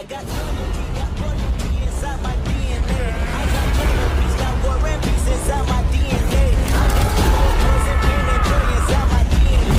I got loyalty, got royalty inside my DNA. I got love, peace, got war and peace inside my DNA. I got power, poison, pain, and joy inside my DNA.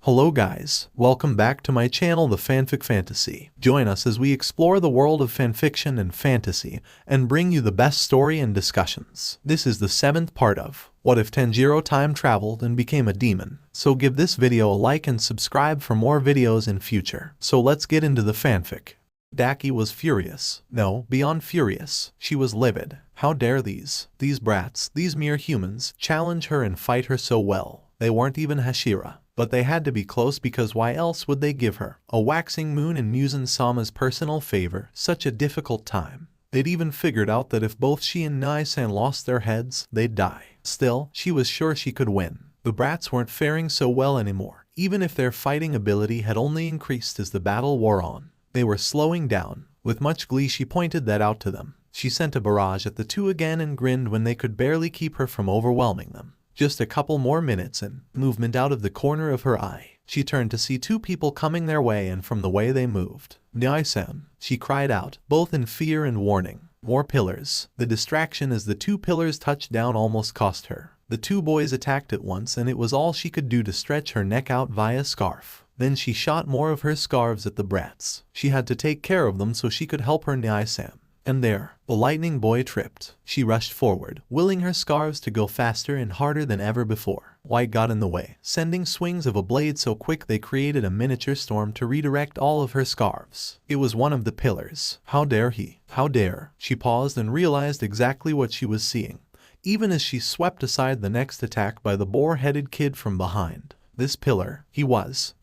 Hello guys, welcome back to my channel The Fanfic Fantasy. Join us as we explore the world of fanfiction and fantasy and bring you the best story and discussions. This is the 7th part of What If Tanjiro Time Traveled and Became a Demon? So give this video a like and subscribe for more videos in future. So let's get into the fanfic. Daki was furious. No, beyond furious. She was livid. How dare these brats, these mere humans, challenge her and fight her so well. They weren't even Hashira. But they had to be close because why else would they give her, a waxing moon in Muzan-sama's personal favor, such a difficult time? They'd even figured out that if both she and Nai-san lost their heads, they'd die. Still, she was sure she could win. The brats weren't faring so well anymore, even if their fighting ability had only increased as the battle wore on. They were slowing down. With much glee she pointed that out to them. She sent a barrage at the two again and grinned when they could barely keep her from overwhelming them. Just a couple more minutes and movement out of the corner of her eye. She turned to see two people coming their way, and from the way they moved. "Nai-san," she cried out, both in fear and warning. More pillars. The distraction as the two pillars touched down almost cost her. The two boys attacked at once and it was all she could do to stretch her neck out via scarf. Then she shot more of her scarves at the brats. She had to take care of them so she could help her Nai-san. And there, the lightning boy tripped. She rushed forward, willing her scarves to go faster and harder than ever before. White got in the way, sending swings of a blade so quick they created a miniature storm to redirect all of her scarves. It was one of the pillars. How dare he? How dare? She paused and realized exactly what she was seeing, even as she swept aside the next attack by the boar-headed kid from behind. This pillar, he was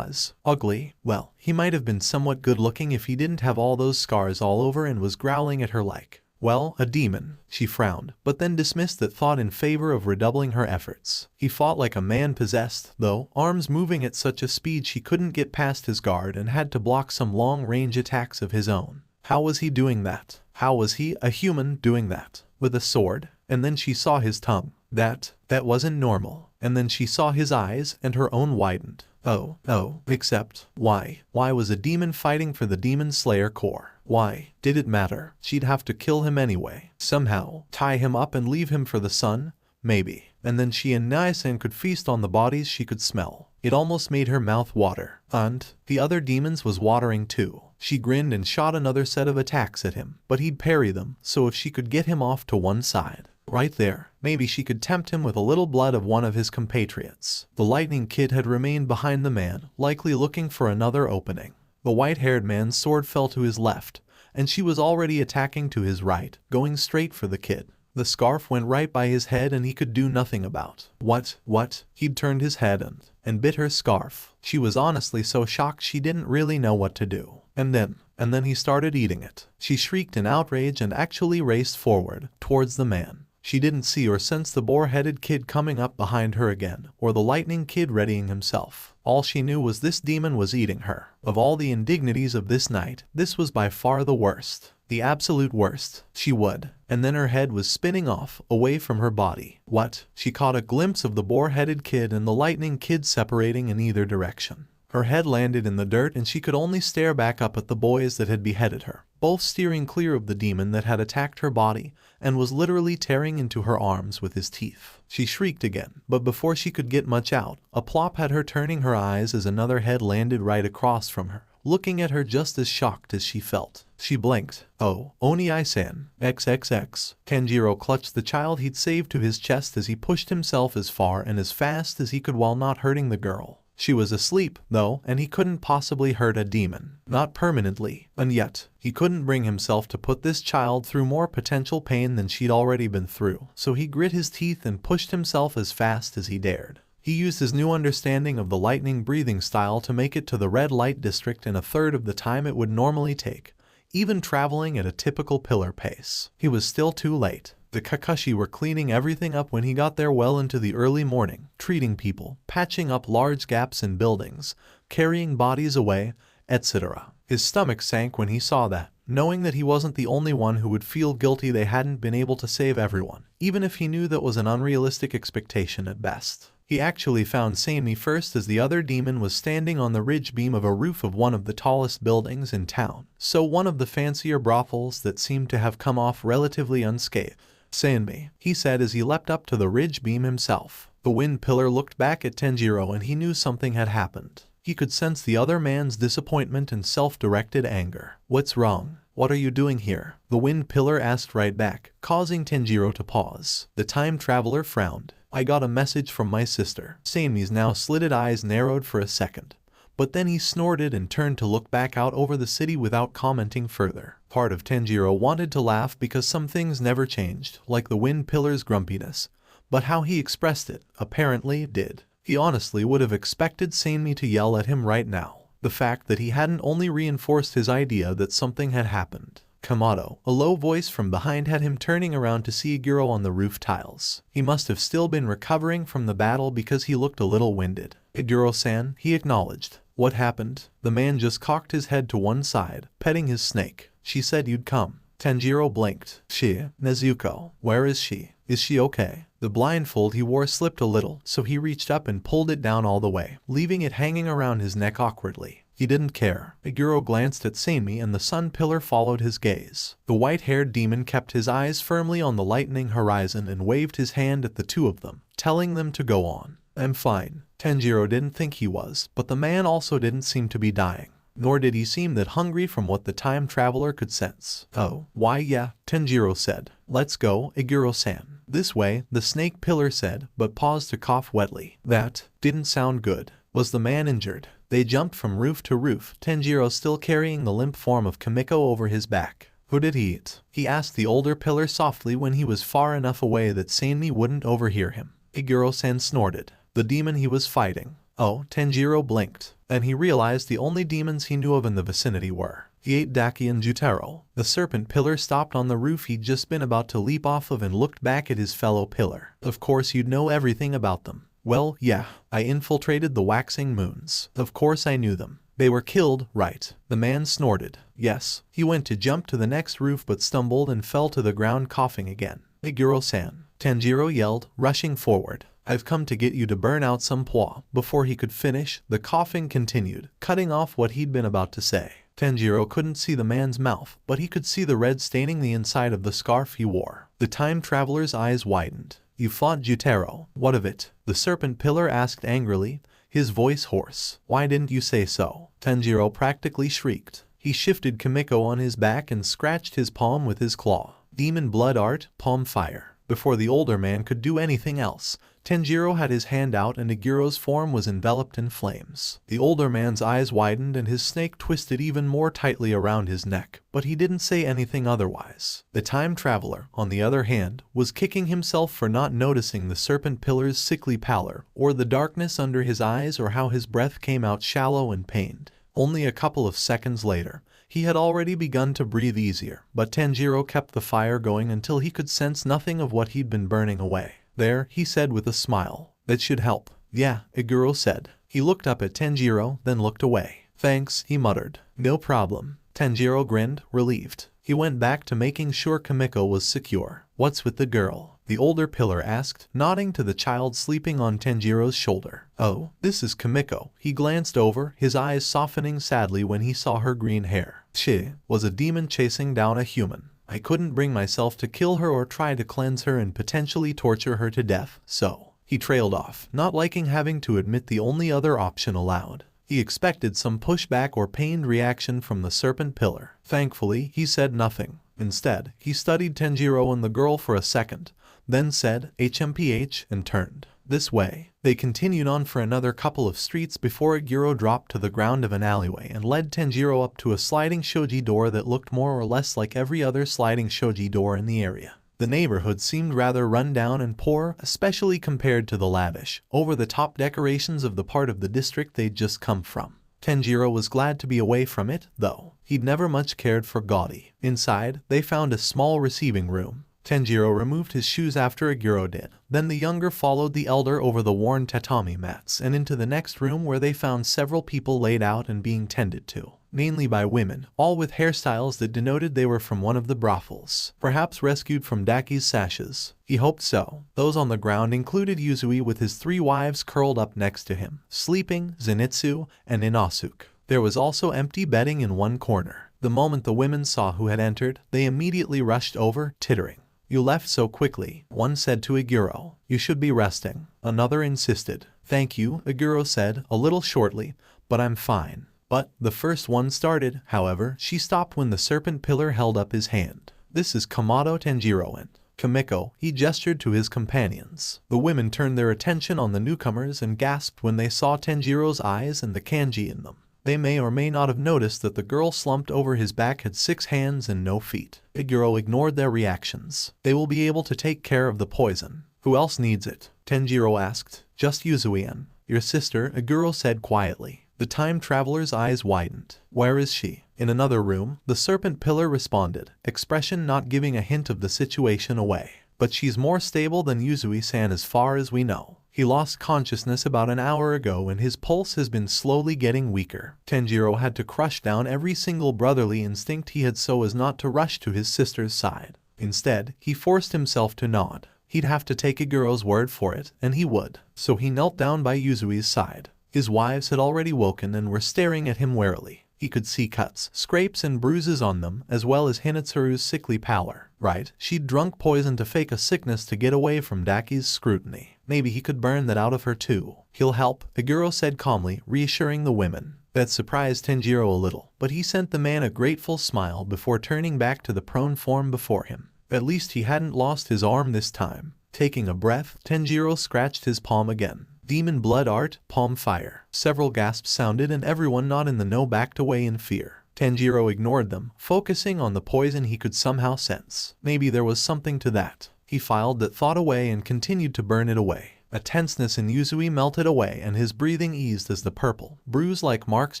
ugly. Well, he might have been somewhat good-looking if he didn't have all those scars all over and was growling at her like, well, a demon. She frowned, but then dismissed that thought in favor of redoubling her efforts. He fought like a man possessed, though, arms moving at such a speed she couldn't get past his guard and had to block some long-range attacks of his own. How was he doing that? How was he, a human, doing that? With a sword? And then she saw his tongue. That wasn't normal. And then she saw his eyes, and her own widened. Oh, except, why was a demon fighting for the Demon Slayer Corps? Why did it matter? She'd have to kill him anyway. Somehow, tie him up and leave him for the sun? Maybe. And then she and Nai-san could feast on the bodies she could smell. It almost made her mouth water. And the other demons was watering too. She grinned and shot another set of attacks at him, but he'd parry them, so if she could get him off to one side. Right there, maybe she could tempt him with a little blood of one of his compatriots. The lightning kid had remained behind the man, likely looking for another opening. The white-haired man's sword fell to his left, and she was already attacking to his right, going straight for the kid. The scarf went right by his head and he could do nothing about. What? He'd turned his head and bit her scarf. She was honestly so shocked she didn't really know what to do. And then he started eating it. She shrieked in outrage and actually raced forward, towards the man. She didn't see or sense the boar-headed kid coming up behind her again, or the lightning kid readying himself. All she knew was this demon was eating her. Of all the indignities of this night, this was by far the worst. The absolute worst. She would. And then her head was spinning off, away from her body. What? She caught a glimpse of the boar-headed kid and the lightning kid separating in either direction. Her head landed in the dirt and she could only stare back up at the boys that had beheaded her, both steering clear of the demon that had attacked her body and was literally tearing into her arms with his teeth. She shrieked again, but before she could get much out, a plop had her turning her eyes as another head landed right across from her, looking at her just as shocked as she felt. She blinked. Oh, Oni-san, XXX. Tanjiro clutched the child he'd saved to his chest as he pushed himself as far and as fast as he could while not hurting the girl. She was asleep, though, and he couldn't possibly hurt a demon. Not permanently. And yet, he couldn't bring himself to put this child through more potential pain than she'd already been through. So he grit his teeth and pushed himself as fast as he dared. He used his new understanding of the lightning breathing style to make it to the red light district in a third of the time it would normally take, even traveling at a typical pillar pace. He was still too late. The Kakashi were cleaning everything up when he got there well into the early morning, treating people, patching up large gaps in buildings, carrying bodies away, etc. His stomach sank when he saw that, knowing that he wasn't the only one who would feel guilty they hadn't been able to save everyone, even if he knew that was an unrealistic expectation at best. He actually found Sammy first, as the other demon was standing on the ridge beam of a roof of one of the tallest buildings in town, so one of the fancier brothels that seemed to have come off relatively unscathed. Sammy, he said as he leapt up to the ridge beam himself. The wind pillar looked back at Tanjiro and he knew something had happened. He could sense the other man's disappointment and self-directed anger. "What's wrong? What are you doing here?" the wind pillar asked right back, causing Tanjiro to pause. The time traveler frowned. "I got a message from my sister." Sammy's now slitted eyes narrowed for a second, but then he snorted and turned to look back out over the city without commenting further. Part of Tanjiro wanted to laugh because some things never changed, like the wind pillar's grumpiness, but how he expressed it apparently did. He honestly would have expected Sammy to yell at him right now. The fact that he hadn't only reinforced his idea that something had happened. Kamado, a low voice from behind, had him turning around to see Iguro on the roof tiles. He must have still been recovering from the battle because he looked a little winded. "Iguro-san," he acknowledged. "What happened?" The man just cocked his head to one side, petting his snake. "She said you'd come." Tanjiro blinked. "She? Nezuko? Where is she? Is she okay?" The blindfold he wore slipped a little, so he reached up and pulled it down all the way, leaving it hanging around his neck awkwardly. He didn't care. Iguro glanced at Sammy and the sun pillar followed his gaze. The white-haired demon kept his eyes firmly on the lightening horizon and waved his hand at the two of them, telling them to go on. "I'm fine." Tanjiro didn't think he was, but the man also didn't seem to be dying. Nor did he seem that hungry from what the time traveler could sense. "Oh, why yeah," Tanjiro said. "Let's go, Iguro-san." "This way," the snake pillar said, but paused to cough wetly. That didn't sound good. Was the man injured? They jumped from roof to roof, Tanjiro still carrying the limp form of Kimiko over his back. "Who did he eat?" he asked the older pillar softly when he was far enough away that Sammy wouldn't overhear him. Iguro-san snorted. "The demon he was fighting." "Oh," Tanjiro blinked, and he realized the only demons he knew of in the vicinity were. "He ate Daki and Jutaro." The serpent pillar stopped on the roof he'd just been about to leap off of and looked back at his fellow pillar. "Of course you'd know everything about them." "Well, yeah, I infiltrated the waxing moons. Of course I knew them. They were killed, right?" The man snorted. "Yes." He went to jump to the next roof but stumbled and fell to the ground coughing again. "Iguro-san," Tanjiro yelled, rushing forward. "I've come to get you to burn out some pois." Before he could finish, the coughing continued, cutting off what he'd been about to say. Tanjiro couldn't see the man's mouth, but he could see the red staining the inside of the scarf he wore. The time traveler's eyes widened. "You fought Jutaro. What of it?" the serpent pillar asked angrily, his voice hoarse. "Why didn't you say so?" Tanjiro practically shrieked. He shifted Kimiko on his back and scratched his palm with his claw. Demon blood art, palm fire. Before the older man could do anything else, Tanjiro had his hand out and Iguro's form was enveloped in flames. The older man's eyes widened and his snake twisted even more tightly around his neck, but he didn't say anything otherwise. The time traveler, on the other hand, was kicking himself for not noticing the serpent pillar's sickly pallor, or the darkness under his eyes, or how his breath came out shallow and pained. Only a couple of seconds later, he had already begun to breathe easier, but Tanjiro kept the fire going until he could sense nothing of what he'd been burning away. "There," he said with a smile. "That should help." "Yeah," Iguro said. He looked up at Tanjiro, then looked away. "Thanks," he muttered. "No problem." Tanjiro grinned, relieved. He went back to making sure Kimiko was secure. "What's with the girl?" the older pillar asked, nodding to the child sleeping on Tanjiro's shoulder. "Oh, this is Kimiko." He glanced over, his eyes softening sadly when he saw her green hair. "She was a demon chasing down a human. I couldn't bring myself to kill her or try to cleanse her and potentially torture her to death, so..." He trailed off, not liking having to admit the only other option allowed. He expected some pushback or pained reaction from the serpent pillar. Thankfully, he said nothing. Instead, he studied Tanjiro and the girl for a second, then said, "HMPH," and turned. "This way." They continued on for another couple of streets before Iguro dropped to the ground of an alleyway and led Tanjiro up to a sliding shoji door that looked more or less like every other sliding shoji door in the area. The neighborhood seemed rather run down and poor, especially compared to the lavish, over-the-top decorations of the part of the district they'd just come from. Tanjiro was glad to be away from it, though. He'd never much cared for gaudy. Inside, they found a small receiving room. Tanjiro removed his shoes after Iguro did. Then the younger followed the elder over the worn tatami mats and into the next room where they found several people laid out and being tended to. mainly by women, all with hairstyles that denoted they were from one of the brothels, perhaps rescued from Daki's sashes. He hoped so. Those on the ground included Yuzui with his 3 wives curled up next to him, sleeping, Zenitsu, and Inosuke. There was also empty bedding in one corner. The moment the women saw who had entered, they immediately rushed over, tittering. "You left so quickly," one said to Iguro. "You should be resting." Another insisted. "Thank you," Iguro said, a little shortly, "but I'm fine." But the first one started, however, she stopped when the serpent pillar held up his hand. "This is Kamado Tanjiro and Kamiko," he gestured to his companions. The women turned their attention on the newcomers and gasped when they saw Tanjiro's eyes and the kanji in them. They may or may not have noticed that the girl slumped over his back had 6 hands and no feet. Iguro ignored their reactions. "They will be able to take care of the poison." "Who else needs it?" Tanjiro asked. "Just Yuzui-an. Your sister," Iguro said quietly. The time traveler's eyes widened. "Where is she?" "In another room," the serpent pillar responded, expression not giving a hint of the situation away. "But she's more stable than Yuzui-san as far as we know. He lost consciousness about an hour ago and his pulse has been slowly getting weaker." Tanjiro had to crush down every single brotherly instinct he had so as not to rush to his sister's side. Instead, he forced himself to nod. He'd have to take Iguro's word for it, and he would. So he knelt down by Yuzui's side. His wives had already woken and were staring at him warily. He could see cuts, scrapes and bruises on them, as well as Hinatsuru's sickly pallor. Right, she'd drunk poison to fake a sickness to get away from Daki's scrutiny. Maybe he could burn that out of her too. "He'll help," Iguro said calmly, reassuring the women. That surprised Tanjiro a little, but he sent the man a grateful smile before turning back to the prone form before him. At least he hadn't lost his arm this time. Taking a breath, Tanjiro scratched his palm again. Demon blood art, palm fire. Several gasps sounded and everyone not in the know backed away in fear. Tanjiro ignored them, focusing on the poison he could somehow sense. Maybe there was something to that. He filed that thought away and continued to burn it away. A tenseness in Yuzui melted away and his breathing eased as the purple, bruise-like marks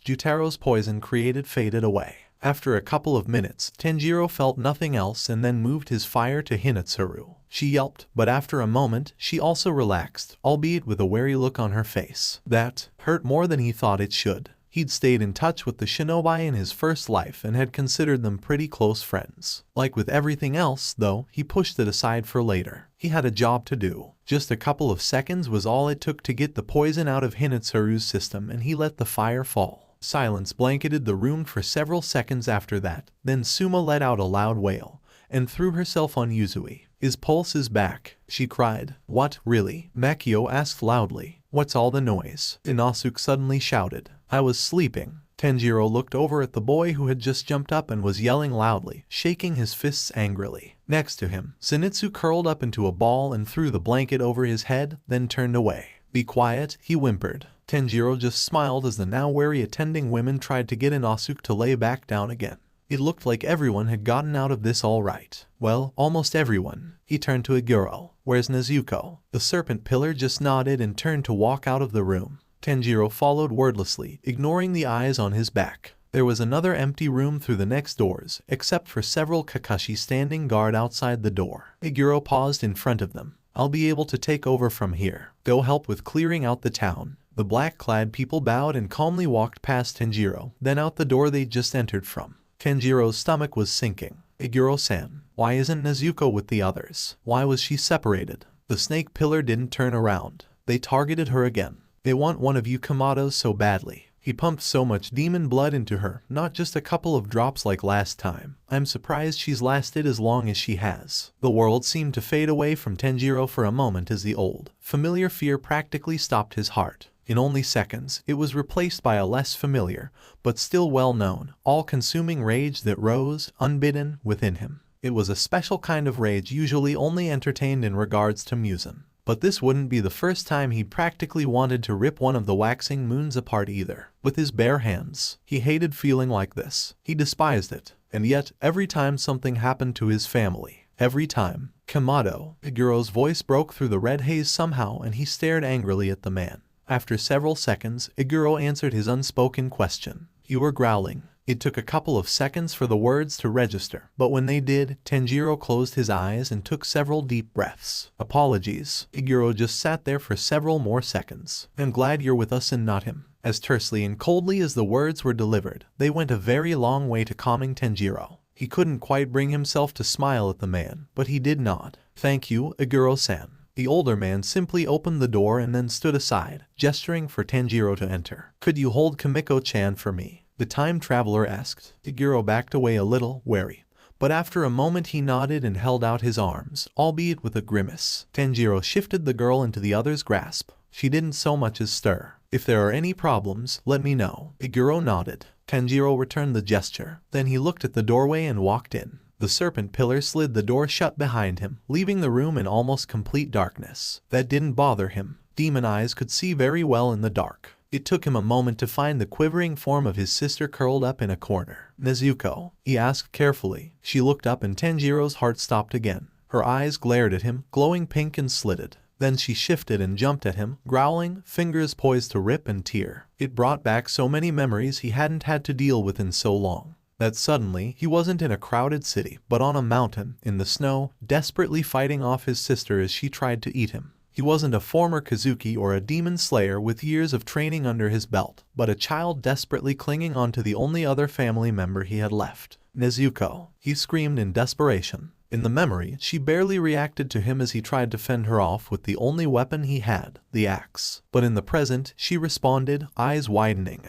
Jutaro's poison created faded away. After a couple of minutes, Tanjiro felt nothing else and then moved his fire to Hinatsuru. She yelped, but after a moment, she also relaxed, albeit with a wary look on her face. That hurt more than he thought it should. He'd stayed in touch with the shinobi in his first life and had considered them pretty close friends. Like with everything else, though, he pushed it aside for later. He had a job to do. Just a couple of seconds was all it took to get the poison out of Hinatsuru's system and he let the fire fall. Silence blanketed the room for several seconds after that. Then Suma let out a loud wail and threw herself on Yuzui. "His pulse is back," she cried. "What, really?" Makio asked loudly. "What's all the noise?" Inosuke suddenly shouted. "I was sleeping." Tanjiro looked over at the boy who had just jumped up and was yelling loudly, shaking his fists angrily. Next to him, Zenitsu curled up into a ball and threw the blanket over his head, then turned away. "Be quiet," he whimpered. Tanjiro just smiled as the now wary attending women tried to get Inosuke to lay back down again. It looked like everyone had gotten out of this all right. Well, almost everyone. He turned to Iguro. "Where's Nezuko?" The serpent pillar just nodded and turned to walk out of the room. Tanjiro followed wordlessly, ignoring the eyes on his back. There was another empty room through the next doors, except for several Kakashi standing guard outside the door. Iguro paused in front of them. "I'll be able to take over from here. Go help with clearing out the town." The black-clad people bowed and calmly walked past Tanjiro, then out the door they'd just entered from. Tanjiro's stomach was sinking. "Iguro-san, why isn't Nezuko with the others? Why was she separated?" The snake pillar didn't turn around. They targeted her again. "They want one of you Kamados so badly." He pumped so much demon blood into her, not just a couple of drops like last time. "I'm surprised she's lasted as long as she has." The world seemed to fade away from Tanjiro for a moment as the old, familiar fear practically stopped his heart. In only seconds, it was replaced by a less familiar, but still well-known, all-consuming rage that rose, unbidden, within him. It was a special kind of rage usually only entertained in regards to Muzan. But this wouldn't be the first time he practically wanted to rip one of the waxing moons apart either. With his bare hands. He hated feeling like this. He despised it. And yet, every time something happened to his family, every time, Kamado, Iguro's voice broke through the red haze somehow and he stared angrily at the man. After several seconds, Iguro answered his unspoken question. "You were growling." It took a couple of seconds for the words to register, but when they did, Tanjiro closed his eyes and took several deep breaths. "Apologies." Iguro just sat there for several more seconds. "I'm glad you're with us and not him." As tersely and coldly as the words were delivered, they went a very long way to calming Tanjiro. He couldn't quite bring himself to smile at the man, but he did nod. "Thank you, Iguro-san." The older man simply opened the door and then stood aside, gesturing for Tanjiro to enter. "Could you hold Kimiko-chan for me?" the time traveler asked. Iguro backed away a little, wary. But after a moment he nodded and held out his arms, albeit with a grimace. Tanjiro shifted the girl into the other's grasp. She didn't so much as stir. "If there are any problems, let me know." Iguro nodded. Tanjiro returned the gesture. Then he looked at the doorway and walked in. The serpent pillar slid the door shut behind him, leaving the room in almost complete darkness. That didn't bother him. Demon eyes could see very well in the dark. It took him a moment to find the quivering form of his sister curled up in a corner. "Nezuko?" he asked carefully. She looked up and Tanjiro's heart stopped again. Her eyes glared at him, glowing pink and slitted. Then she shifted and jumped at him, growling, fingers poised to rip and tear. It brought back so many memories he hadn't had to deal with in so long. That suddenly, he wasn't in a crowded city, but on a mountain, in the snow, desperately fighting off his sister as she tried to eat him. He wasn't a former Kazuki or a demon slayer with years of training under his belt, but a child desperately clinging onto the only other family member he had left. "Nezuko!" he screamed in desperation. In the memory, she barely reacted to him as he tried to fend her off with the only weapon he had, the axe. But in the present, she responded, eyes widening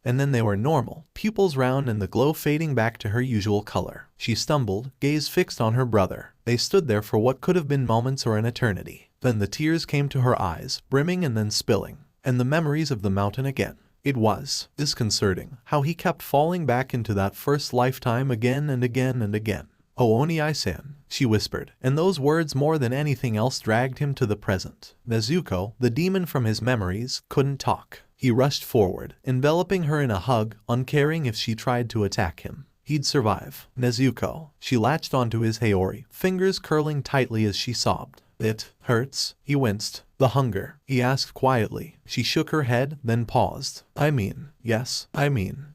and then they were normal, pupils round and the glow fading back to her usual color. She stumbled, gaze fixed on her brother. They stood there for what could have been moments or an eternity. Then the tears came to her eyes, brimming and then spilling. And the memories of the mountain again. It was disconcerting how he kept falling back into that first lifetime again and again and again. "Oh, Oni-san," she whispered, and those words more than anything else dragged him to the present. Nezuko, the demon from his memories, couldn't talk. He rushed forward, enveloping her in a hug, uncaring if she tried to attack him. He'd survive. "Nezuko." She latched onto his haori, fingers curling tightly as she sobbed. "It hurts?" He winced. "The hunger?" he asked quietly. She shook her head, then paused. Yes,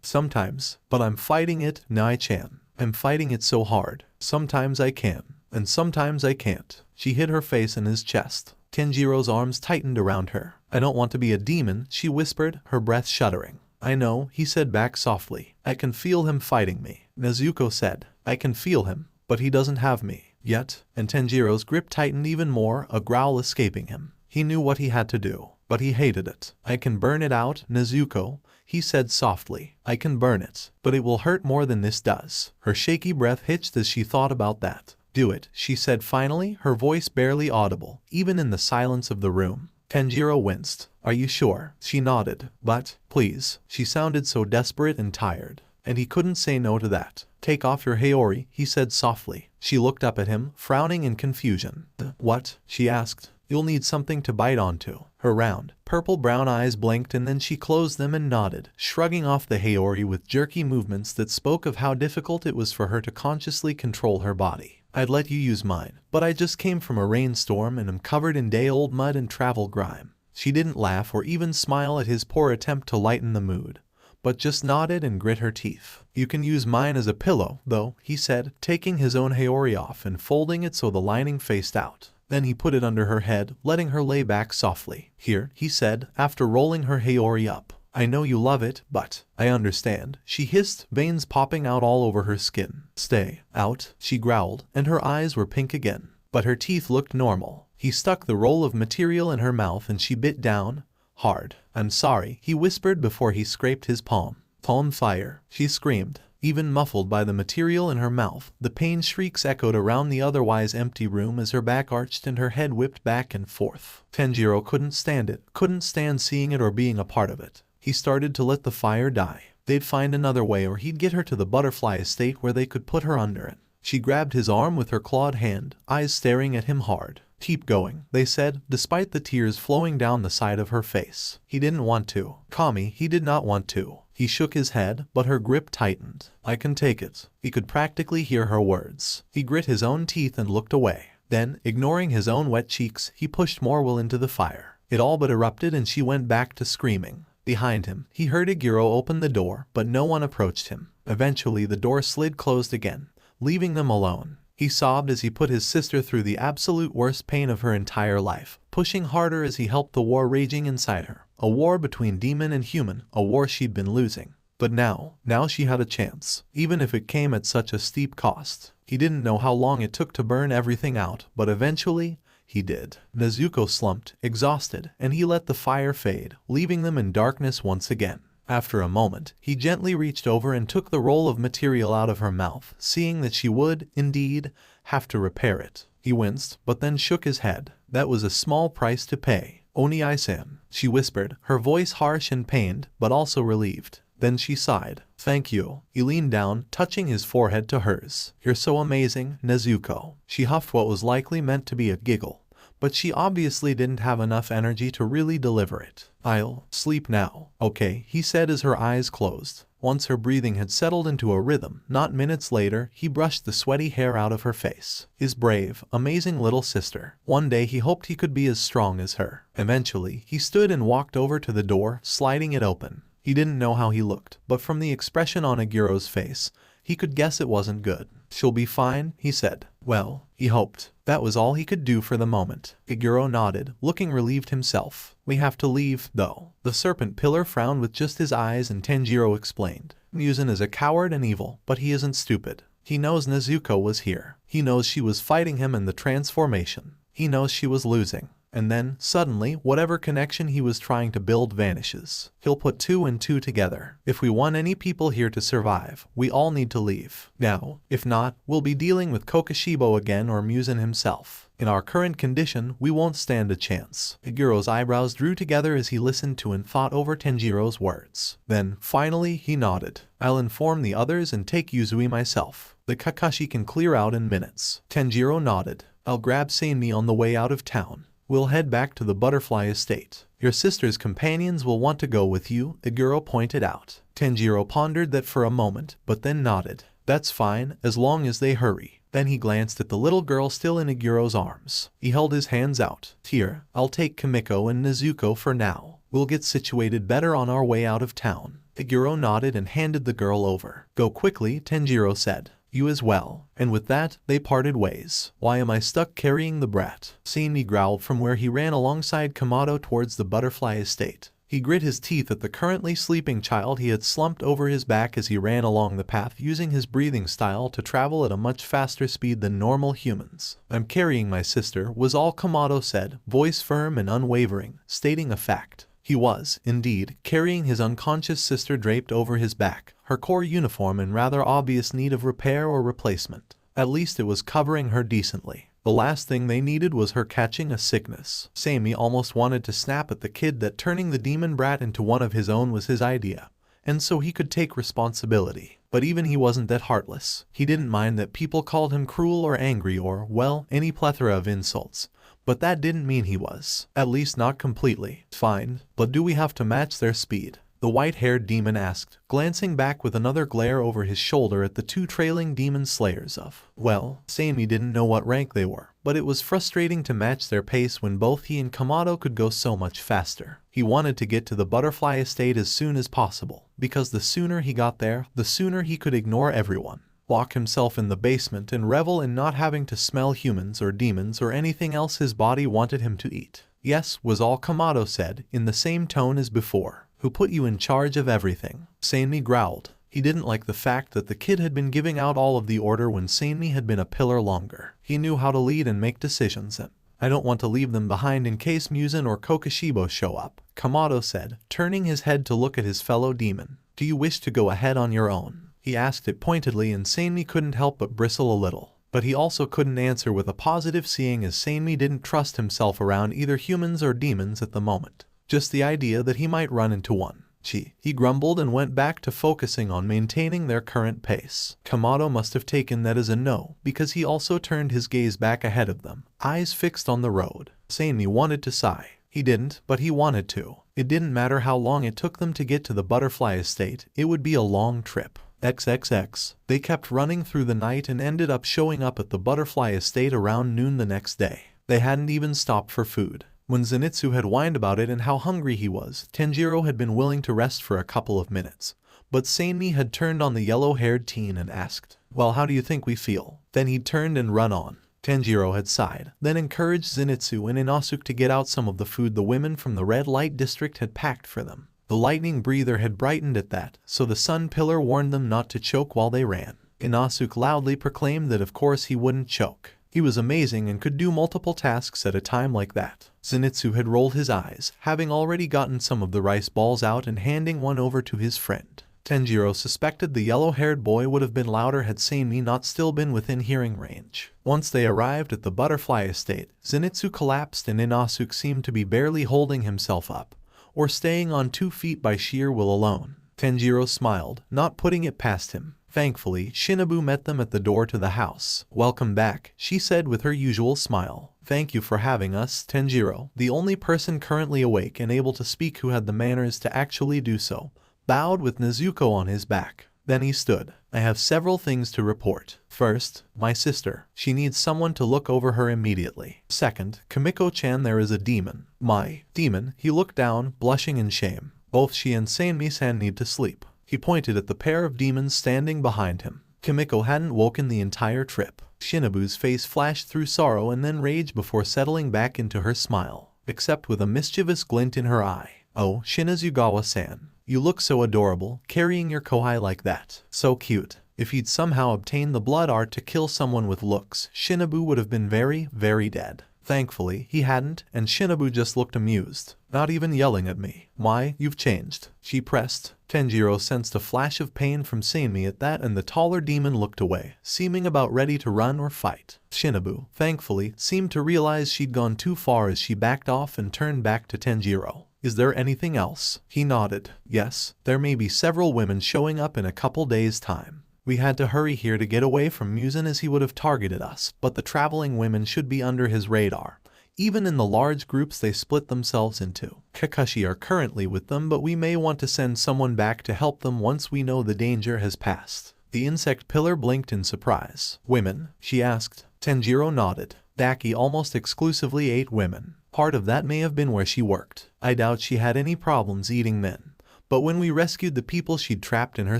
sometimes. But I'm fighting it, Nai-chan. I'm fighting it so hard. Sometimes I can, and sometimes I can't." She hid her face in his chest. Tanjiro's arms tightened around her. "I don't want to be a demon," she whispered, her breath shuddering. "I know," he said back softly. "I can feel him fighting me." Nezuko said, "I can feel him, but he doesn't have me yet." And Tanjiro's grip tightened even more, a growl escaping him. He knew what he had to do, but he hated it. "I can burn it out, Nezuko," he said softly. "I can burn it, but it will hurt more than this does." Her shaky breath hitched as she thought about that. "Do it," she said finally, her voice barely audible, even in the silence of the room. Tanjiro winced. "Are you sure?" She nodded. "But, please." She sounded so desperate and tired. And he couldn't say no to that. "Take off your haori," he said softly. She looked up at him, frowning in confusion. "What?" she asked. "You'll need something to bite onto." Her round, purple-brown eyes blinked and then she closed them and nodded, shrugging off the haori with jerky movements that spoke of how difficult it was for her to consciously control her body. "I'd let you use mine, but I just came from a rainstorm and am covered in day-old mud and travel grime." She didn't laugh or even smile at his poor attempt to lighten the mood, but just nodded and grit her teeth. "You can use mine as a pillow, though," he said, taking his own haori off and folding it so the lining faced out. Then he put it under her head, letting her lay back softly. "Here," he said, after rolling her haori up. "I know you love it, but I understand," she hissed, veins popping out all over her skin. "Stay out," she growled, and her eyes were pink again. But her teeth looked normal. He stuck the roll of material in her mouth and she bit down hard. "I'm sorry," he whispered before he scraped his palm. "Palm fire," she screamed. Even muffled by the material in her mouth, the pain shrieks echoed around the otherwise empty room as her back arched and her head whipped back and forth. Tanjiro couldn't stand it, couldn't stand seeing it or being a part of it. He started to let the fire die. They'd find another way or he'd get her to the butterfly estate where they could put her under it. She grabbed his arm with her clawed hand, eyes staring at him hard. "Keep going," they said, despite the tears flowing down the side of her face. He didn't want to. Kami, he did not want to. He shook his head, but her grip tightened. "I can take it." He could practically hear her words. He grit his own teeth and looked away. Then, ignoring his own wet cheeks, he pushed more wool into the fire. It all but erupted and she went back to screaming. Behind him, he heard Iguro open the door, but no one approached him. Eventually the door slid closed again, leaving them alone. He sobbed as he put his sister through the absolute worst pain of her entire life, pushing harder as he helped the war raging inside her. A war between demon and human, a war she'd been losing. But now she had a chance, even if it came at such a steep cost. He didn't know how long it took to burn everything out, but eventually, he did. Nezuko slumped, exhausted, and he let the fire fade, leaving them in darkness once again. After a moment, he gently reached over and took the roll of material out of her mouth, seeing that she would, indeed, have to repair it. He winced, but then shook his head. That was a small price to pay. Oni-san, she whispered, her voice harsh and pained, but also relieved. Then she sighed. Thank you. He leaned down, touching his forehead to hers. You're so amazing, Nezuko. She huffed what was likely meant to be a giggle, but she obviously didn't have enough energy to really deliver it. I'll sleep now. Okay, he said as her eyes closed. Once her breathing had settled into a rhythm, not minutes later, he brushed the sweaty hair out of her face. His brave, amazing little sister. One day he hoped he could be as strong as her. Eventually, he stood and walked over to the door, sliding it open. He didn't know how he looked, but from the expression on Agiro's face, he could guess it wasn't good. She'll be fine, he said. Well, he hoped. That was all he could do for the moment. Agiro nodded, looking relieved himself. We have to leave, though. The serpent pillar frowned with just his eyes and Tanjiro explained. Muzan is a coward and evil, but he isn't stupid. He knows Nezuko was here. He knows she was fighting him in the transformation. He knows she was losing. And then, suddenly, whatever connection he was trying to build vanishes. He'll put 2 and 2 together. If we want any people here to survive, we all need to leave. Now, if not, we'll be dealing with Kokushibo again or Muzan himself. In our current condition, we won't stand a chance. Agiro's eyebrows drew together as he listened to and thought over Tanjiro's words. Then, finally, he nodded. I'll inform the others and take Yuzui myself. The Kakashi can clear out in minutes. Tanjiro nodded. I'll grab Sanmi on the way out of town. We'll head back to the butterfly estate. Your sister's companions will want to go with you, Agiro pointed out. Tanjiro pondered that for a moment, but then nodded. That's fine, as long as they hurry. Then he glanced at the little girl still in Agiro's arms. He held his hands out. Here, I'll take Kimiko and Nezuko for now. We'll get situated better on our way out of town. Agiro nodded and handed the girl over. Go quickly, Tanjiro said. You as well. And with that, they parted ways. Why am I stuck carrying the brat? Sanmi growled from where he ran alongside Kamado towards the butterfly estate. He grit his teeth at the currently sleeping child he had slumped over his back as he ran along the path using his breathing style to travel at a much faster speed than normal humans. I'm carrying my sister, was all Kamado said, voice firm and unwavering, stating a fact. He was, indeed, carrying his unconscious sister draped over his back, her core uniform in rather obvious need of repair or replacement. At least it was covering her decently. The last thing they needed was her catching a sickness. Sanmi almost wanted to snap at the kid that turning the demon brat into one of his own was his idea, and so he could take responsibility. But even he wasn't that heartless. He didn't mind that people called him cruel or angry or, well, any plethora of insults. But that didn't mean he was. At least not completely. Fine, but do we have to match their speed? The white-haired demon asked, glancing back with another glare over his shoulder at the 2 trailing demon slayers of. Well, Sanmi didn't know what rank they were, but it was frustrating to match their pace when both he and Kamado could go so much faster. He wanted to get to the butterfly estate as soon as possible, because the sooner he got there, the sooner he could ignore everyone. Lock himself in the basement and revel in not having to smell humans or demons or anything else his body wanted him to eat. Yes, was all Kamado said, in the same tone as before. Who put you in charge of everything? Sanmi growled. He didn't like the fact that the kid had been giving out all of the order when Sanmi had been a pillar longer. He knew how to lead and make decisions, and I don't want to leave them behind in case Muzan or Kokushibo show up, Kamado said, turning his head to look at his fellow demon. Do you wish to go ahead on your own? He asked it pointedly and Sanmi couldn't help but bristle a little. But he also couldn't answer with a positive seeing as Sanmi didn't trust himself around either humans or demons at the moment. Just the idea that he might run into one. Gee, he grumbled and went back to focusing on maintaining their current pace. Kamado must have taken that as a no, because he also turned his gaze back ahead of them, eyes fixed on the road. Sanmi wanted to sigh. He didn't, but he wanted to. It didn't matter how long it took them to get to the butterfly estate, it would be a long trip. XXX. They kept running through the night and ended up showing up at the butterfly estate around noon the next day. They hadn't even stopped for food. When Zenitsu had whined about it and how hungry he was, Tanjiro had been willing to rest for a couple of minutes. But Sanmi had turned on the yellow-haired teen and asked, "Well, how do you think we feel?" Then he'd turned and run on. Tanjiro had sighed, then encouraged Zenitsu and Inosuke to get out some of the food the women from the red light district had packed for them. The lightning breather had brightened at that, so the sun pillar warned them not to choke while they ran. Inosuke loudly proclaimed that of course he wouldn't choke. He was amazing and could do multiple tasks at a time like that. Zenitsu had rolled his eyes, having already gotten some of the rice balls out and handing one over to his friend. Tanjiro suspected the yellow-haired boy would have been louder had Sanmi not still been within hearing range. Once they arrived at the butterfly estate, Zenitsu collapsed and Inosuke seemed to be barely holding himself up, or staying on 2 feet by sheer will alone. Tanjiro smiled, not putting it past him. Thankfully, Shinobu met them at the door to the house. "Welcome back," she said with her usual smile. "Thank you for having us, Tanjiro." The only person currently awake and able to speak who had the manners to actually do so, bowed with Nezuko on his back. Then he stood. "I have several things to report. First, my sister. She needs someone to look over her immediately. Second, Kimiko-chan, there is a demon." "My demon?" He looked down, blushing in shame. "Both she and Sanmi-san need to sleep." He pointed at the pair of demons standing behind him. Kimiko hadn't woken the entire trip. Shinobu's face flashed through sorrow and then rage before settling back into her smile, except with a mischievous glint in her eye. "Oh, Shinazugawa-san. You look so adorable, carrying your kohai like that. So cute." If he'd somehow obtained the blood art to kill someone with looks, Shinobu would have been very, very dead. Thankfully, he hadn't, and Shinobu just looked amused. "Not even yelling at me." "Why, you've changed," she pressed. Tanjiro sensed a flash of pain from Sanmi at that, and the taller demon looked away, seeming about ready to run or fight. Shinobu, thankfully, seemed to realize she'd gone too far as she backed off and turned back to Tanjiro. "Is there anything else?" He nodded. "Yes, there may be several women showing up in a couple days' time. We had to hurry here to get away from Muzan as he would have targeted us, but the traveling women should be under his radar. Even in the large groups they split themselves into. Kakashi are currently with them, but we may want to send someone back to help them once we know the danger has passed." The insect pillar blinked in surprise. "Women?" she asked. Tanjiro nodded. Daki almost exclusively ate women. Part of that may have been where she worked. I doubt she had any problems eating men. But when we rescued the people she'd trapped in her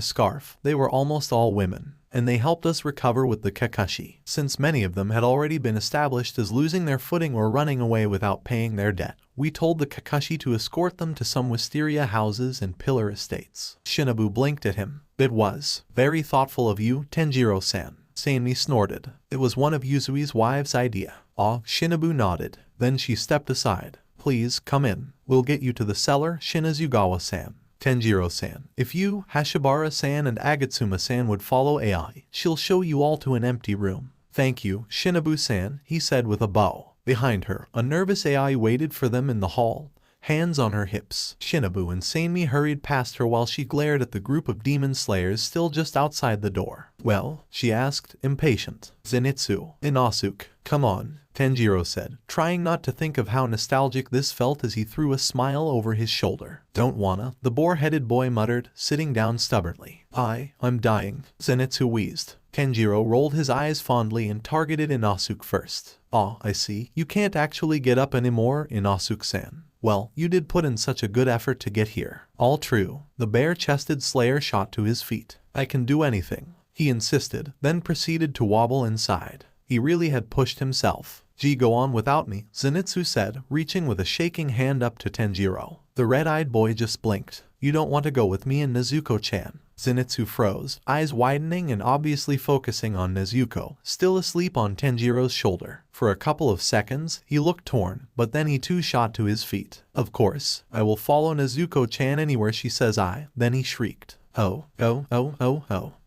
scarf, they were almost all women, and they helped us recover with the Kakashi, since many of them had already been established as losing their footing or running away without paying their debt. We told the Kakashi to escort them to some wisteria houses and pillar estates. Shinobu blinked at him. "It was very thoughtful of you, Tanjiro-san." Sanmi snorted. "It was one of Yuzui's wives' idea." "Ah," Shinobu nodded. Then she stepped aside. "Please, come in. We'll get you to the cellar, Shinazugawa-san." "Tanjiro-san, if you, Hashibara-san and Agatsuma-san would follow AI, she'll show you all to an empty room." "Thank you, Shinobu-san," he said with a bow. Behind her, a nervous AI waited for them in the hall, hands on her hips. Shinobu and Sanmi hurried past her while she glared at the group of demon slayers still just outside the door. "Well?" she asked, impatient. "Zenitsu, Inosuke, come on," Tanjiro said, trying not to think of how nostalgic this felt as he threw a smile over his shoulder. "Don't wanna," the boar-headed boy muttered, sitting down stubbornly. I'm dying," Zenitsu wheezed. Tanjiro rolled his eyes fondly and targeted Inosuke first. "Ah, I see. You can't actually get up anymore, Inosuke-san. Well, you did put in such a good effort to get here." "All true." The bare-chested slayer shot to his feet. "I can do anything," he insisted, then proceeded to wobble inside. He really had pushed himself. "Gee, go on without me," Zenitsu said, reaching with a shaking hand up to Tanjiro. The red-eyed boy just blinked. "You don't want to go with me and Nezuko-chan?" Zenitsu froze, eyes widening and obviously focusing on Nezuko, still asleep on Tanjiro's shoulder. For a couple of seconds, he looked torn, but then he too shot to his feet. "Of course, I will follow Nezuko-chan anywhere she says I." Then he shrieked. Oh.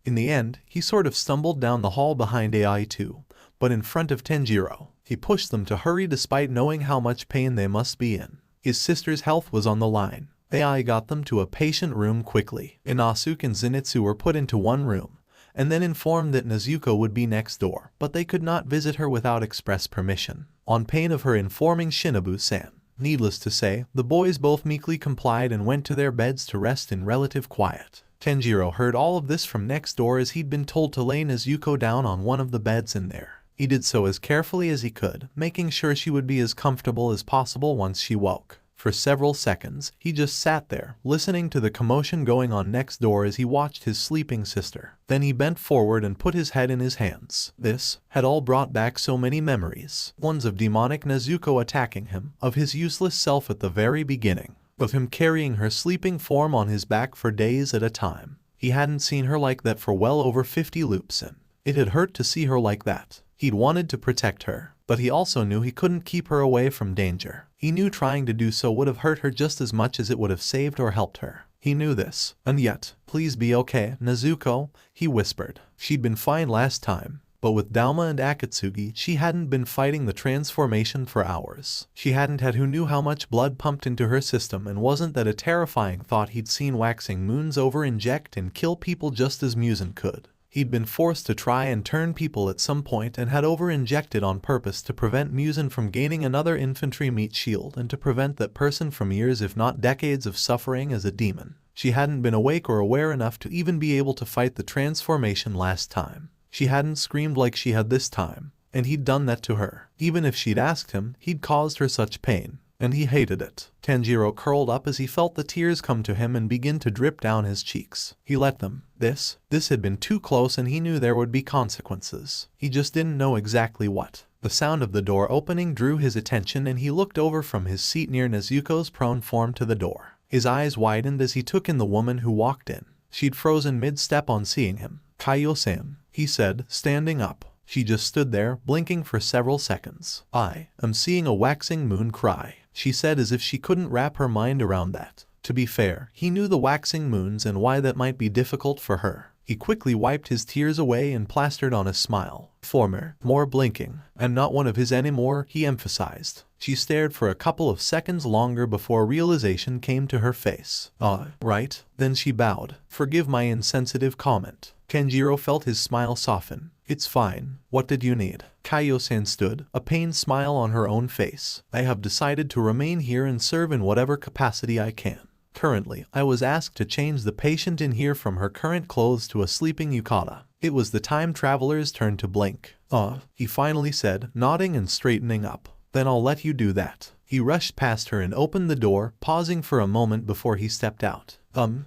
In the end, he sort of stumbled down the hall behind AI too, but in front of Tanjiro. He pushed them to hurry despite knowing how much pain they must be in. His sister's health was on the line. AI got them to a patient room quickly. Inosuke and Zenitsu were put into one room, and then informed that Nezuko would be next door, but they could not visit her without express permission, on pain of her informing Shinobu-san. Needless to say, the boys both meekly complied and went to their beds to rest in relative quiet. Tanjiro heard all of this from next door as he'd been told to lay Nezuko down on one of the beds in there. He did so as carefully as he could, making sure she would be as comfortable as possible once she woke. For several seconds, he just sat there, listening to the commotion going on next door as he watched his sleeping sister. Then he bent forward and put his head in his hands. This had all brought back so many memories. Ones of demonic Nezuko attacking him, of his useless self at the very beginning, of him carrying her sleeping form on his back for days at a time. He hadn't seen her like that for well over 50 loops and it had hurt to see her like that. He'd wanted to protect her, but he also knew he couldn't keep her away from danger. He knew trying to do so would have hurt her just as much as it would have saved or helped her. He knew this, and yet, "Please be okay, Nezuko," he whispered. She'd been fine last time, but with Dauma and Akatsuki, she hadn't been fighting the transformation for hours. She hadn't had who knew how much blood pumped into her system, and wasn't that a terrifying thought he'd seen waxing moons over-inject and kill people just as Musen could. He'd been forced to try and turn people at some point and had over-injected on purpose to prevent Musen from gaining another infantry meat shield and to prevent that person from years if not decades of suffering as a demon. She hadn't been awake or aware enough to even be able to fight the transformation last time. She hadn't screamed like she had this time, and he'd done that to her. Even if she'd asked him, he'd caused her such pain, and he hated it. Tanjiro curled up as he felt the tears come to him and begin to drip down his cheeks. He let them. This had been too close and he knew there would be consequences. He just didn't know exactly what. The sound of the door opening drew his attention and he looked over from his seat near Nezuko's prone form to the door. His eyes widened as he took in the woman who walked in. She'd frozen mid-step on seeing him. "Kaio-san," he said, standing up. She just stood there, blinking for several seconds. "I am seeing a waxing moon cry," she said as if she couldn't wrap her mind around that. To be fair, he knew the waxing moons and why that might be difficult for her. He quickly wiped his tears away and plastered on a smile. More blinking, and not one of his anymore, he emphasized. She stared for a couple of seconds longer before realization came to her face. Right. Then she bowed. "Forgive my insensitive comment." Tanjiro felt his smile soften. "It's fine. What did you need?" Kaio-san stood, a pained smile on her own face. "I have decided to remain here and serve in whatever capacity I can. Currently, I was asked to change the patient in here from her current clothes to a sleeping yukata." It was the time traveler's turn to blink. He finally said, nodding and straightening up. "Then I'll let you do that." He rushed past her and opened the door, pausing for a moment before he stepped out.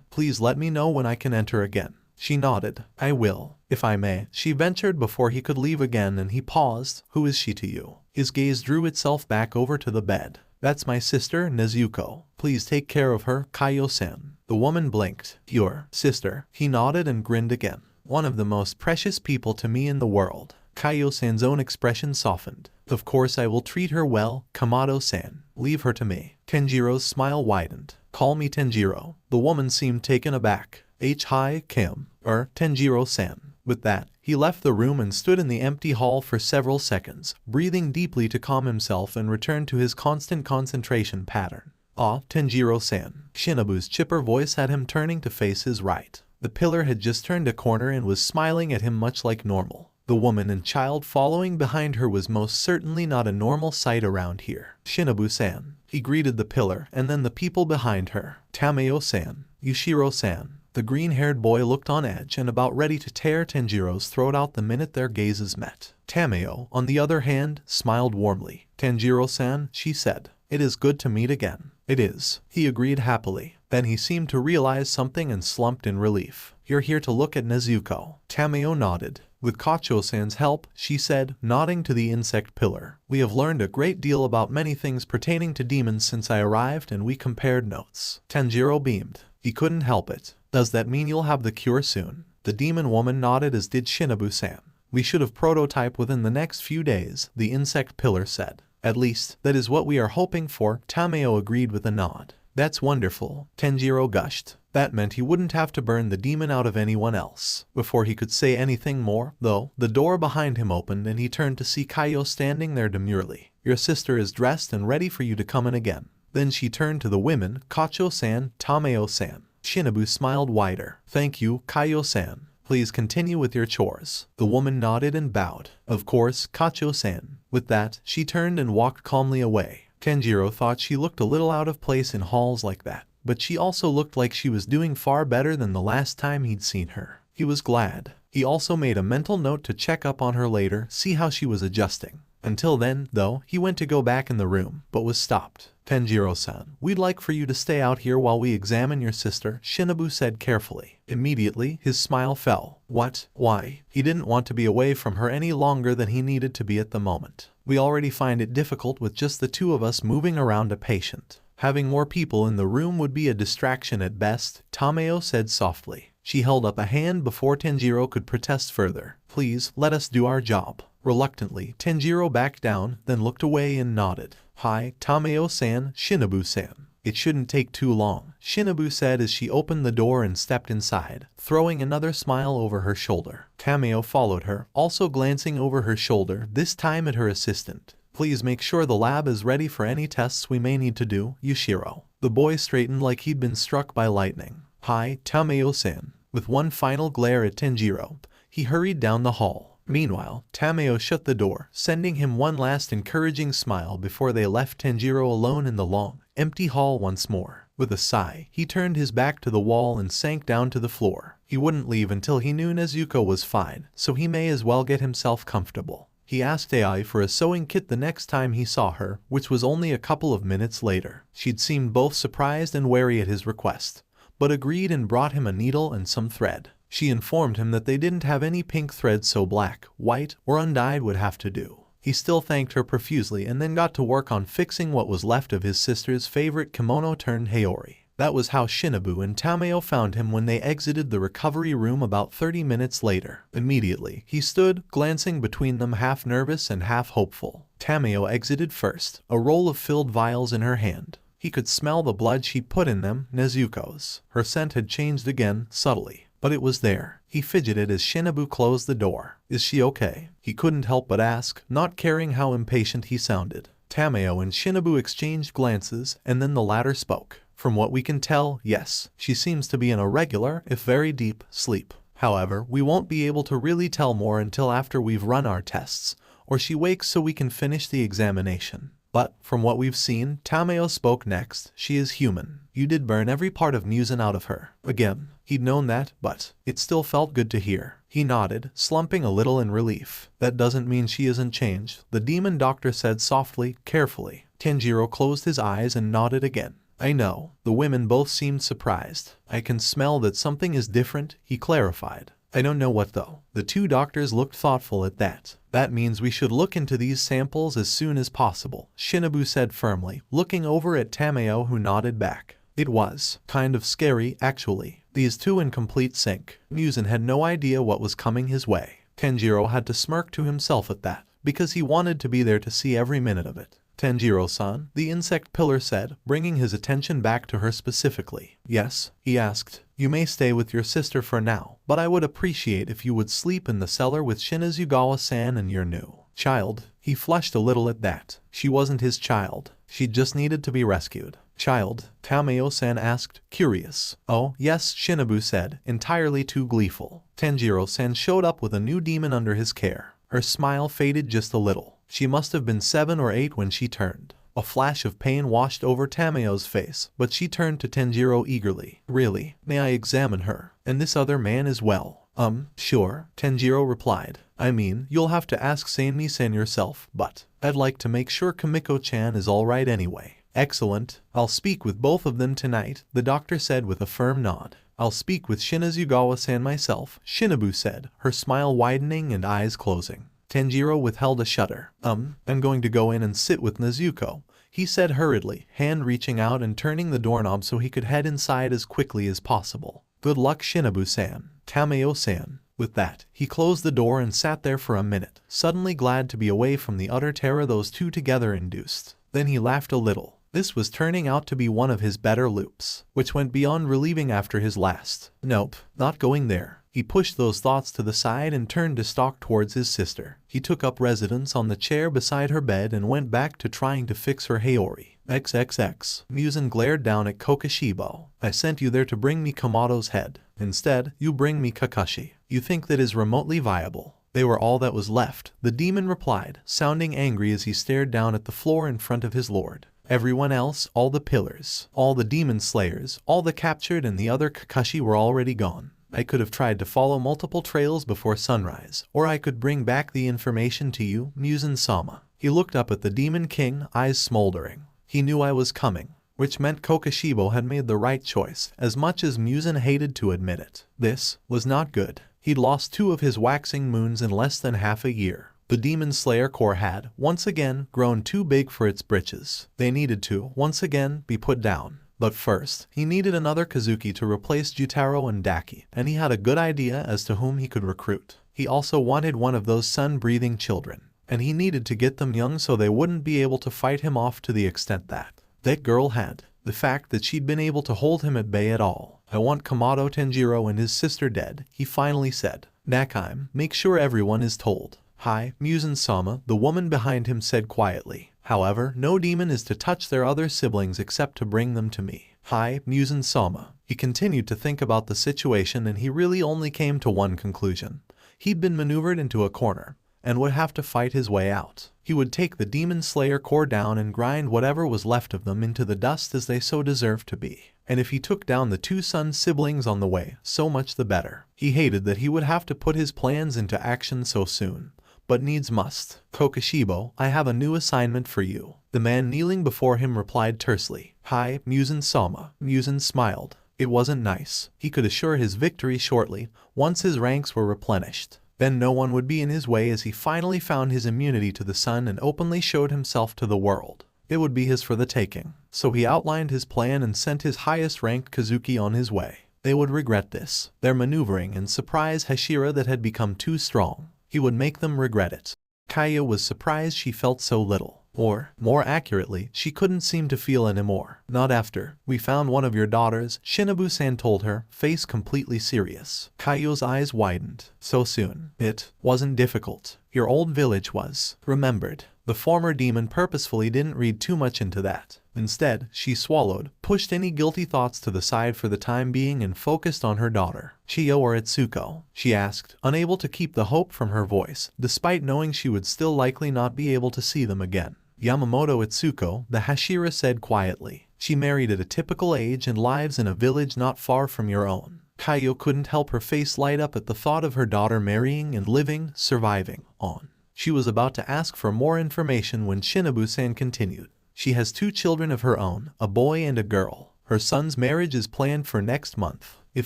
Please let me know when I can enter again." She nodded. "I will, if I may," she ventured before he could leave again, and he paused. "Who is she to you?" His gaze drew itself back over to the bed. "That's my sister, Nezuko. Please take care of her, Kaio-san." The woman blinked. "Your sister?" He nodded and grinned again. "One of the most precious people to me in the world." Kaio-san's own expression softened. "Of course I will treat her well, Kamado-san. Leave her to me." Tanjiro's smile widened. "Call me Tanjiro." The woman seemed taken aback. "Hi, Kim. Tanjiro-san." With that, he left the room and stood in the empty hall for several seconds, breathing deeply to calm himself and return to his constant concentration pattern. Tanjiro-san." Shinobu's chipper voice had him turning to face his right. The pillar had just turned a corner and was smiling at him much like normal. The woman and child following behind her was most certainly not a normal sight around here. "Shinobu-san." He greeted the pillar and then the people behind her. "Tameo-san." "Yushiro-san." The green-haired boy looked on edge and about ready to tear Tanjiro's throat out the minute their gazes met. Tameo, on the other hand, smiled warmly. "Tanjiro-san," she said. "It is good to meet again." "It is," he agreed happily. Then he seemed to realize something and slumped in relief. "You're here to look at Nezuko." Tameo nodded. "With Kacho-san's help," she said, nodding to the insect pillar. "We have learned a great deal about many things pertaining to demons since I arrived, and we compared notes." Tanjiro beamed. He couldn't help it. "Does that mean you'll have the cure soon?" The demon woman nodded, as did Shinobu-san. "We should have prototype within the next few days," the insect pillar said. "At least, that is what we are hoping for." Tameo agreed with a nod. "That's wonderful," Tanjiro gushed. That meant he wouldn't have to burn the demon out of anyone else. Before he could say anything more, though, the door behind him opened and he turned to see Kaio standing there demurely. "Your sister is dressed and ready for you to come in again." Then she turned to the women, Kacho-san, Tameo-san. Shinobu smiled wider. "Thank you, Kaio-san. Please continue with your chores." The woman nodded and bowed. "Of course, Kacho-san." With that, she turned and walked calmly away. Tanjiro thought she looked a little out of place in halls like that, but she also looked like she was doing far better than the last time he'd seen her. He was glad. He also made a mental note to check up on her later, see how she was adjusting. Until then, though, he went to go back in the room, but was stopped. Tanjiro-san, we'd like for you to stay out here while we examine your sister, Shinobu said carefully. Immediately, his smile fell. What? Why? He didn't want to be away from her any longer than he needed to be at the moment. We already find it difficult with just the two of us moving around a patient. Having more people in the room would be a distraction at best, Tameo said softly. She held up a hand before Tanjiro could protest further. Please, let us do our job. Reluctantly, Tanjiro backed down, then looked away and nodded. Hi, Tameo-san, Shinobu-san. It shouldn't take too long, Shinobu said as she opened the door and stepped inside, throwing another smile over her shoulder. Tameo followed her, also glancing over her shoulder, this time at her assistant. Please make sure the lab is ready for any tests we may need to do, Yushiro. The boy straightened like he'd been struck by lightning. Hi, Tameo-san. With one final glare at Tanjiro, he hurried down the hall. Meanwhile, Tameo shut the door, sending him one last encouraging smile before they left Tanjiro alone in the long, empty hall once more. With a sigh, he turned his back to the wall and sank down to the floor. He wouldn't leave until he knew Nezuko was fine, so he may as well get himself comfortable. He asked Ai for a sewing kit the next time he saw her, which was only a couple of minutes later. She'd seemed both surprised and wary at his request, but agreed and brought him a needle and some thread. She informed him that they didn't have any pink thread, so black, white, or undyed would have to do. He still thanked her profusely and then got to work on fixing what was left of his sister's favorite kimono turned haori. That was how Shinobu and Tameo found him when they exited the recovery room about 30 minutes later. Immediately, he stood, glancing between them half nervous and half hopeful. Tameo exited first, a roll of filled vials in her hand. He could smell the blood she put in them, Nezuko's. Her scent had changed again, subtly. But it was there. He fidgeted as Shinobu closed the door. Is she okay? He couldn't help but ask, not caring how impatient he sounded. Tameo and Shinobu exchanged glances, and then the latter spoke. From what we can tell, yes, she seems to be in a regular, if very deep, sleep. However, we won't be able to really tell more until after we've run our tests, or she wakes so we can finish the examination. But, from what we've seen, Tameo spoke next, she is human. You did burn every part of Musen out of her. Again, he'd known that, but it still felt good to hear. He nodded, slumping a little in relief. That doesn't mean she isn't changed, the demon doctor said softly, carefully. Tanjiro closed his eyes and nodded again. I know. The women both seemed surprised. I can smell that something is different, he clarified. I don't know what though. The two doctors looked thoughtful at that. That means we should look into these samples as soon as possible, Shinobu said firmly, looking over at Tameo who nodded back. It was kind of scary, actually. These two in complete sync. Musen had no idea what was coming his way. Tanjiro had to smirk to himself at that, because he wanted to be there to see every minute of it. Tanjiro-san, the insect pillar said, bringing his attention back to her specifically. Yes, he asked. You may stay with your sister for now, but I would appreciate if you would sleep in the cellar with Shinazugawa-san and your new child. He flushed a little at that. She wasn't his child. She just needed to be rescued. Child? Tameo-san asked, curious. Oh, yes, Shinobu said, entirely too gleeful. Tanjiro-san showed up with a new demon under his care. Her smile faded just a little. She must have been 7 or 8 when she turned. A flash of pain washed over Tameo's face, but she turned to Tanjiro eagerly. Really? May I examine her? And this other man as well? Sure, Tanjiro replied. I mean, you'll have to ask Sanmi-san yourself, but I'd like to make sure Kimiko-chan is alright anyway. Excellent. I'll speak with both of them tonight, the doctor said with a firm nod. I'll speak with Shinazugawa-san myself, Shinobu said, her smile widening and eyes closing. Tanjiro withheld a shudder. I'm going to go in and sit with Nezuko, he said hurriedly, hand reaching out and turning the doorknob so he could head inside as quickly as possible. Good luck, Shinobu-san. Tameo-san. With that, he closed the door and sat there for a minute, suddenly glad to be away from the utter terror those two together induced. Then he laughed a little. This was turning out to be one of his better loops, which went beyond relieving after his last. Nope, not going there. He pushed those thoughts to the side and turned to stalk towards his sister. He took up residence on the chair beside her bed and went back to trying to fix her haori. XXX. Musen glared down at Kokashibo. I sent you there to bring me Kamado's head. Instead, you bring me Kakashi. You think that is remotely viable? They were all that was left, the demon replied, sounding angry as he stared down at the floor in front of his lord. Everyone else, all the pillars, all the demon slayers, all the captured and the other Kakashi were already gone. I could have tried to follow multiple trails before sunrise, or I could bring back the information to you, Muzan-sama. He looked up at the Demon King, eyes smoldering. He knew I was coming, which meant Kokushibo had made the right choice, as much as Muzan hated to admit it. This was not good. He'd lost 2 of his waxing moons in less than half a year. The Demon Slayer Corps had, once again, grown too big for its britches. They needed to, once again, be put down. But first, he needed another Kazuki to replace Jutaro and Daki, and he had a good idea as to whom he could recruit. He also wanted one of those sun-breathing children, and he needed to get them young so they wouldn't be able to fight him off to the extent that girl had. The fact that she'd been able to hold him at bay at all. I want Kamado Tanjiro and his sister dead, he finally said. Nakime, make sure everyone is told. Hi, Muzan-sama, the woman behind him said quietly. However, no demon is to touch their other siblings except to bring them to me. Hi, Muzan-sama. He continued to think about the situation and he really only came to one conclusion. He'd been maneuvered into a corner and would have to fight his way out. He would take the Demon Slayer Corps down and grind whatever was left of them into the dust as they so deserved to be. And if he took down the 2 Sun siblings on the way, so much the better. He hated that he would have to put his plans into action so soon. But needs must. Kokushibo, I have a new assignment for you. The man kneeling before him replied tersely. Hi, Muzan-sama. Muzan smiled. It wasn't nice. He could assure his victory shortly, once his ranks were replenished. Then no one would be in his way as he finally found his immunity to the sun and openly showed himself to the world. It would be his for the taking. So he outlined his plan and sent his highest-ranked Kazuki on his way. They would regret this. Their maneuvering and surprise Hashira that had become too strong. He would make them regret it. Kaya was surprised she felt so little. Or, more accurately, she couldn't seem to feel anymore. Not after. We found one of your daughters, Shinobu-san told her, face completely serious. Kaio's eyes widened. So soon. It wasn't difficult. Your old village was remembered. The former demon purposefully didn't read too much into that. Instead, she swallowed, pushed any guilty thoughts to the side for the time being and focused on her daughter. Chiyo or Itsuko? She asked, unable to keep the hope from her voice, despite knowing she would still likely not be able to see them again. Yamamoto Itsuko, the Hashira said quietly. She married at a typical age and lives in a village not far from your own. Kaiyo couldn't help her face light up at the thought of her daughter marrying and living, surviving, on. She was about to ask for more information when Shinobu-san continued. She has 2 children of her own, a boy and a girl. Her son's marriage is planned for next month. It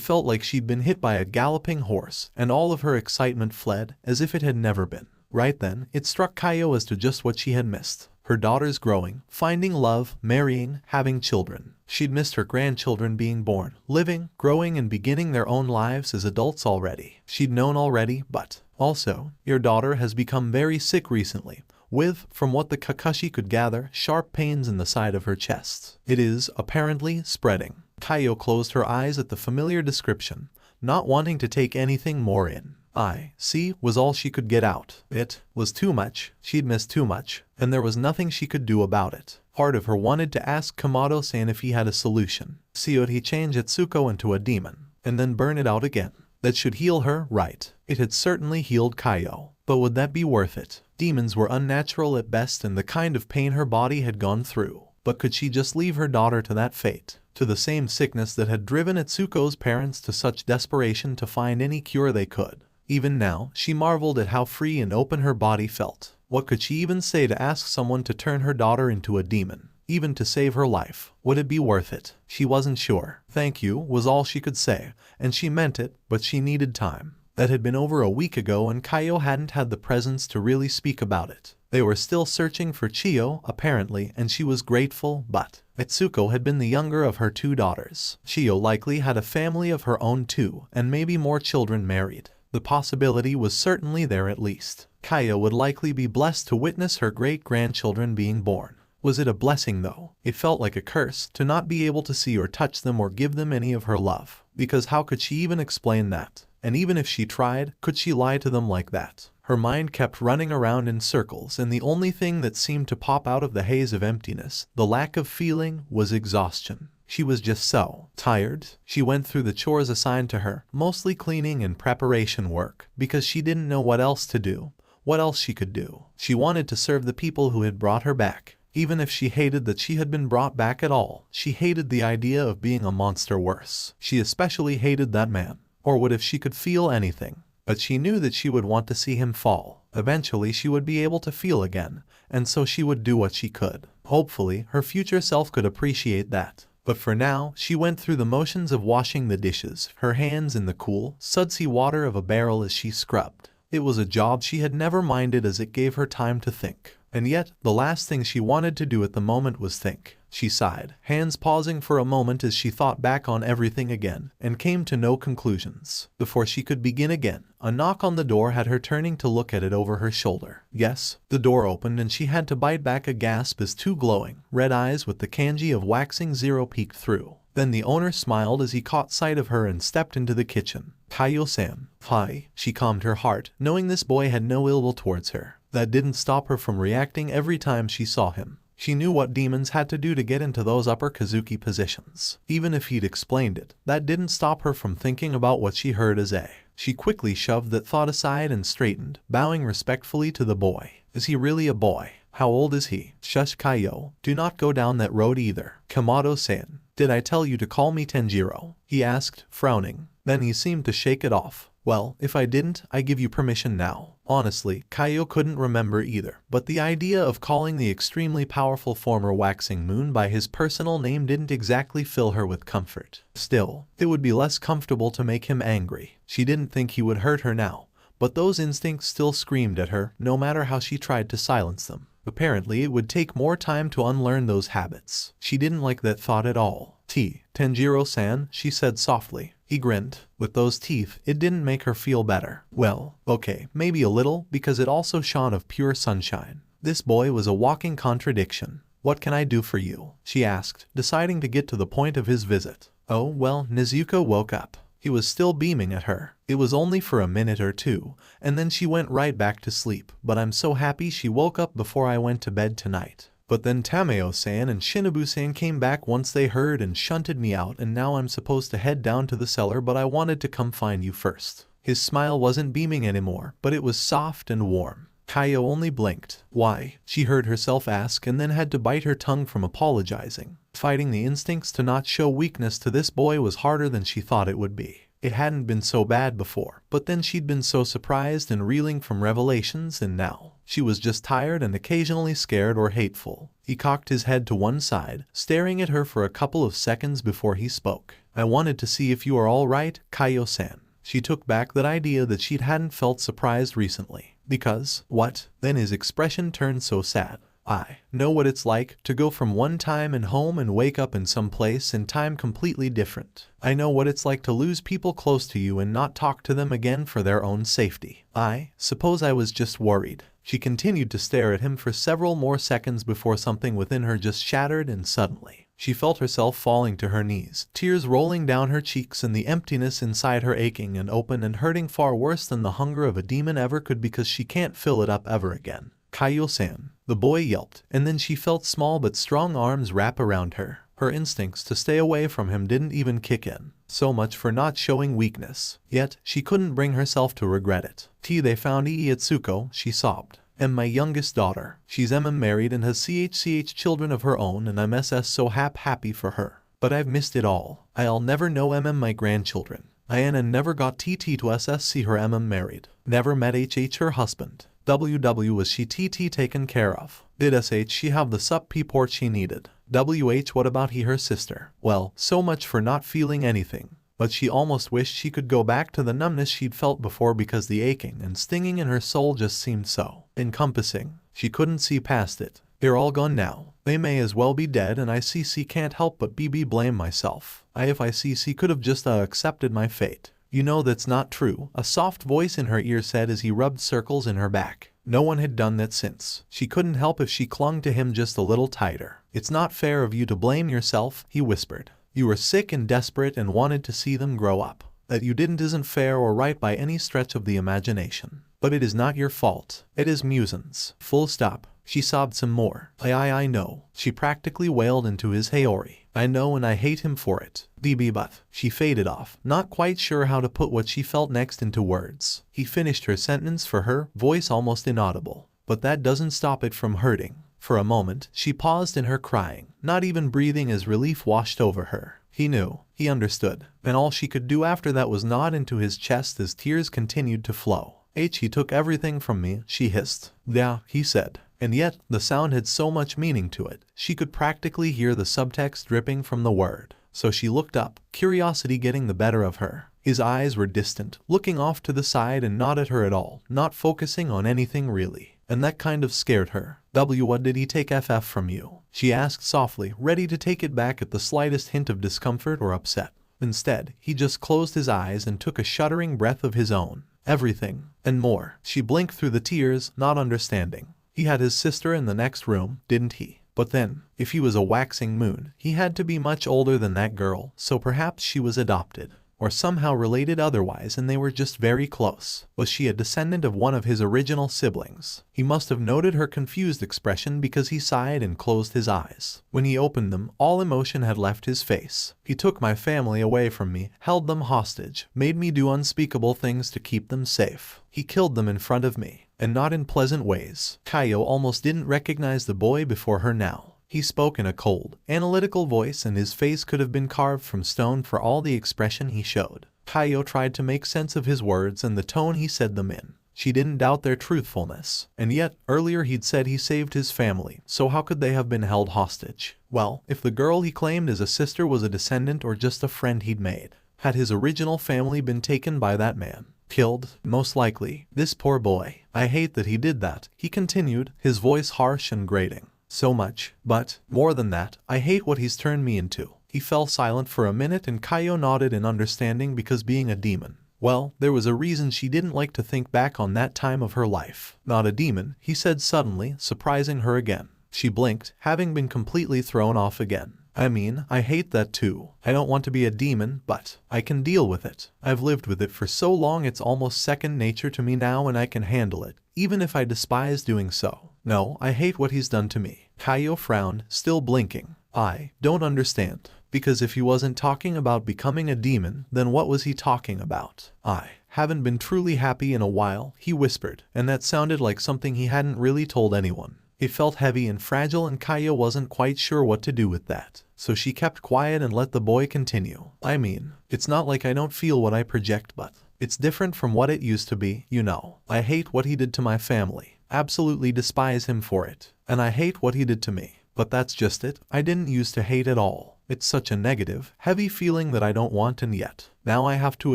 felt like she'd been hit by a galloping horse, and all of her excitement fled, as if it had never been. Right then, it struck Kaiyo as to just what she had missed. Her daughters growing, finding love, marrying, having children. She'd missed her grandchildren being born, living, growing and beginning their own lives as adults already. She'd known already, but also, your daughter has become very sick recently, with, from what the Kakashi could gather, sharp pains in the side of her chest. It is, apparently, spreading. Kaiyo closed her eyes at the familiar description, not wanting to take anything more in. I see, was all she could get out. It was too much, she'd missed too much, and there was nothing she could do about it. Part of her wanted to ask Kamado-san if he had a solution. See, would he change Itsuko into a demon, and then burn it out again? That should heal her, right? It had certainly healed Kaiyo. But would that be worth it? Demons were unnatural at best and the kind of pain her body had gone through. But could she just leave her daughter to that fate? To the same sickness that had driven Itsuko's parents to such desperation to find any cure they could. Even now, she marveled at how free and open her body felt. What could she even say to ask someone to turn her daughter into a demon? Even to save her life. Would it be worth it? She wasn't sure. Thank you, was all she could say, and she meant it, but she needed time. That had been over a week ago and Kaiyo hadn't had the presence to really speak about it. They were still searching for Chiyo, apparently, and she was grateful, but Itsuko had been the younger of her 2 daughters. Chiyo likely had a family of her own too, and maybe more children married. The possibility was certainly there at least. Kaiyo would likely be blessed to witness her great-grandchildren being born. Was it a blessing though? It felt like a curse to not be able to see or touch them or give them any of her love. Because how could she even explain that? And even if she tried, could she lie to them like that? Her mind kept running around in circles and the only thing that seemed to pop out of the haze of emptiness, the lack of feeling, was exhaustion. She was just so tired. She went through the chores assigned to her, mostly cleaning and preparation work, because she didn't know what else to do, what else she could do. She wanted to serve the people who had brought her back. Even if she hated that she had been brought back at all, she hated the idea of being a monster worse. She especially hated that man. Or what if she could feel anything? But she knew that she would want to see him fall. Eventually she would be able to feel again, and so she would do what she could. Hopefully, her future self could appreciate that. But for now, she went through the motions of washing the dishes, her hands in the cool, sudsy water of a barrel as she scrubbed. It was a job she had never minded as it gave her time to think. And yet, the last thing she wanted to do at the moment was think. She sighed, hands pausing for a moment as she thought back on everything again, and came to no conclusions. Before she could begin again, a knock on the door had her turning to look at it over her shoulder. Yes, the door opened and she had to bite back a gasp as two glowing, red eyes with the kanji of waxing zero peeked through. Then the owner smiled as he caught sight of her and stepped into the kitchen. Kaio-san. Hi. She calmed her heart, knowing this boy had no ill will towards her. That didn't stop her from reacting every time she saw him. She knew what demons had to do to get into those upper Kazuki positions. Even if he'd explained it, that didn't stop her from thinking about what she heard as a. She quickly shoved that thought aside and straightened, bowing respectfully to the boy. Is he really a boy? How old is he? Shush Kaio, do not go down that road either. Kamado-san, did I tell you to call me Tanjiro? He asked, frowning. Then he seemed to shake it off. Well, if I didn't, I give you permission now. Honestly, Kaio couldn't remember either, but the idea of calling the extremely powerful former Waxing Moon by his personal name didn't exactly fill her with comfort. Still, it would be less comfortable to make him angry. She didn't think he would hurt her now, but those instincts still screamed at her, no matter how she tried to silence them. Apparently, it would take more time to unlearn those habits. She didn't like that thought at all. Tanjiro-san, she said softly. He grinned. With those teeth, it didn't make her feel better. Well, okay, maybe a little, because it also shone of pure sunshine. This boy was a walking contradiction. What can I do for you? She asked, deciding to get to the point of his visit. Oh, well, Nezuko woke up. He was still beaming at her. It was only for a minute or two, and then she went right back to sleep. But I'm so happy she woke up before I went to bed tonight. But then Tameo-san and Shinobu-san came back once they heard and shunted me out, and now I'm supposed to head down to the cellar, but I wanted to come find you first. His smile wasn't beaming anymore, but it was soft and warm. Kaio only blinked. Why? She heard herself ask and then had to bite her tongue from apologizing. Fighting the instincts to not show weakness to this boy was harder than she thought it would be. It hadn't been so bad before, but then she'd been so surprised and reeling from revelations, and now she was just tired and occasionally scared or hateful. He cocked his head to one side, staring at her for a couple of seconds before he spoke. I wanted to see if you are all right, Kaio-san. She took back that idea that she hadn't felt surprised recently. Because, what? Then his expression turned so sad. I know what it's like to go from one time and home and wake up in some place in time completely different. I know what it's like to lose people close to you and not talk to them again for their own safety. I suppose I was just worried. She continued to stare at him for several more seconds before something within her just shattered, and suddenly she felt herself falling to her knees, tears rolling down her cheeks and the emptiness inside her aching and open and hurting far worse than the hunger of a demon ever could, because she can't fill it up ever again. Kaio-san, the boy yelped, and then she felt small but strong arms wrap around her. Her instincts to stay away from him didn't even kick in. So much for not showing weakness. Yet, she couldn't bring herself to regret it. They found Ietsuko, she sobbed. And my youngest daughter. She's married and has CHCH children of her own, and I'm so happy for her. But I've missed it all. I'll never know my grandchildren. Iana never got TT to see her married. Never met HH her husband. WW was she TT taken care of. Did she have the support she needed? WH what about he her sister? Well, so much for not feeling anything. But she almost wished she could go back to the numbness she'd felt before, because the aching and stinging in her soul just seemed so encompassing. She couldn't see past it. They're all gone now. They may as well be dead, and I can't help but blame myself. If I could have just accepted my fate. You know that's not true, a soft voice in her ear said as he rubbed circles in her back. No one had done that since. She couldn't help if she clung to him just a little tighter. It's not fair of you to blame yourself, he whispered. You were sick and desperate and wanted to see them grow up. That you didn't isn't fair or right by any stretch of the imagination. But it is not your fault. It is Musen's. Full stop. She sobbed some more. I know. She practically wailed into his Haori. I know, and I hate him for it. But she faded off, not quite sure how to put what she felt next into words. He finished her sentence for her, voice almost inaudible. But that doesn't stop it from hurting. For a moment, she paused in her crying, not even breathing as relief washed over her. He knew. He understood, and all she could do after that was nod into his chest as tears continued to flow. He took everything from me, she hissed. Yeah, he said. And yet, the sound had so much meaning to it, she could practically hear the subtext dripping from the word. So she looked up, curiosity getting the better of her. His eyes were distant, looking off to the side and not at her at all, not focusing on anything really. And that kind of scared her. What did he take FF from you? She asked softly, ready to take it back at the slightest hint of discomfort or upset. Instead, he just closed his eyes and took a shuddering breath of his own. Everything, and more. She blinked through the tears, not understanding. He had his sister in the next room, didn't he? But then, if he was a waxing moon, he had to be much older than that girl, so perhaps she was adopted. Or somehow related otherwise and they were just very close. Was she a descendant of one of his original siblings? He must have noted her confused expression because he sighed and closed his eyes. When he opened them, all emotion had left his face. He took my family away from me, held them hostage, made me do unspeakable things to keep them safe. He killed them in front of me, and not in pleasant ways. Kaio almost didn't recognize the boy before her now. He spoke in a cold, analytical voice and his face could have been carved from stone for all the expression he showed. Kaio tried to make sense of his words and the tone he said them in. She didn't doubt their truthfulness. And yet, earlier he'd said he saved his family, so how could they have been held hostage? Well, if the girl he claimed as a sister was a descendant or just a friend he'd made, had his original family been taken by that man? Killed, most likely. This poor boy. I hate that he did that, he continued, his voice harsh and grating. So much, but, more than that, I hate what he's turned me into. He fell silent for a minute and Kaio nodded in understanding because being a demon. Well, there was a reason she didn't like to think back on that time of her life. Not a demon, he said suddenly, surprising her again. She blinked, having been completely thrown off again. I mean, I hate that too. I don't want to be a demon, but I can deal with it. I've lived with it for so long it's almost second nature to me now and I can handle it, even if I despise doing so. No, I hate what he's done to me. Kaio frowned, still blinking. I don't understand. Because if he wasn't talking about becoming a demon, then what was he talking about? I haven't been truly happy in a while, he whispered, and that sounded like something he hadn't really told anyone. It felt heavy and fragile and Kaio wasn't quite sure what to do with that. So she kept quiet and let the boy continue. I mean, it's not like I don't feel what I project, but it's different from what it used to be, you know. I hate what he did to my family. Absolutely despise him for it. And I hate what he did to me. But that's just it. I didn't used to hate at all. It's such a negative, heavy feeling that I don't want, and yet now I have to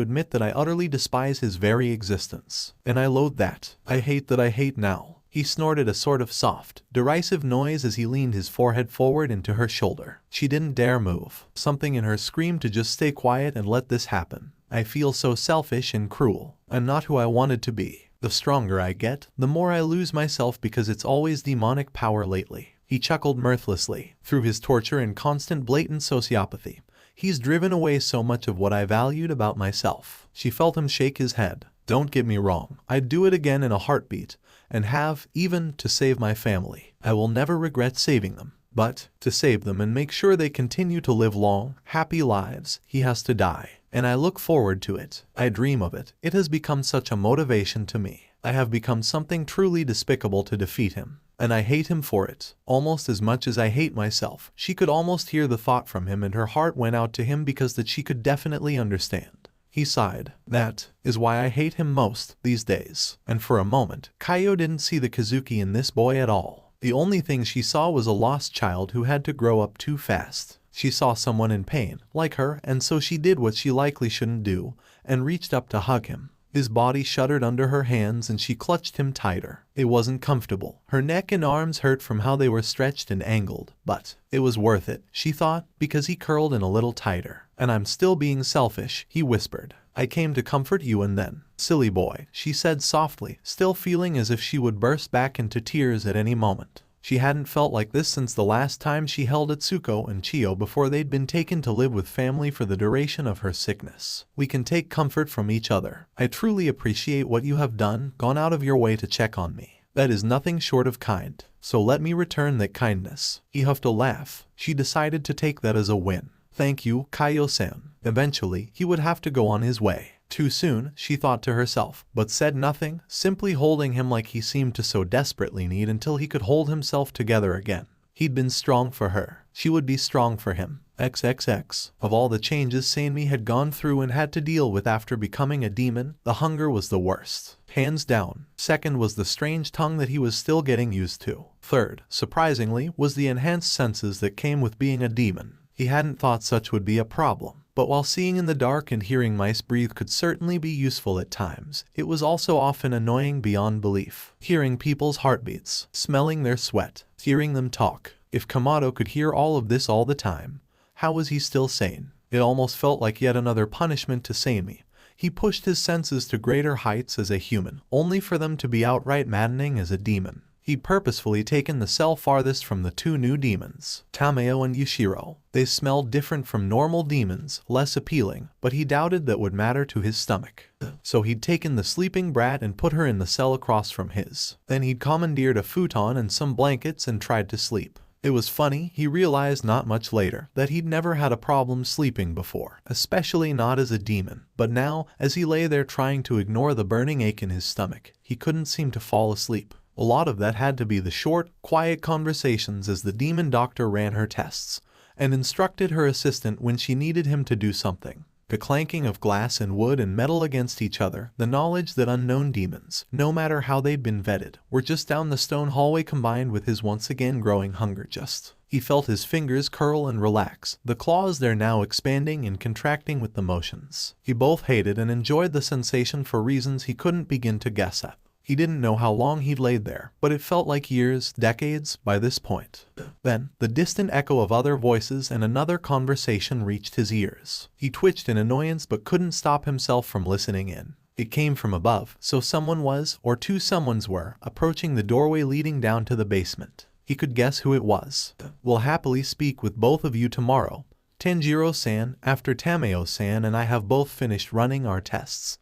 admit that I utterly despise his very existence. And I loathe that. I hate that I hate now. He snorted a sort of soft, derisive noise as he leaned his forehead forward into her shoulder. She didn't dare move. Something in her screamed to just stay quiet and let this happen. I feel so selfish and cruel. I'm not who I wanted to be. The stronger I get, the more I lose myself because it's always demonic power lately. He chuckled mirthlessly. Through his torture and constant blatant sociopathy, he's driven away so much of what I valued about myself. She felt him shake his head. Don't get me wrong. I'd do it again in a heartbeat. And have, even, to save my family. I will never regret saving them. But, to save them and make sure they continue to live long, happy lives, he has to die. And I look forward to it. I dream of it. It has become such a motivation to me. I have become something truly despicable to defeat him. And I hate him for it, almost as much as I hate myself. She could almost hear the thought from him and her heart went out to him because that she could definitely understand. He sighed. That is why I hate him most these days. And for a moment, Kaio didn't see the Kazuki in this boy at all. The only thing she saw was a lost child who had to grow up too fast. She saw someone in pain, like her, and so she did what she likely shouldn't do, and reached up to hug him. His body shuddered under her hands and she clutched him tighter. It wasn't comfortable. Her neck and arms hurt from how they were stretched and angled. But it was worth it, she thought, because he curled in a little tighter. And I'm still being selfish, he whispered. I came to comfort you and then. Silly boy, she said softly, still feeling as if she would burst back into tears at any moment. She hadn't felt like this since the last time she held Atsuko and Chio before they'd been taken to live with family for the duration of her sickness. We can take comfort from each other. I truly appreciate what you have done, gone out of your way to check on me. That is nothing short of kind. So let me return that kindness. He huffed a laugh. She decided to take that as a win. Thank you, Kaio-san. Eventually, he would have to go on his way. Too soon, she thought to herself, but said nothing, simply holding him like he seemed to so desperately need until he could hold himself together again. He'd been strong for her. She would be strong for him. XXX. Of all the changes Sanmi had gone through and had to deal with after becoming a demon, the hunger was the worst. Hands down. Second was the strange tongue that he was still getting used to. Third, surprisingly, was the enhanced senses that came with being a demon. He hadn't thought such would be a problem. But while seeing in the dark and hearing mice breathe could certainly be useful at times, it was also often annoying beyond belief. Hearing people's heartbeats, smelling their sweat, hearing them talk. If Kamado could hear all of this all the time, how was he still sane? It almost felt like yet another punishment to Sanmi. He pushed his senses to greater heights as a human, only for them to be outright maddening as a demon. He'd purposefully taken the cell farthest from the two new demons, Tameo and Yushiro. They smelled different from normal demons, less appealing, but he doubted that would matter to his stomach. So he'd taken the sleeping brat and put her in the cell across from his. Then he'd commandeered a futon and some blankets and tried to sleep. It was funny, he realized not much later, that he'd never had a problem sleeping before, especially not as a demon. But now, as he lay there trying to ignore the burning ache in his stomach, he couldn't seem to fall asleep. A lot of that had to be the short, quiet conversations as the demon doctor ran her tests, and instructed her assistant when she needed him to do something. The clanking of glass and wood and metal against each other, the knowledge that unknown demons, no matter how they'd been vetted, were just down the stone hallway combined with his once again growing hunger just. He felt his fingers curl and relax, the claws there now expanding and contracting with the motions. He both hated and enjoyed the sensation for reasons he couldn't begin to guess at. He didn't know how long he'd laid there, but it felt like years, decades, by this point. Then, the distant echo of other voices and another conversation reached his ears. He twitched in annoyance but couldn't stop himself from listening in. It came from above, so someone was, or two someones were, approaching the doorway leading down to the basement. He could guess who it was. "We'll happily speak with both of you tomorrow. Tanjiro-san, after Tameo-san and I have both finished running our tests.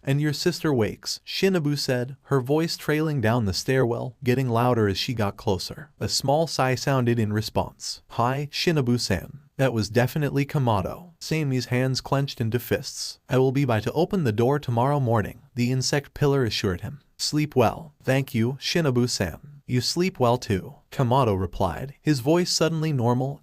And your sister wakes," Shinobu said, her voice trailing down the stairwell, getting louder as she got closer. A small sigh sounded in response. "Hi, Shinobu-san." That was definitely Kamado. Sanmi's hands clenched into fists. "I will be by to open the door tomorrow morning," the insect pillar assured him. "Sleep well." "Thank you, Shinobu-san. You sleep well too," Kamado replied, his voice suddenly normal,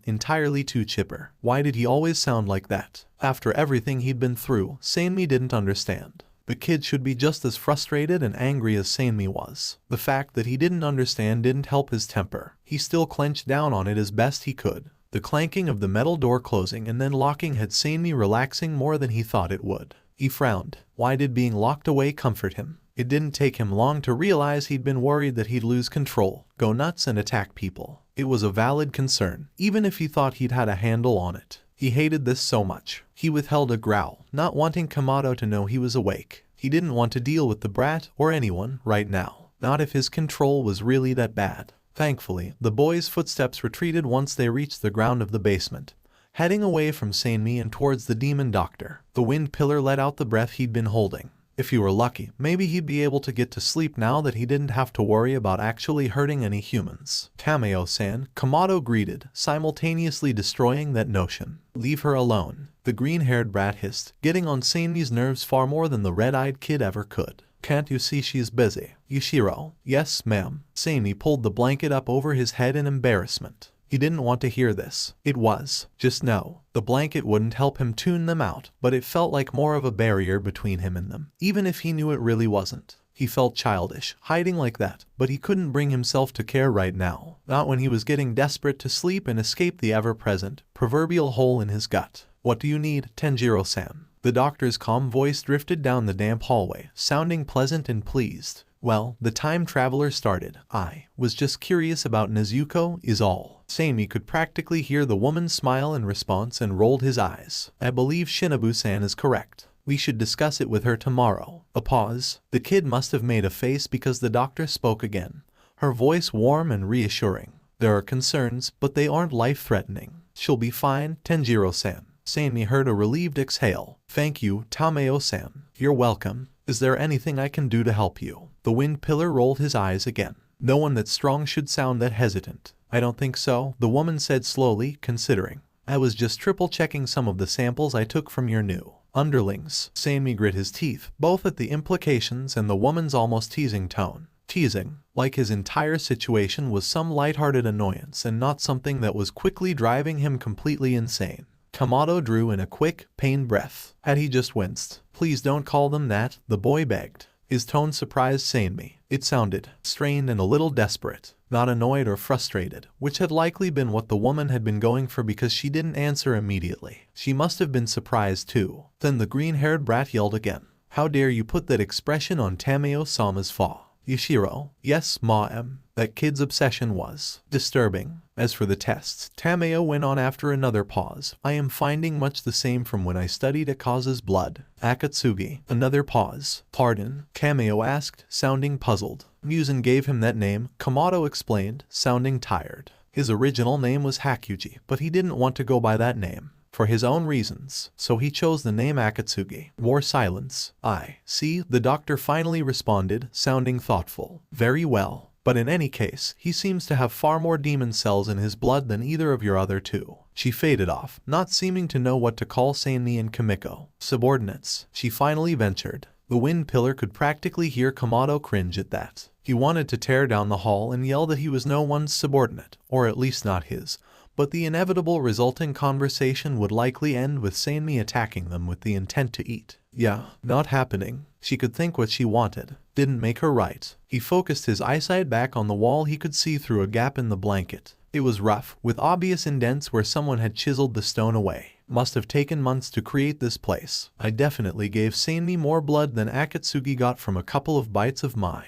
entirely too chipper. Why did he always sound like that? After everything he'd been through, Sanmi didn't understand. The kid should be just as frustrated and angry as Sanmi was. The fact that he didn't understand didn't help his temper. He still clenched down on it as best he could. The clanking of the metal door closing and then locking had Sanmi relaxing more than he thought it would. He frowned. Why did being locked away comfort him? It didn't take him long to realize he'd been worried that he'd lose control, go nuts and attack people. It was a valid concern, even if he thought he'd had a handle on it. He hated this so much. He withheld a growl, not wanting Kamado to know he was awake. He didn't want to deal with the brat or anyone right now. Not if his control was really that bad. Thankfully, the boys' footsteps retreated once they reached the ground of the basement, heading away from Sanmi and towards the demon doctor. The wind pillar let out the breath he'd been holding. If he were lucky, maybe he'd be able to get to sleep now that he didn't have to worry about actually hurting any humans. "Tameo-san," Kamado greeted, simultaneously destroying that notion. "Leave her alone," the green-haired brat hissed, getting on Sanmi's nerves far more than the red-eyed kid ever could. "Can't you see she's busy?" "Yushiro." "Yes, ma'am." Sanmi pulled the blanket up over his head in embarrassment. He didn't want to hear this. It was just no. The blanket wouldn't help him tune them out, but it felt like more of a barrier between him and them, even if he knew it really wasn't. He felt childish, hiding like that, but he couldn't bring himself to care right now. Not when he was getting desperate to sleep and escape the ever-present, proverbial hole in his gut. "What do you need, Tanjiro-san?" The doctor's calm voice drifted down the damp hallway, sounding pleasant and pleased. "Well, the time traveler started. I was just curious about Nezuko, is all." Sanmi could practically hear the woman smile in response and rolled his eyes. "I believe Shinobu-san is correct. We should discuss it with her tomorrow." A pause. The kid must have made a face because the doctor spoke again, her voice warm and reassuring. "There are concerns, but they aren't life-threatening. She'll be fine, Tanjiro-san." Sanmi heard a relieved exhale. "Thank you, Tameo-san." "You're welcome. Is there anything I can do to help you?" The wind pillar rolled his eyes again. No one that strong should sound that hesitant. "I don't think so," the woman said slowly, considering. "I was just triple-checking some of the samples I took from your new underlings." Sanmi grit his teeth, both at the implications and the woman's almost teasing tone. "Teasing?" like his entire situation was some lighthearted annoyance and not something that was quickly driving him completely insane. Kamado drew in a quick, pained breath. Had he just winced? Please don't call them that, the boy begged. His tone surprised Sanmi. It sounded strained and a little desperate, not annoyed or frustrated, which had likely been what the woman had been going for because she didn't answer immediately. She must have been surprised too. Then the green-haired brat yelled again. How dare you put that expression on Tameo-sama's fa? Yushiro, yes, ma-em. That kid's obsession was disturbing. As for the tests, Tameo went on after another pause. I am finding much the same from when I studied Akaza's blood. Akatsugi, another pause. Pardon? Kameo asked, sounding puzzled. Muzan gave him that name, Kamado explained, sounding tired. His original name was Hakuji, but he didn't want to go by that name. For his own reasons, so he chose the name Akatsugi. More silence. I see, the doctor finally responded, sounding thoughtful. Very well. But in any case, he seems to have far more demon cells in his blood than either of your other two. She faded off, not seeming to know what to call Sanmi and Kimiko. Subordinates, she finally ventured. The wind pillar could practically hear Kamado cringe at that. He wanted to tear down the hall and yell that he was no one's subordinate, or at least not his. But the inevitable resulting conversation would likely end with Sanmi attacking them with the intent to eat. Yeah, not happening. She could think what she wanted. Didn't make her right. He focused his eyesight back on the wall he could see through a gap in the blanket. It was rough, with obvious indents where someone had chiseled the stone away. Must have taken months to create this place. I definitely gave Sanmi more blood than Akatsugi got from a couple of bites of my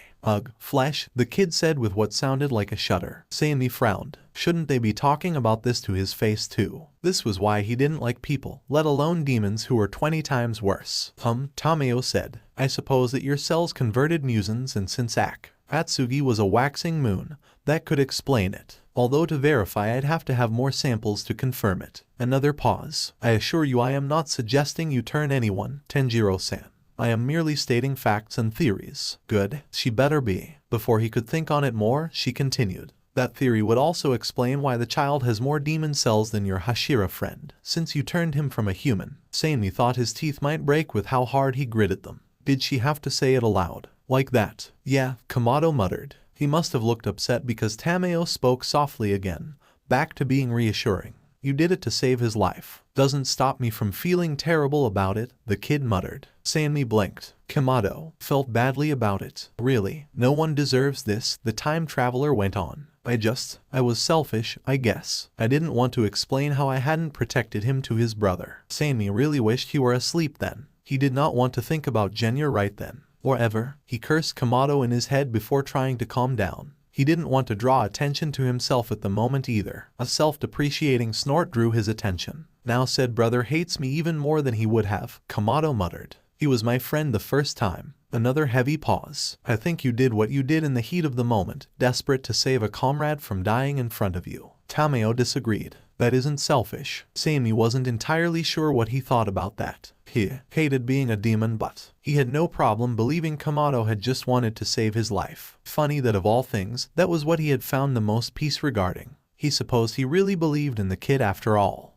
flesh, the kid said with what sounded like a shudder. Sanmi frowned. Shouldn't they be talking about this to his face too? This was why he didn't like people, let alone demons who were 20 times worse. Tameo said. I suppose that your cells converted Muzans, and since Akatsugi was a waxing moon, that could explain it. Although to verify I'd have to have more samples to confirm it. Another pause. I assure you I am not suggesting you turn anyone, Tanjiro-san. I am merely stating facts and theories. Good, she better be. Before he could think on it more, she continued. That theory would also explain why the child has more demon cells than your Hashira friend, since you turned him from a human. Sanmi thought his teeth might break with how hard he gritted them. Did she have to say it aloud? Like that? Yeah, Kamado muttered. He must have looked upset because Tameo spoke softly again, back to being reassuring. You did it to save his life. Doesn't stop me from feeling terrible about it, the kid muttered. Sanmi blinked. Kamado felt badly about it. Really, no one deserves this, the time traveler went on. I was selfish, I guess. I didn't want to explain how I hadn't protected him to his brother. Sanmi really wished he were asleep then. He did not want to think about Genya right then. Or ever. He cursed Kamado in his head before trying to calm down. He didn't want to draw attention to himself at the moment either. A self-depreciating snort drew his attention. Now said brother hates me even more than he would have, Kamado muttered. He was my friend the first time. Another heavy pause. I think you did what you did in the heat of the moment, desperate to save a comrade from dying in front of you. Tameo disagreed. That isn't selfish. Sanmi wasn't entirely sure what he thought about that. He hated being a demon, but he had no problem believing Kamado had just wanted to save his life. Funny that of all things, that was what he had found the most peace regarding. He supposed he really believed in the kid after all.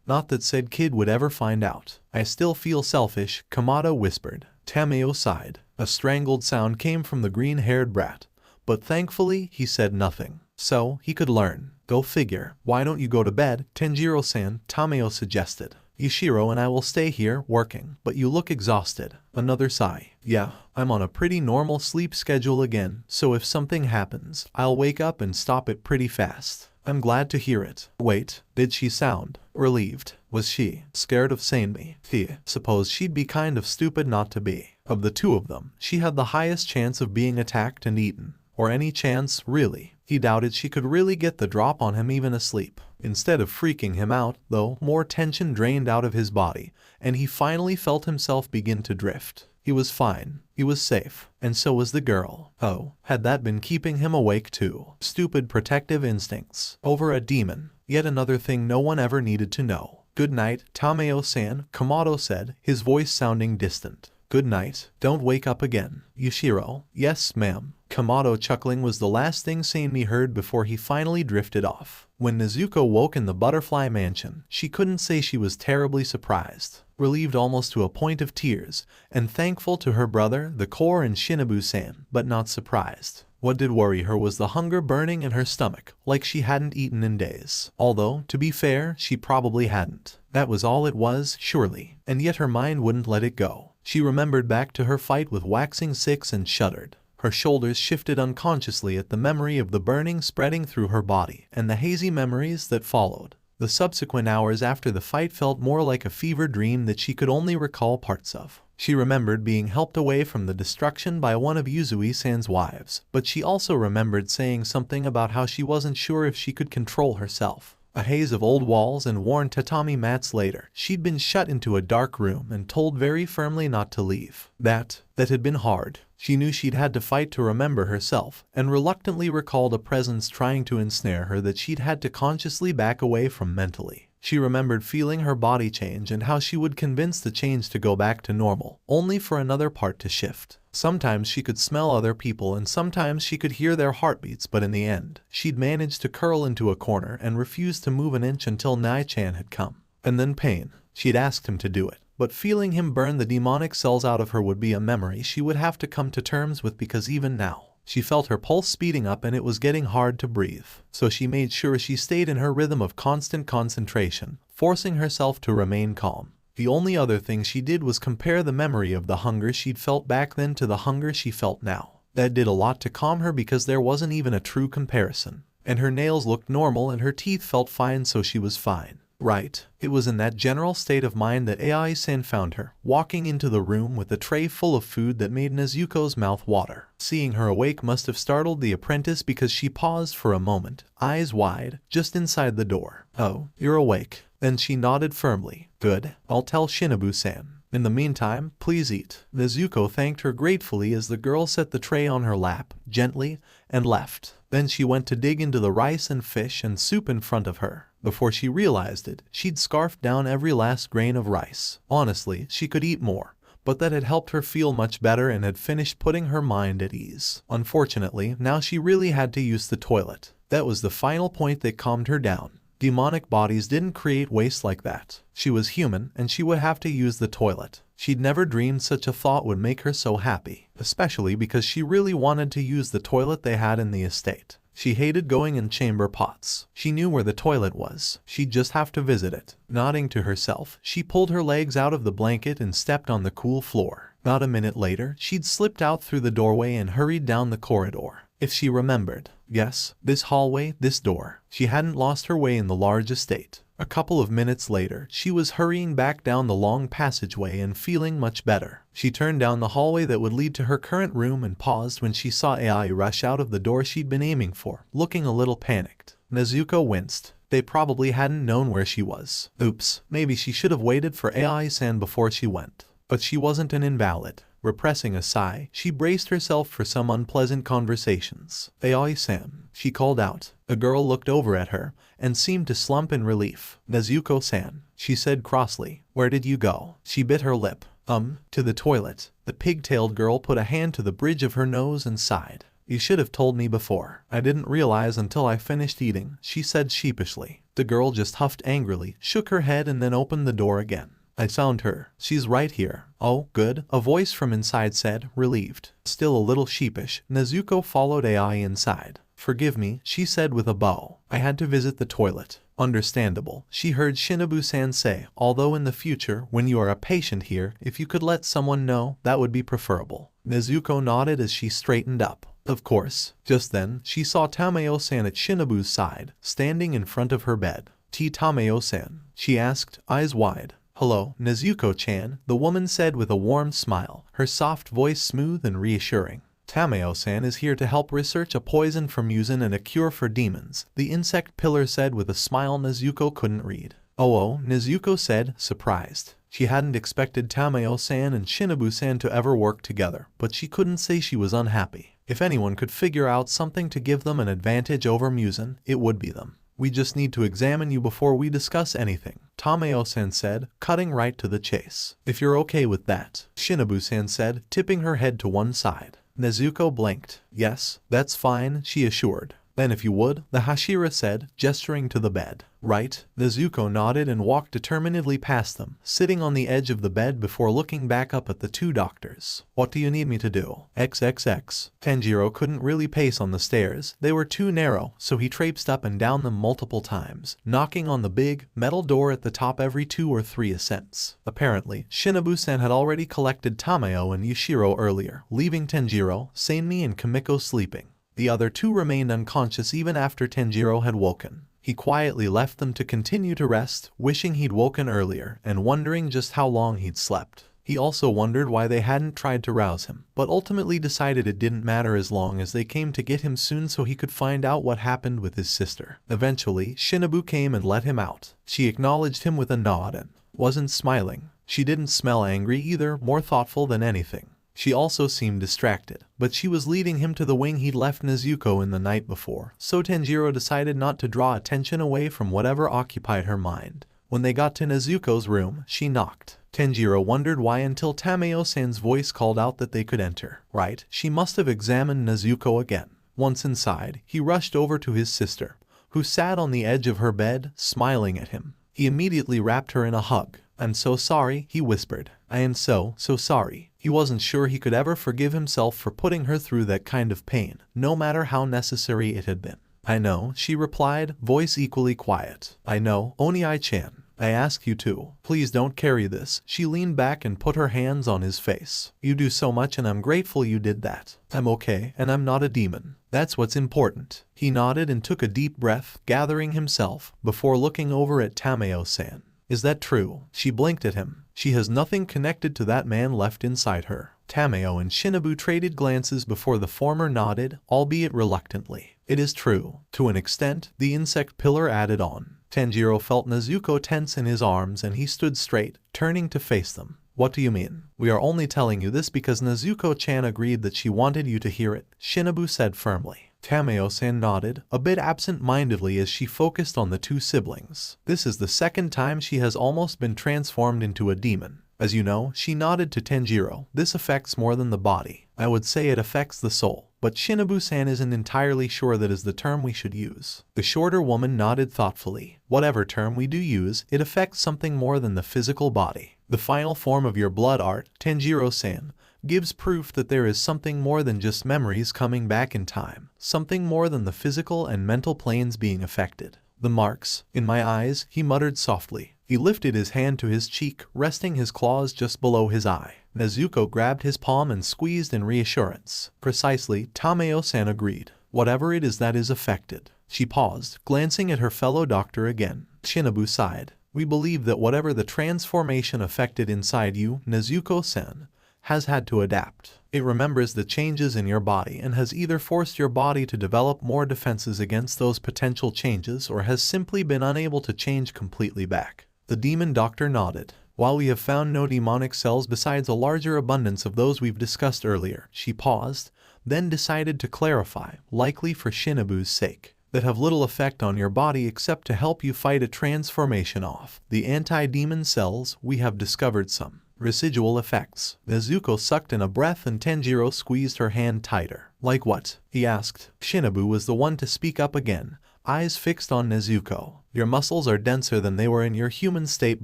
Not that said kid would ever find out. I still feel selfish, Kamado whispered. Tameo sighed. A strangled sound came from the green-haired brat. But thankfully, he said nothing. So, he could learn. Go figure. Why don't you go to bed, Tanjiro-san, Tameo suggested. Yushiro and I will stay here, working, but you look exhausted. Another sigh. Yeah, I'm on a pretty normal sleep schedule again, so if something happens, I'll wake up and stop it pretty fast. I'm glad to hear it. Wait, did she sound relieved? Was she scared of Sanmi? Suppose she'd be kind of stupid not to be. Of the two of them, she had the highest chance of being attacked and eaten. Or any chance, really. He doubted she could really get the drop on him even asleep. Instead of freaking him out, though, more tension drained out of his body, and he finally felt himself begin to drift. He was fine. He was safe. And so was the girl. Oh, had that been keeping him awake too? Stupid protective instincts. Over a demon. Yet another thing no one ever needed to know. Good night, Tameo-san, Kamado said, his voice sounding distant. Good night. Don't wake up again. Yushiro. Yes, ma'am. Kamado chuckling was the last thing Sanmi heard before he finally drifted off. When Nezuko woke in the butterfly mansion, she couldn't say she was terribly surprised, relieved almost to a point of tears, and thankful to her brother, the core and Shinobu-san, but not surprised. What did worry her was the hunger burning in her stomach, like she hadn't eaten in days. Although, to be fair, she probably hadn't. That was all it was, surely. And yet her mind wouldn't let it go. She remembered back to her fight with Waxing Six and shuddered. Her shoulders shifted unconsciously at the memory of the burning spreading through her body, and the hazy memories that followed. The subsequent hours after the fight felt more like a fever dream that she could only recall parts of. She remembered being helped away from the destruction by one of Yuzui-san's wives, but she also remembered saying something about how she wasn't sure if she could control herself. A haze of old walls and worn tatami mats later, she'd been shut into a dark room and told very firmly not to leave. That had been hard. She knew she'd had to fight to remember herself, and reluctantly recalled a presence trying to ensnare her that she'd had to consciously back away from mentally. She remembered feeling her body change and how she would convince the change to go back to normal, only for another part to shift. Sometimes she could smell other people and sometimes she could hear their heartbeats, but in the end, she'd managed to curl into a corner and refuse to move an inch until Nai-chan had come. And then pain. She'd asked him to do it, but feeling him burn the demonic cells out of her would be a memory she would have to come to terms with, because even now, she felt her pulse speeding up and it was getting hard to breathe. So she made sure she stayed in her rhythm of constant concentration, forcing herself to remain calm. The only other thing she did was compare the memory of the hunger she'd felt back then to the hunger she felt now. That did a lot to calm her because there wasn't even a true comparison. And her nails looked normal and her teeth felt fine, so she was fine. Right. It was in that general state of mind that Ai-san found her, walking into the room with a tray full of food that made Nezuko's mouth water. Seeing her awake must have startled the apprentice because she paused for a moment, eyes wide, just inside the door. "Oh, you're awake." Then she nodded firmly. "Good. I'll tell Shinobu-san. In the meantime, please eat." Nezuko thanked her gratefully as the girl set the tray on her lap, gently, and left. Then she went to dig into the rice and fish and soup in front of her. Before she realized it, she'd scarfed down every last grain of rice. Honestly, she could eat more, but that had helped her feel much better and had finished putting her mind at ease. Unfortunately, now she really had to use the toilet. That was the final point that calmed her down. Demonic bodies didn't create waste like that. She was human, and she would have to use the toilet. She'd never dreamed such a thought would make her so happy, especially because she really wanted to use the toilet they had in the estate. She hated going in chamber pots. She knew where the toilet was. She'd just have to visit it. Nodding to herself, she pulled her legs out of the blanket and stepped on the cool floor. Not a minute later, she'd slipped out through the doorway and hurried down the corridor. If she remembered. Yes, this hallway, this door. She hadn't lost her way in the large estate. A couple of minutes later, she was hurrying back down the long passageway and feeling much better. She turned down the hallway that would lead to her current room and paused when she saw Ai rush out of the door she'd been aiming for, looking a little panicked. Nezuko winced. They probably hadn't known where she was. Oops, maybe she should have waited for Ai-san before she went. But she wasn't an invalid. Repressing a sigh, she braced herself for some unpleasant conversations. "Ai-san," she called out. The girl looked over at her and seemed to slump in relief. "Nezuko-san," she said crossly. "Where did you go?" She bit her lip. To the toilet." The pigtailed girl put a hand to the bridge of her nose and sighed. "You should have told me before. I didn't realize until I finished eating," she said sheepishly. The girl just huffed angrily, shook her head and then opened the door again. "I found her. She's right here." "Oh, good," a voice from inside said, relieved. Still a little sheepish, Nezuko followed Ai inside. "Forgive me," she said with a bow. "I had to visit the toilet." "Understandable," she heard Shinobu-san say, "although in the future, when you are a patient here, if you could let someone know, that would be preferable." Nezuko nodded as she straightened up. Of course. Just then, she saw Tameo-san at Shinobu's side, standing in front of her bed. "Tameo-san?" she asked, eyes wide. "Hello, Nezuko-chan," the woman said with a warm smile, her soft voice smooth and reassuring. "Tameo-san is here to help research a poison for musin and a cure for demons," the insect pillar said with a smile Nezuko couldn't read. "Oh," Nezuko said, surprised. She hadn't expected Tameo-san and Shinobu-san to ever work together, but she couldn't say she was unhappy. If anyone could figure out something to give them an advantage over musin, it would be them. "We just need to examine you before we discuss anything," Tameo-san said, cutting right to the chase. "If you're okay with that," Shinobu-san said, tipping her head to one side. Nezuko blinked. "Yes, that's fine," she assured. "Then if you would," the Hashira said, gesturing to the bed. right? Nezuko nodded and walked determinedly past them, sitting on the edge of the bed before looking back up at the two doctors. What do you need me to do? XXX. Tanjiro couldn't really pace on the stairs. They were too narrow, so he traipsed up and down them multiple times, knocking on the big, metal door at the top every 2 or 3 ascents. Apparently, Shinobu-san had already collected Tameo and Yushiro earlier, leaving Tanjiro, Seinmi and Kimiko sleeping. The other two remained unconscious even after Tanjiro had woken. He quietly left them to continue to rest, wishing he'd woken earlier and wondering just how long he'd slept. He also wondered why they hadn't tried to rouse him, but ultimately decided it didn't matter as long as they came to get him soon so he could find out what happened with his sister. Eventually, Shinobu came and let him out. She acknowledged him with a nod and wasn't smiling. She didn't smell angry either, more thoughtful than anything. She also seemed distracted, but she was leading him to the wing he'd left Nezuko in the night before, so Tanjiro decided not to draw attention away from whatever occupied her mind. When they got to Nezuko's room, she knocked. Tanjiro wondered why until Tameo-san's voice called out that they could enter. Right, she must have examined Nezuko again. Once inside, he rushed over to his sister, who sat on the edge of her bed, smiling at him. He immediately wrapped her in a hug. "I'm so sorry," he whispered. "I am so sorry." He wasn't sure he could ever forgive himself for putting her through that kind of pain, no matter how necessary it had been. "I know," she replied, voice equally quiet. "I know, Oni-chan. I ask you to. Please don't carry this." She leaned back and put her hands on his face. "You do so much and I'm grateful you did that. I'm okay, and I'm not a demon. That's what's important." He nodded and took a deep breath, gathering himself, before looking over at Tameo-san. "Is that true?" She blinked at him. She has nothing connected to that man left inside her. Tameo and Shinobu traded glances before the former nodded, albeit reluctantly. "It is true." To an extent, the insect pillar added on. Tanjiro felt Nezuko tense in his arms and he stood straight, turning to face them. "What do you mean?" "We are only telling you this because Nezuko-chan agreed that she wanted you to hear it," Shinobu said firmly. Tameo-san nodded, a bit absent-mindedly as she focused on the two siblings. "This is the second time she has almost been transformed into a demon. As you know," she nodded to Tanjiro, "this affects more than the body. I would say it affects the soul, but Shinobu-san isn't entirely sure that is the term we should use." The shorter woman nodded thoughtfully. "Whatever term we do use, it affects something more than the physical body. The final form of your blood art, Tanjiro-san, gives proof that there is something more than just memories coming back in time, something more than the physical and mental planes being affected. The marks, in my eyes," he muttered softly. He lifted his hand to his cheek, resting his claws just below his eye. Nezuko grabbed his palm and squeezed in reassurance. "Precisely," Tameo-san agreed. "Whatever it is that is affected." She paused, glancing at her fellow doctor again. Shinobu sighed. "We believe that whatever the transformation affected inside you, Nezuko-san, has had to adapt. It remembers the changes in your body and has either forced your body to develop more defenses against those potential changes or has simply been unable to change completely back." The demon doctor nodded. "While we have found no demonic cells besides a larger abundance of those we've discussed earlier," she paused, then decided to clarify, likely for Shinobu's sake, "that have little effect on your body except to help you fight a transformation off. The anti-demon cells, we have discovered some residual effects." Nezuko sucked in a breath and Tanjiro squeezed her hand tighter. "Like what?" he asked. Shinobu was the one to speak up again, eyes fixed on Nezuko. "Your muscles are denser than they were in your human state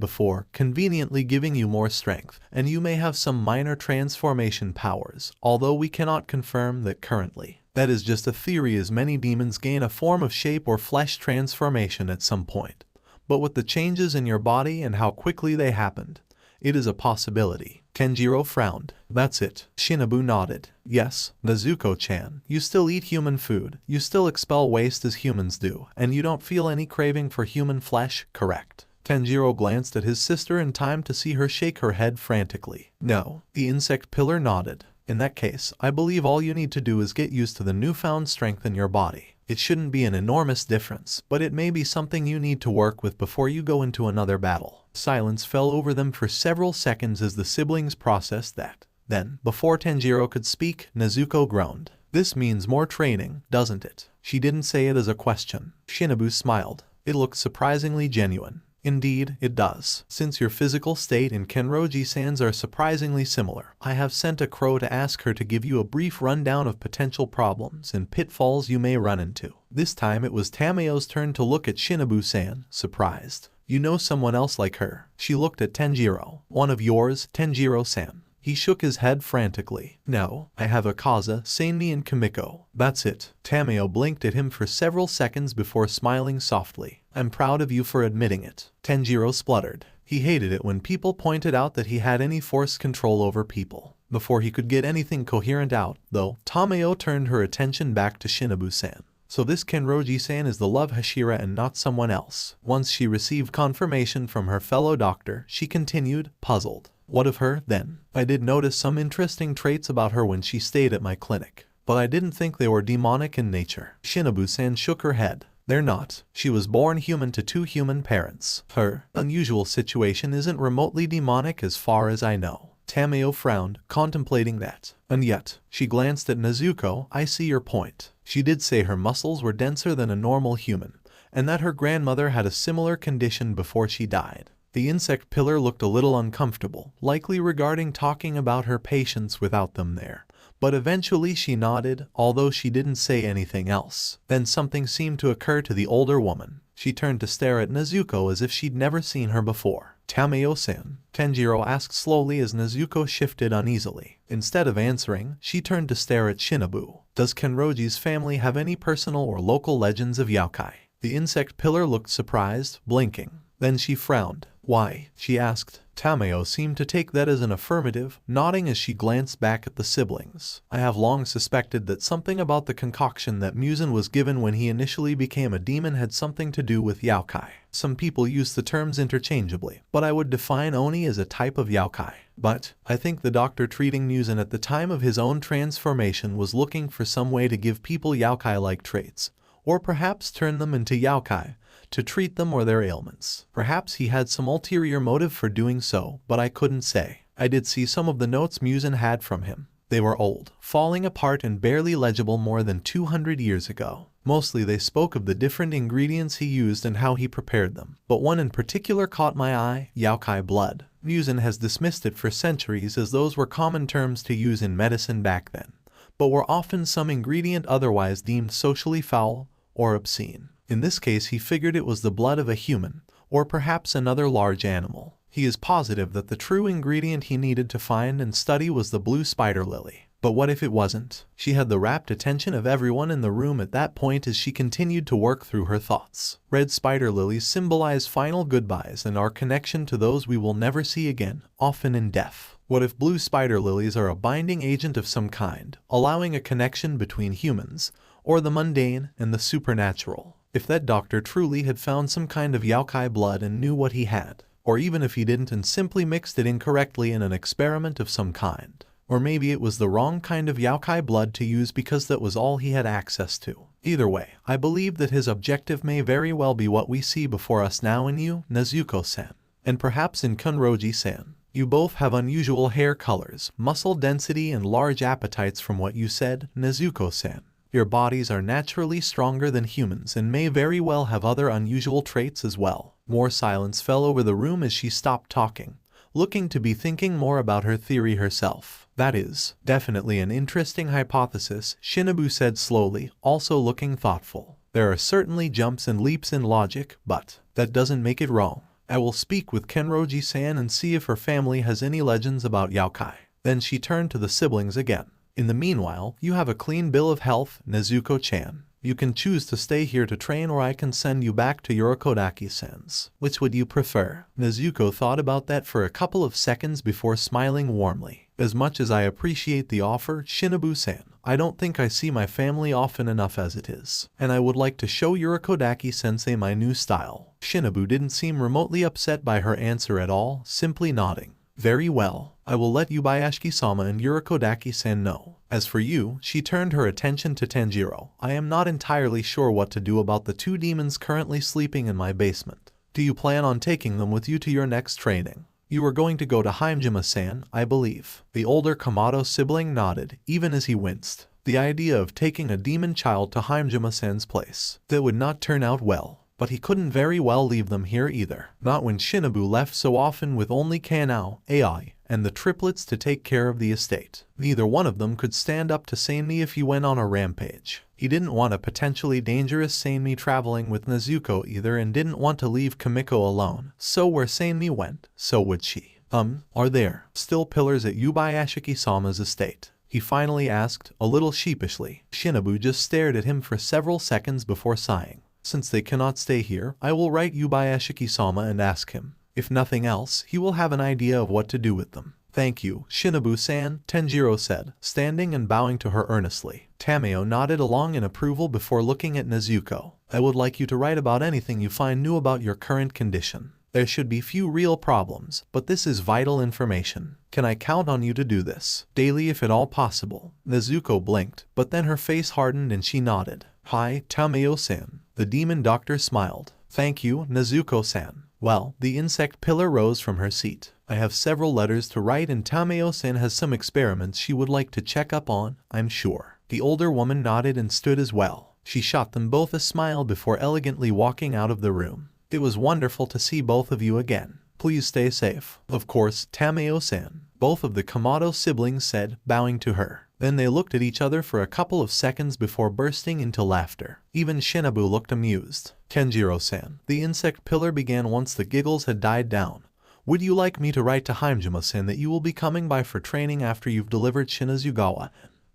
before, conveniently giving you more strength, and you may have some minor transformation powers, although we cannot confirm that currently. That is just a theory as many demons gain a form of shape or flesh transformation at some point. But with the changes in your body and how quickly they happened, it is a possibility." Tanjiro frowned. "That's it." Shinobu nodded. "Yes, Nezuko-chan, you still eat human food, you still expel waste as humans do, and you don't feel any craving for human flesh, correct?" Tanjiro glanced at his sister in time to see her shake her head frantically. "No." The insect pillar nodded. "In that case, I believe all you need to do is get used to the newfound strength in your body. It shouldn't be an enormous difference, but it may be something you need to work with before you go into another battle." Silence fell over them for several seconds as the siblings processed that. Then, before Tanjiro could speak, Nezuko groaned. "This means more training, doesn't it?" She didn't say it as a question. Shinobu smiled. It looked surprisingly genuine. Indeed, it does. Since your physical state and Kenroji-san's are surprisingly similar, I have sent a crow to ask her to give you a brief rundown of potential problems and pitfalls you may run into. This time it was Tamayo's turn to look at Shinobu-san, surprised. You know someone else like her? She looked at Tanjiro. One of yours, Tanjiro-san. He shook his head frantically. No, I have Akaza, Sanmi and Kimiko. That's it. Tamayo blinked at him for several seconds before smiling softly. I'm proud of you for admitting it. Tanjiro spluttered. He hated it when people pointed out that he had any force control over people. Before he could get anything coherent out, though, Tamayo turned her attention back to Shinobu-san. So this Kenroji-san is the love Hashira and not someone else. Once she received confirmation from her fellow doctor, she continued, puzzled. What of her, then? I did notice some interesting traits about her when she stayed at my clinic, but I didn't think they were demonic in nature. Shinobu-san shook her head. They're not. She was born human to 2 human parents. Her unusual situation isn't remotely demonic as far as I know. Tamayo frowned, contemplating that. And yet, she glanced at Nezuko. I see your point. She did say her muscles were denser than a normal human, and that her grandmother had a similar condition before she died. The insect pillar looked a little uncomfortable, likely regarding talking about her patients without them there. But eventually she nodded, although she didn't say anything else. Then something seemed to occur to the older woman. She turned to stare at Nezuko as if she'd never seen her before. Tamayo-san, Tanjiro asked slowly as Nezuko shifted uneasily. Instead of answering, she turned to stare at Shinobu. Does Kenroji's family have any personal or local legends of yokai? The insect pillar looked surprised, blinking. Then she frowned. Why? She asked. Tamayo seemed to take that as an affirmative, nodding as she glanced back at the siblings. I have long suspected that something about the concoction that Muzan was given when he initially became a demon had something to do with yokai. Some people use the terms interchangeably, but I would define Oni as a type of yokai. But I think the doctor treating Muzan at the time of his own transformation was looking for some way to give people yokai-like traits, or perhaps turn them into yokai, to treat them or their ailments. Perhaps he had some ulterior motive for doing so, but I couldn't say. I did see some of the notes Muzan had from him. They were old, falling apart and barely legible more than 200 years ago. Mostly they spoke of the different ingredients he used and how he prepared them. But one in particular caught my eye, yokai blood. Muzan has dismissed it for centuries as those were common terms to use in medicine back then, but were often some ingredient otherwise deemed socially foul or obscene. In this case he figured it was the blood of a human, or perhaps another large animal. He is positive that the true ingredient he needed to find and study was the blue spider lily. But what if it wasn't? She had the rapt attention of everyone in the room at that point as she continued to work through her thoughts. Red spider lilies symbolize final goodbyes and our connection to those we will never see again, often in death. What if blue spider lilies are a binding agent of some kind, allowing a connection between humans, or the mundane and the supernatural? If that doctor truly had found some kind of yokai blood and knew what he had, or even if he didn't and simply mixed it incorrectly in an experiment of some kind. Or maybe it was the wrong kind of yokai blood to use because that was all he had access to. Either way, I believe that his objective may very well be what we see before us now in you, Nezuko-san, and perhaps in Kenroji-san. You both have unusual hair colors, muscle density and large appetites from what you said, Nezuko-san. Your bodies are naturally stronger than humans and may very well have other unusual traits as well. More silence fell over the room as she stopped talking, looking to be thinking more about her theory herself. That is definitely an interesting hypothesis, Shinobu said slowly, also looking thoughtful. There are certainly jumps and leaps in logic, but that doesn't make it wrong. I will speak with Kenroji-san and see if her family has any legends about yokai. Then she turned to the siblings again. In the meanwhile, you have a clean bill of health, Nezuko-chan. You can choose to stay here to train or I can send you back to Urokodaki-san's. Which would you prefer? Nezuko thought about that for a couple of seconds before smiling warmly. As much as I appreciate the offer, Shinobu-san, I don't think I see my family often enough as it is. And I would like to show Urokodaki-sensei my new style. Shinobu didn't seem remotely upset by her answer at all, simply nodding. Very well. I will let Yubayashiki-sama and Urokodaki-san know. As for you, she turned her attention to Tanjiro. I am not entirely sure what to do about the 2 demons currently sleeping in my basement. Do you plan on taking them with you to your next training? You are going to go to Himejima-san, I believe. The older Kamado sibling nodded, even as he winced. The idea of taking a demon child to Himejima-san's place. That would not turn out well. but he couldn't very well leave them here either. Not when Shinobu left so often with only Kanao, Ai, and the triplets to take care of the estate. Neither one of them could stand up to Sanmi if he went on a rampage. He didn't want a potentially dangerous Sanmi traveling with Nezuko either and didn't want to leave Kimiko alone. So where Sanmi went, so would she. Are there still pillars at Yubayashiki-sama's estate? He finally asked, a little sheepishly. Shinobu just stared at him for several seconds before sighing. Since they cannot stay here, I will write Yubayashiki-sama and ask him. If nothing else, he will have an idea of what to do with them. Thank you, Shinobu-san, Tanjiro said, standing and bowing to her earnestly. Tameo nodded along in approval before looking at Nezuko. I would like you to write about anything you find new about your current condition. There should be few real problems, but this is vital information. Can I count on you to do this? Daily if at all possible. Nezuko blinked, but then her face hardened and she nodded. Hi, Tameo-san. The demon doctor smiled. Thank you, Nezuko-san. Well, the insect pillar rose from her seat. I have several letters to write and Tameo-san has some experiments she would like to check up on, I'm sure. The older woman nodded and stood as well. She shot them both a smile before elegantly walking out of the room. It was wonderful to see both of you again. Please stay safe. Of course, Tameo-san. Both of the Kamado siblings said, bowing to her. Then they looked at each other for a couple of seconds before bursting into laughter. Even Shinobu looked amused. Tanjiro-san. The insect pillar began once the giggles had died down. Would you like me to write to Himejima-san that you will be coming by for training after you've delivered Shinazugawa,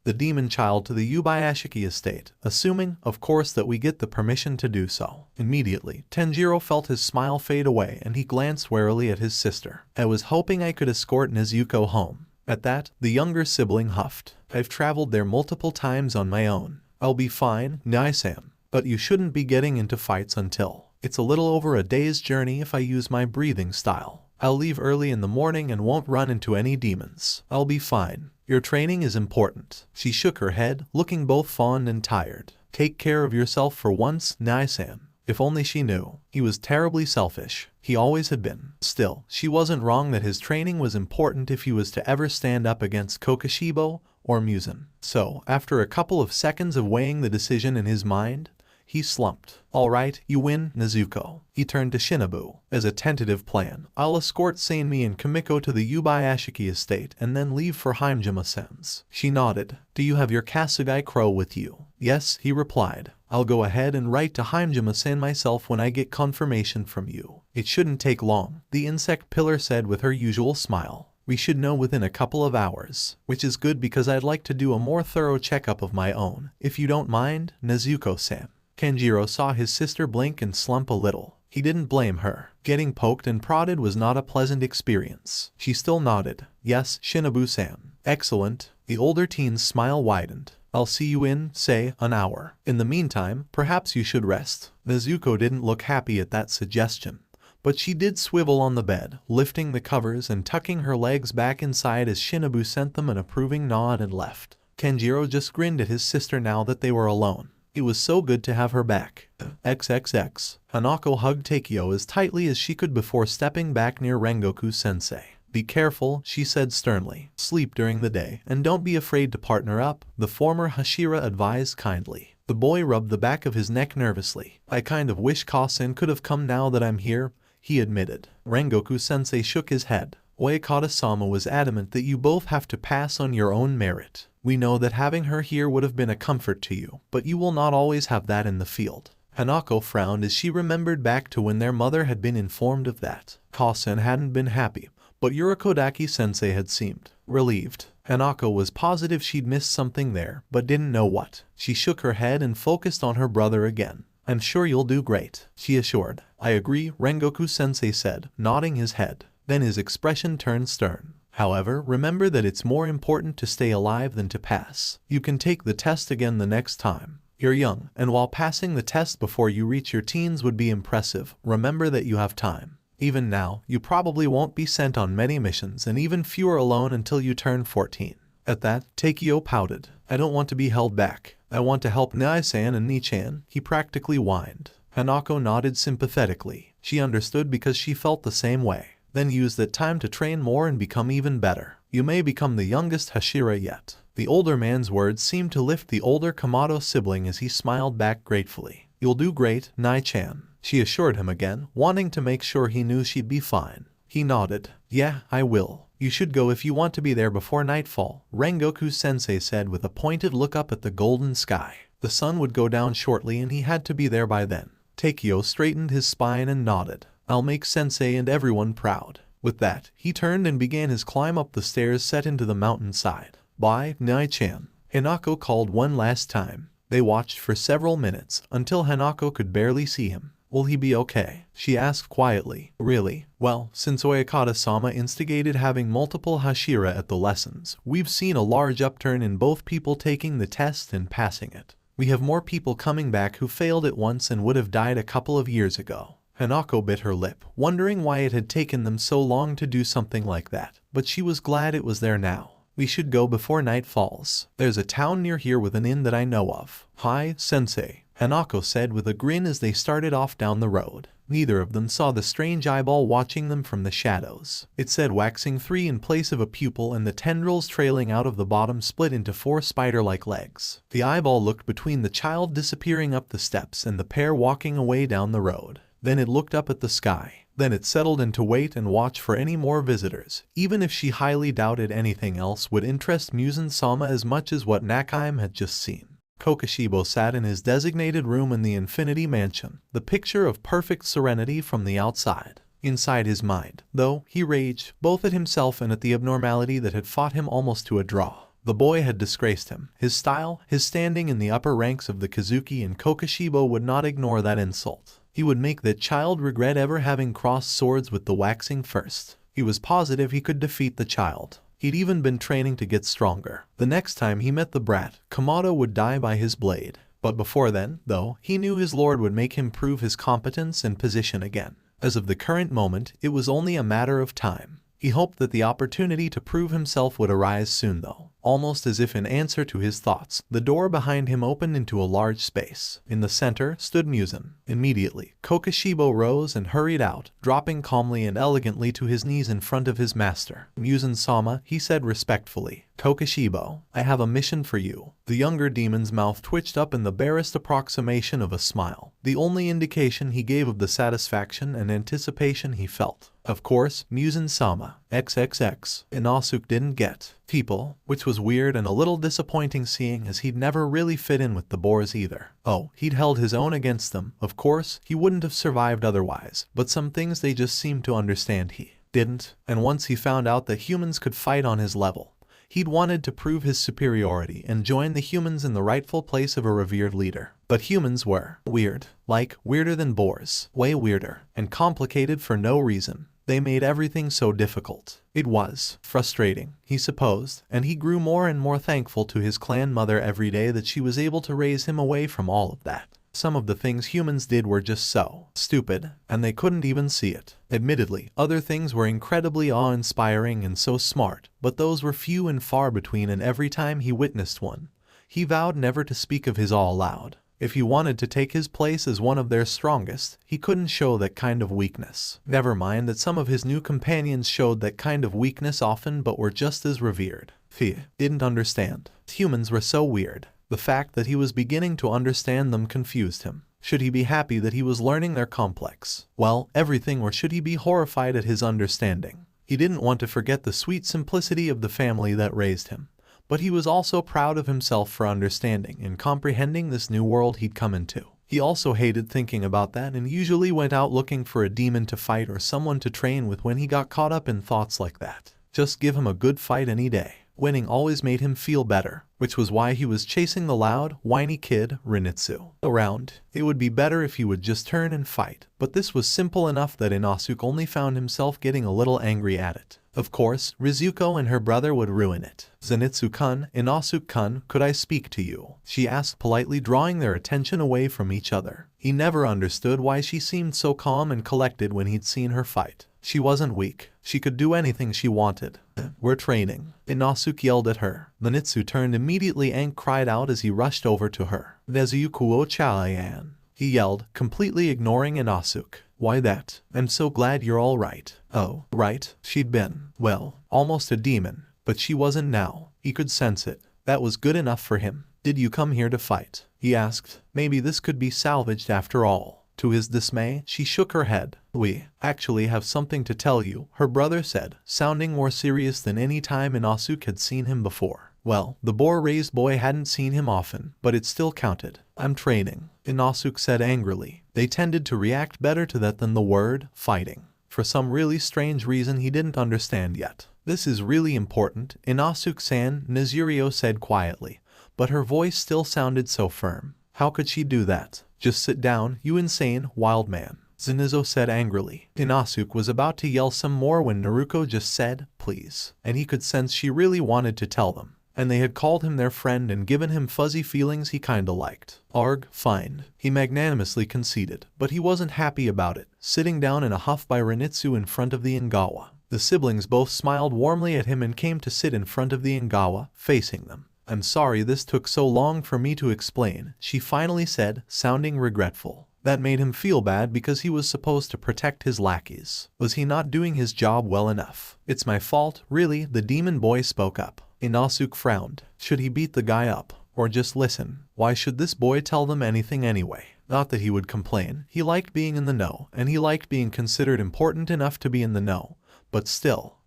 the demon child, to the Yubayashiki estate, assuming, of course, that we get the permission to do so? Immediately, Tanjiro felt his smile fade away and he glanced warily at his sister. I was hoping I could escort Nezuko home. At that, the younger sibling huffed. I've traveled there multiple times on my own. I'll be fine, Nai-san. But you shouldn't be getting into fights until. It's a little over a day's journey if I use my breathing style. I'll leave early in the morning and won't run into any demons. I'll be fine. Your training is important. She shook her head, looking both fond and tired. Take care of yourself for once, Nai-san. If only she knew. He was terribly selfish. He always had been. Still, she wasn't wrong that his training was important if he was to ever stand up against Kokushibo or Muzan. So, after a couple of seconds of weighing the decision in his mind, he slumped. All right, you win, Nezuko. He turned to Shinobu. As a tentative plan, I'll escort Sanmi and Kimiko to the Yubayashiki estate and then leave for Himejima-san's. She nodded. Do you have your Kasugai crow with you? Yes, he replied. I'll go ahead and write to Himejima-san myself when I get confirmation from you. It shouldn't take long, the insect pillar said with her usual smile. We should know within a couple of hours, which is good because I'd like to do a more thorough checkup of my own, if you don't mind, Nezuko-san. Kanjiro saw his sister blink and slump a little. He didn't blame her. Getting poked and prodded was not a pleasant experience. She still nodded. Yes, Shinobu-san. Excellent. The older teen's smile widened. I'll see you in, say, an hour. In the meantime, perhaps you should rest. Nezuko didn't look happy at that suggestion, but she did swivel on the bed, lifting the covers and tucking her legs back inside as Shinobu sent them an approving nod and left. Kanjiro just grinned at his sister now that they were alone. It was so good to have her back. XXX. Hanako hugged Takeo as tightly as she could before stepping back near Rengoku-sensei. Be careful, she said sternly. Sleep during the day, and don't be afraid to partner up, the former Hashira advised kindly. The boy rubbed the back of his neck nervously. I kind of wish Kasen could have come now that I'm here, he admitted. Rengoku-sensei shook his head. Oikata-sama was adamant that you both have to pass on your own merit. We know that having her here would have been a comfort to you, but you will not always have that in the field. Hanako frowned as she remembered back to when their mother had been informed of that. Kasen hadn't been happy, but Yurakodaki-sensei had seemed relieved. Hanako was positive she'd missed something there, but didn't know what. She shook her head and focused on her brother again. I'm sure you'll do great, she assured. I agree, Rengoku-sensei said, nodding his head. Then his expression turned stern. However, remember that it's more important to stay alive than to pass. You can take the test again the next time. You're young, and while passing the test before you reach your teens would be impressive, remember that you have time. Even now, you probably won't be sent on many missions and even fewer alone until you turn 14. At that, Takeo pouted. I don't want to be held back. I want to help Nai-san and Ni-chan, he practically whined. Hanako nodded sympathetically. She understood because she felt the same way. Then use that time to train more and become even better. You may become the youngest Hashira yet. The older man's words seemed to lift the older Kamado sibling as he smiled back gratefully. You'll do great, Nai-chan. She assured him again, wanting to make sure he knew she'd be fine. He nodded. Yeah, I will. You should go if you want to be there before nightfall, Rengoku-sensei said with a pointed look up at the golden sky. The sun would go down shortly and he had to be there by then. Takeo straightened his spine and nodded. I'll make sensei and everyone proud. With that, he turned and began his climb up the stairs set into the mountainside. Bye, Nai-chan. Hinako called one last time. They watched for several minutes, until Hanako could barely see him. Will he be okay? She asked quietly. Really? Well, since Oyakata-sama instigated having multiple Hashira at the lessons, we've seen a large upturn in both people taking the test and passing it. We have more people coming back who failed it once and would have died a couple of years ago. Hanako bit her lip, wondering why it had taken them so long to do something like that, but she was glad it was there now. We should go before night falls. There's a town near here with an inn that I know of. Hi, sensei, Hanako said with a grin as they started off down the road. Neither of them saw the strange eyeball watching them from the shadows. It said waxing 3 in place of a pupil, and the tendrils trailing out of the bottom split into 4 spider-like legs. The eyeball looked between the child disappearing up the steps and the pair walking away down the road. Then it looked up at the sky. Then it settled in to wait and watch for any more visitors, even if she highly doubted anything else would interest Muzan-sama as much as what Nakaim had just seen. Kokoshibo sat in his designated room in the Infinity Mansion, the picture of perfect serenity from the outside. Inside his mind, though, he raged, both at himself and at the abnormality that had fought him almost to a draw. The boy had disgraced him. His style, his standing in the upper ranks of the Kazuki, and Kokoshibo would not ignore that insult. He would make that child regret ever having crossed swords with the waxing first. He was positive he could defeat the child. He'd even been training to get stronger. The next time he met the brat, Kamado would die by his blade. But before then, though, he knew his lord would make him prove his competence and position again. As of the current moment, it was only a matter of time. He hoped that the opportunity to prove himself would arise soon though. Almost as if in answer to his thoughts, the door behind him opened into a large space. In the center stood Muzan. Immediately, Kokoshibo rose and hurried out, dropping calmly and elegantly to his knees in front of his master. Muzan-sama, he said respectfully. Kokoshibo, I have a mission for you. The younger demon's mouth twitched up in the barest approximation of a smile, the only indication he gave of the satisfaction and anticipation he felt. Of course, Muzan-sama, XXX, Inosuke didn't get people, which was weird and a little disappointing seeing as he'd never really fit in with the boars either. Oh, he'd held his own against them, of course, he wouldn't have survived otherwise, but some things they just seemed to understand he didn't, and once he found out that humans could fight on his level, he'd wanted to prove his superiority and join the humans in the rightful place of a revered leader. But humans were weird, like weirder than boars, way weirder, and complicated for no reason. They made everything so difficult. It was frustrating, he supposed, and he grew more and more thankful to his clan mother every day that she was able to raise him away from all of that. Some of the things humans did were just so stupid, and they couldn't even see it. Admittedly, other things were incredibly awe-inspiring and so smart, but those were few and far between, and every time he witnessed one, he vowed never to speak of his all aloud. If he wanted to take his place as one of their strongest, he couldn't show that kind of weakness. Never mind that some of his new companions showed that kind of weakness often but were just as revered. He didn't understand. Humans were so weird. The fact that he was beginning to understand them confused him. Should he be happy that he was learning their complex? Well, everything, or should he be horrified at his understanding? He didn't want to forget the sweet simplicity of the family that raised him. But he was also proud of himself for understanding and comprehending this new world he'd come into. He also hated thinking about that and usually went out looking for a demon to fight or someone to train with when he got caught up in thoughts like that. Just give him a good fight any day. Winning always made him feel better, which was why he was chasing the loud, whiny kid, Rinitsu, around. It would be better if he would just turn and fight, but this was simple enough that Inosuke only found himself getting a little angry at it. Of course, Rizuko and her brother would ruin it. Zenitsu-kun, Inosuke-kun, could I speak to you? She asked politely, drawing their attention away from each other. He never understood why she seemed so calm and collected when he'd seen her fight. She wasn't weak. She could do anything she wanted. We're training, Inosuke yelled at her. Zenitsu turned immediately and cried out as he rushed over to her. Nezuko Chalayan, he yelled, completely ignoring Inosuke. Why that? I'm so glad you're all right. Oh, right. She'd been, well, almost a demon, but she wasn't now. He could sense it. That was good enough for him. Did you come here to fight? He asked. Maybe this could be salvaged after all. To his dismay, she shook her head. We actually have something to tell you, her brother said, sounding more serious than any time Inosuke had seen him before. Well, the boar-raised boy hadn't seen him often, but it still counted. I'm training, Inosuke said angrily. They tended to react better to that than the word fighting. For some really strange reason he didn't understand yet. This is really important, Inosuke-san, Nezuko said quietly, but her voice still sounded so firm. How could she do that? Just sit down, you insane, wild man, Zenitsu said angrily. Inosuke was about to yell some more when Nezuko just said, please, and he could sense she really wanted to tell them. And they had called him their friend and given him fuzzy feelings he kinda liked. Arg, fine, he magnanimously conceded, but he wasn't happy about it, sitting down in a huff by Zenitsu in front of the Ingawa. The siblings both smiled warmly at him and came to sit in front of the Ingawa, facing them. I'm sorry this took so long for me to explain, she finally said, sounding regretful. That made him feel bad because he was supposed to protect his lackeys. Was he not doing his job well enough? It's my fault, really, the demon boy spoke up. Inosuke frowned. Should he beat the guy up? Or just listen? Why should this boy tell them anything anyway? Not that he would complain. He liked being in the know, and he liked being considered important enough to be in the know. But still,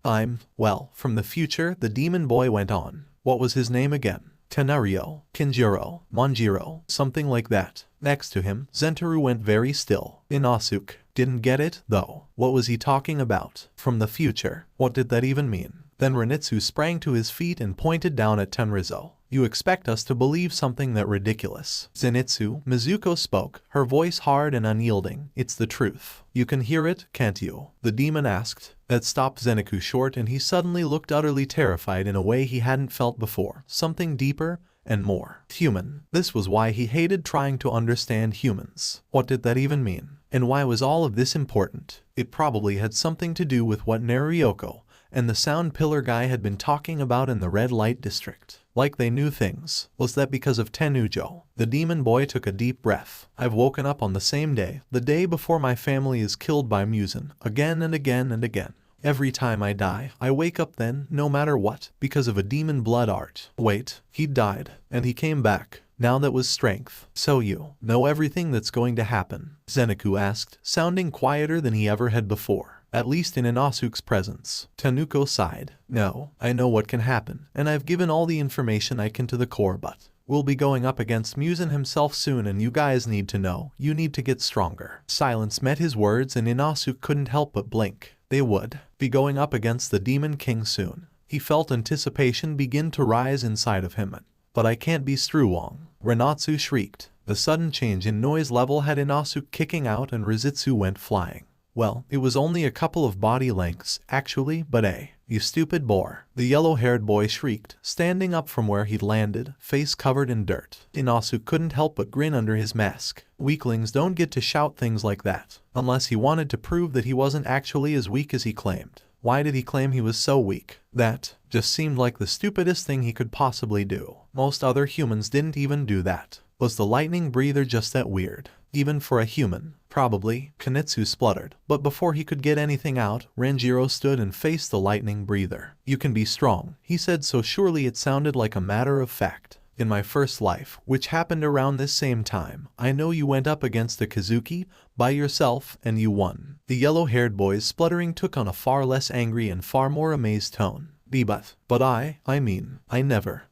well, from the future, the demon boy went on. What was his name again? Tenario, Kinjiro, Manjiro, something like that. Next to him, Zentaro went very still. Inosuke didn't get it, though. What was he talking about? From the future? What did that even mean? Then Zenitsu sprang to his feet and pointed down at Tenrizo. You expect us to believe something that ridiculous? Zenitsu, Nezuko spoke, her voice hard and unyielding. It's the truth. You can hear it, can't you? The demon asked. That stopped Zenitsu short and he suddenly looked utterly terrified in a way he hadn't felt before. Something deeper and more human. This was why he hated trying to understand humans. What did that even mean? And why was all of this important? It probably had something to do with what Nezuko and the sound pillar guy had been talking about in the red light district. Like they knew things. Was that because of Tenujo? The demon boy took a deep breath. I've woken up on the same day, the day before my family is killed by Musen, again and again and again. Every time I die, I wake up then, no matter what, because of a demon blood art. Wait, he died, and he came back. Now that was strength. So you know everything that's going to happen? Zenitsu asked, sounding quieter than he ever had before. At least in Inosuke's presence. Tenuko sighed. No, I know what can happen, and I've given all the information I can to the core, but we'll be going up against Musen himself soon and you guys need to know, you need to get stronger. Silence met his words and Inosuke couldn't help but blink. They would be going up against the Demon King soon. He felt anticipation begin to rise inside of him. But I can't be Struwong. Renatsu shrieked. The sudden change in noise level had Inosuke kicking out and Rizitsu went flying. Well, it was only a couple of body lengths, actually, but you stupid boar. The yellow-haired boy shrieked, standing up from where he'd landed, face covered in dirt. Inosuke couldn't help but grin under his mask. Weaklings don't get to shout things like that, unless he wanted to prove that he wasn't actually as weak as he claimed. Why did he claim he was so weak? That just seemed like the stupidest thing he could possibly do. Most other humans didn't even do that. Was the lightning breather just that weird? Even for a human? Probably, Kanetsu spluttered. But before he could get anything out, Ranjiro stood and faced the lightning breather. You can be strong, he said so surely it sounded like a matter of fact. In my first life, which happened around this same time, I know you went up against the Kazuki by yourself and you won. The yellow-haired boy's spluttering took on a far less angry and far more amazed tone. But I never.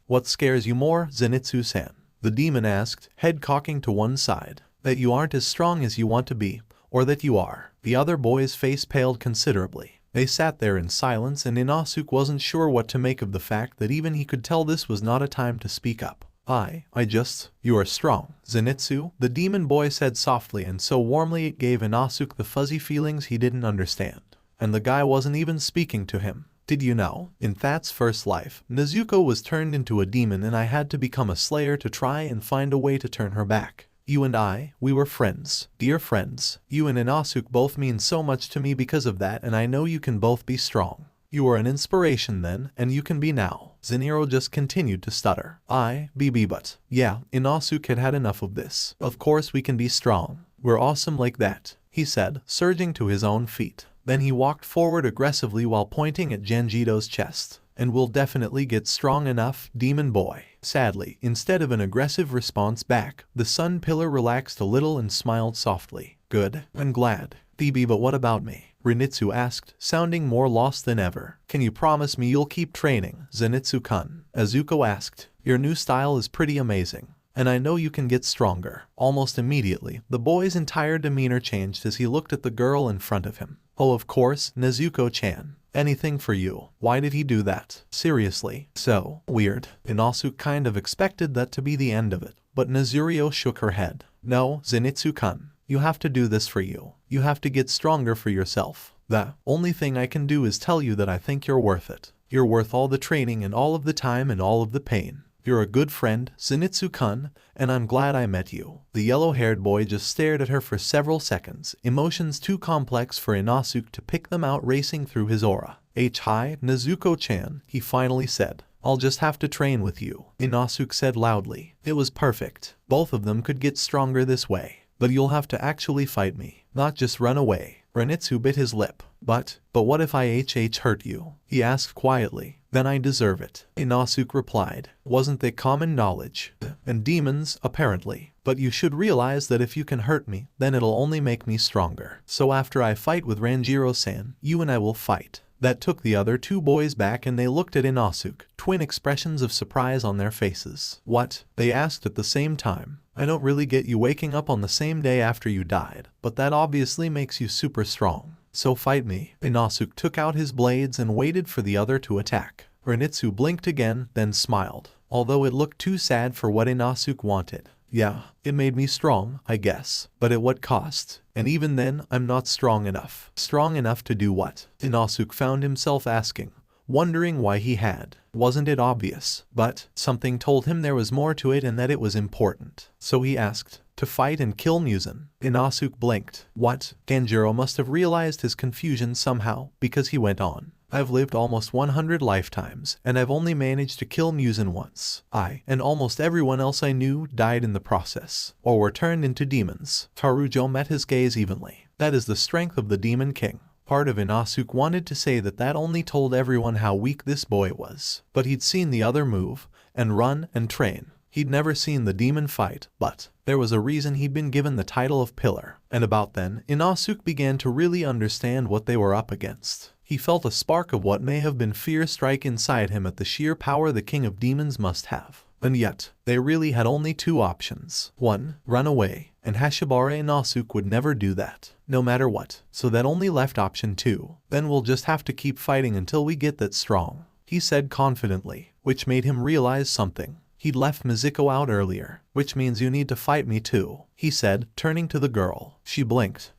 What scares you more, Zenitsu-san? The demon asked, head cocking to one side. That you aren't as strong as you want to be, or that you are. The other boy's face paled considerably. They sat there in silence and Inosuke wasn't sure what to make of the fact that even he could tell this was not a time to speak up. You are strong, Zenitsu, the demon boy said softly and so warmly it gave Inosuke the fuzzy feelings he didn't understand. And the guy wasn't even speaking to him. Did you know? In That's first life, Nezuko was turned into a demon and I had to become a slayer to try and find a way to turn her back. You and we were friends. Dear friends. You and Inosuke both mean so much to me because of that and I know you can both be strong. You were an inspiration then, and you can be now. Zenitsu just continued to stutter. But yeah, Inosuke had had enough of this. Of course we can be strong. We're awesome like that, he said, surging to his own feet. Then he walked forward aggressively while pointing at Genjito's chest. And we'll definitely get strong enough, demon boy. Sadly, instead of an aggressive response back, the sun pillar relaxed a little and smiled softly. Good, I'm glad. Phoebe, but what about me? Zenitsu asked, sounding more lost than ever. Can you promise me you'll keep training, Zenitsu-kun? Nezuko asked. Your new style is pretty amazing, and I know you can get stronger. Almost immediately, the boy's entire demeanor changed as he looked at the girl in front of him. Oh, of course, Nezuko-chan. Anything for you. Why did he do that? Seriously. So weird. Inosuke kind of expected that to be the end of it, but Nezurio shook her head. No, Zenitsu-kun. You have to do this for you. You have to get stronger for yourself. The only thing I can do is tell you that I think you're worth it. You're worth all the training and all of the time and all of the pain. You're a good friend, Zenitsu-kun, and I'm glad I met you. The yellow-haired boy just stared at her for several seconds, emotions too complex for Inosuke to pick them out racing through his aura. Hi, Nezuko-chan, he finally said. I'll just have to train with you, Inosuke said loudly. It was perfect. Both of them could get stronger this way. But you'll have to actually fight me, not just run away. Zenitsu bit his lip. But what if I hurt you? He asked quietly. Then I deserve it, Inosuke replied. Wasn't that common knowledge? And demons, apparently. But you should realize that if you can hurt me, then it'll only make me stronger. So after I fight with Ranjiro-san, you and I will fight. That took the other two boys back and they looked at Inosuke, twin expressions of surprise on their faces. What? They asked at the same time. I don't really get you waking up on the same day after you died, but that obviously makes you super strong. So fight me. Inosuke took out his blades and waited for the other to attack. Zenitsu blinked again, then smiled, although it looked too sad for what Inosuke wanted. Yeah, it made me strong, I guess, but at what cost? And even then, I'm not strong enough. Strong enough to do what? Inosuke found himself asking, wondering why he had. Wasn't it obvious? But something told him there was more to it and that it was important. So he asked, to fight and kill Muzan. Inosuke blinked. What? Tanjiro must have realized his confusion somehow, because he went on. I've lived almost 100 lifetimes, and I've only managed to kill Muzan once. I, and almost everyone else I knew, died in the process, or were turned into demons. Tarujo met his gaze evenly. That is the strength of the Demon King. Part of Inosuke wanted to say that only told everyone how weak this boy was. But he'd seen the other move, and run, and train. He'd never seen the demon fight, but there was a reason he'd been given the title of Pillar. And about then, Inosuke began to really understand what they were up against. He felt a spark of what may have been fear strike inside him at the sheer power the King of Demons must have. And yet, they really had only two options. One, run away, and Hashibara Inosuke would never do that, no matter what. So that only left option 2. Then we'll just have to keep fighting until we get that strong, he said confidently, which made him realize something. He'd left Mizuko out earlier, which means you need to fight me too, he said, turning to the girl. She blinked.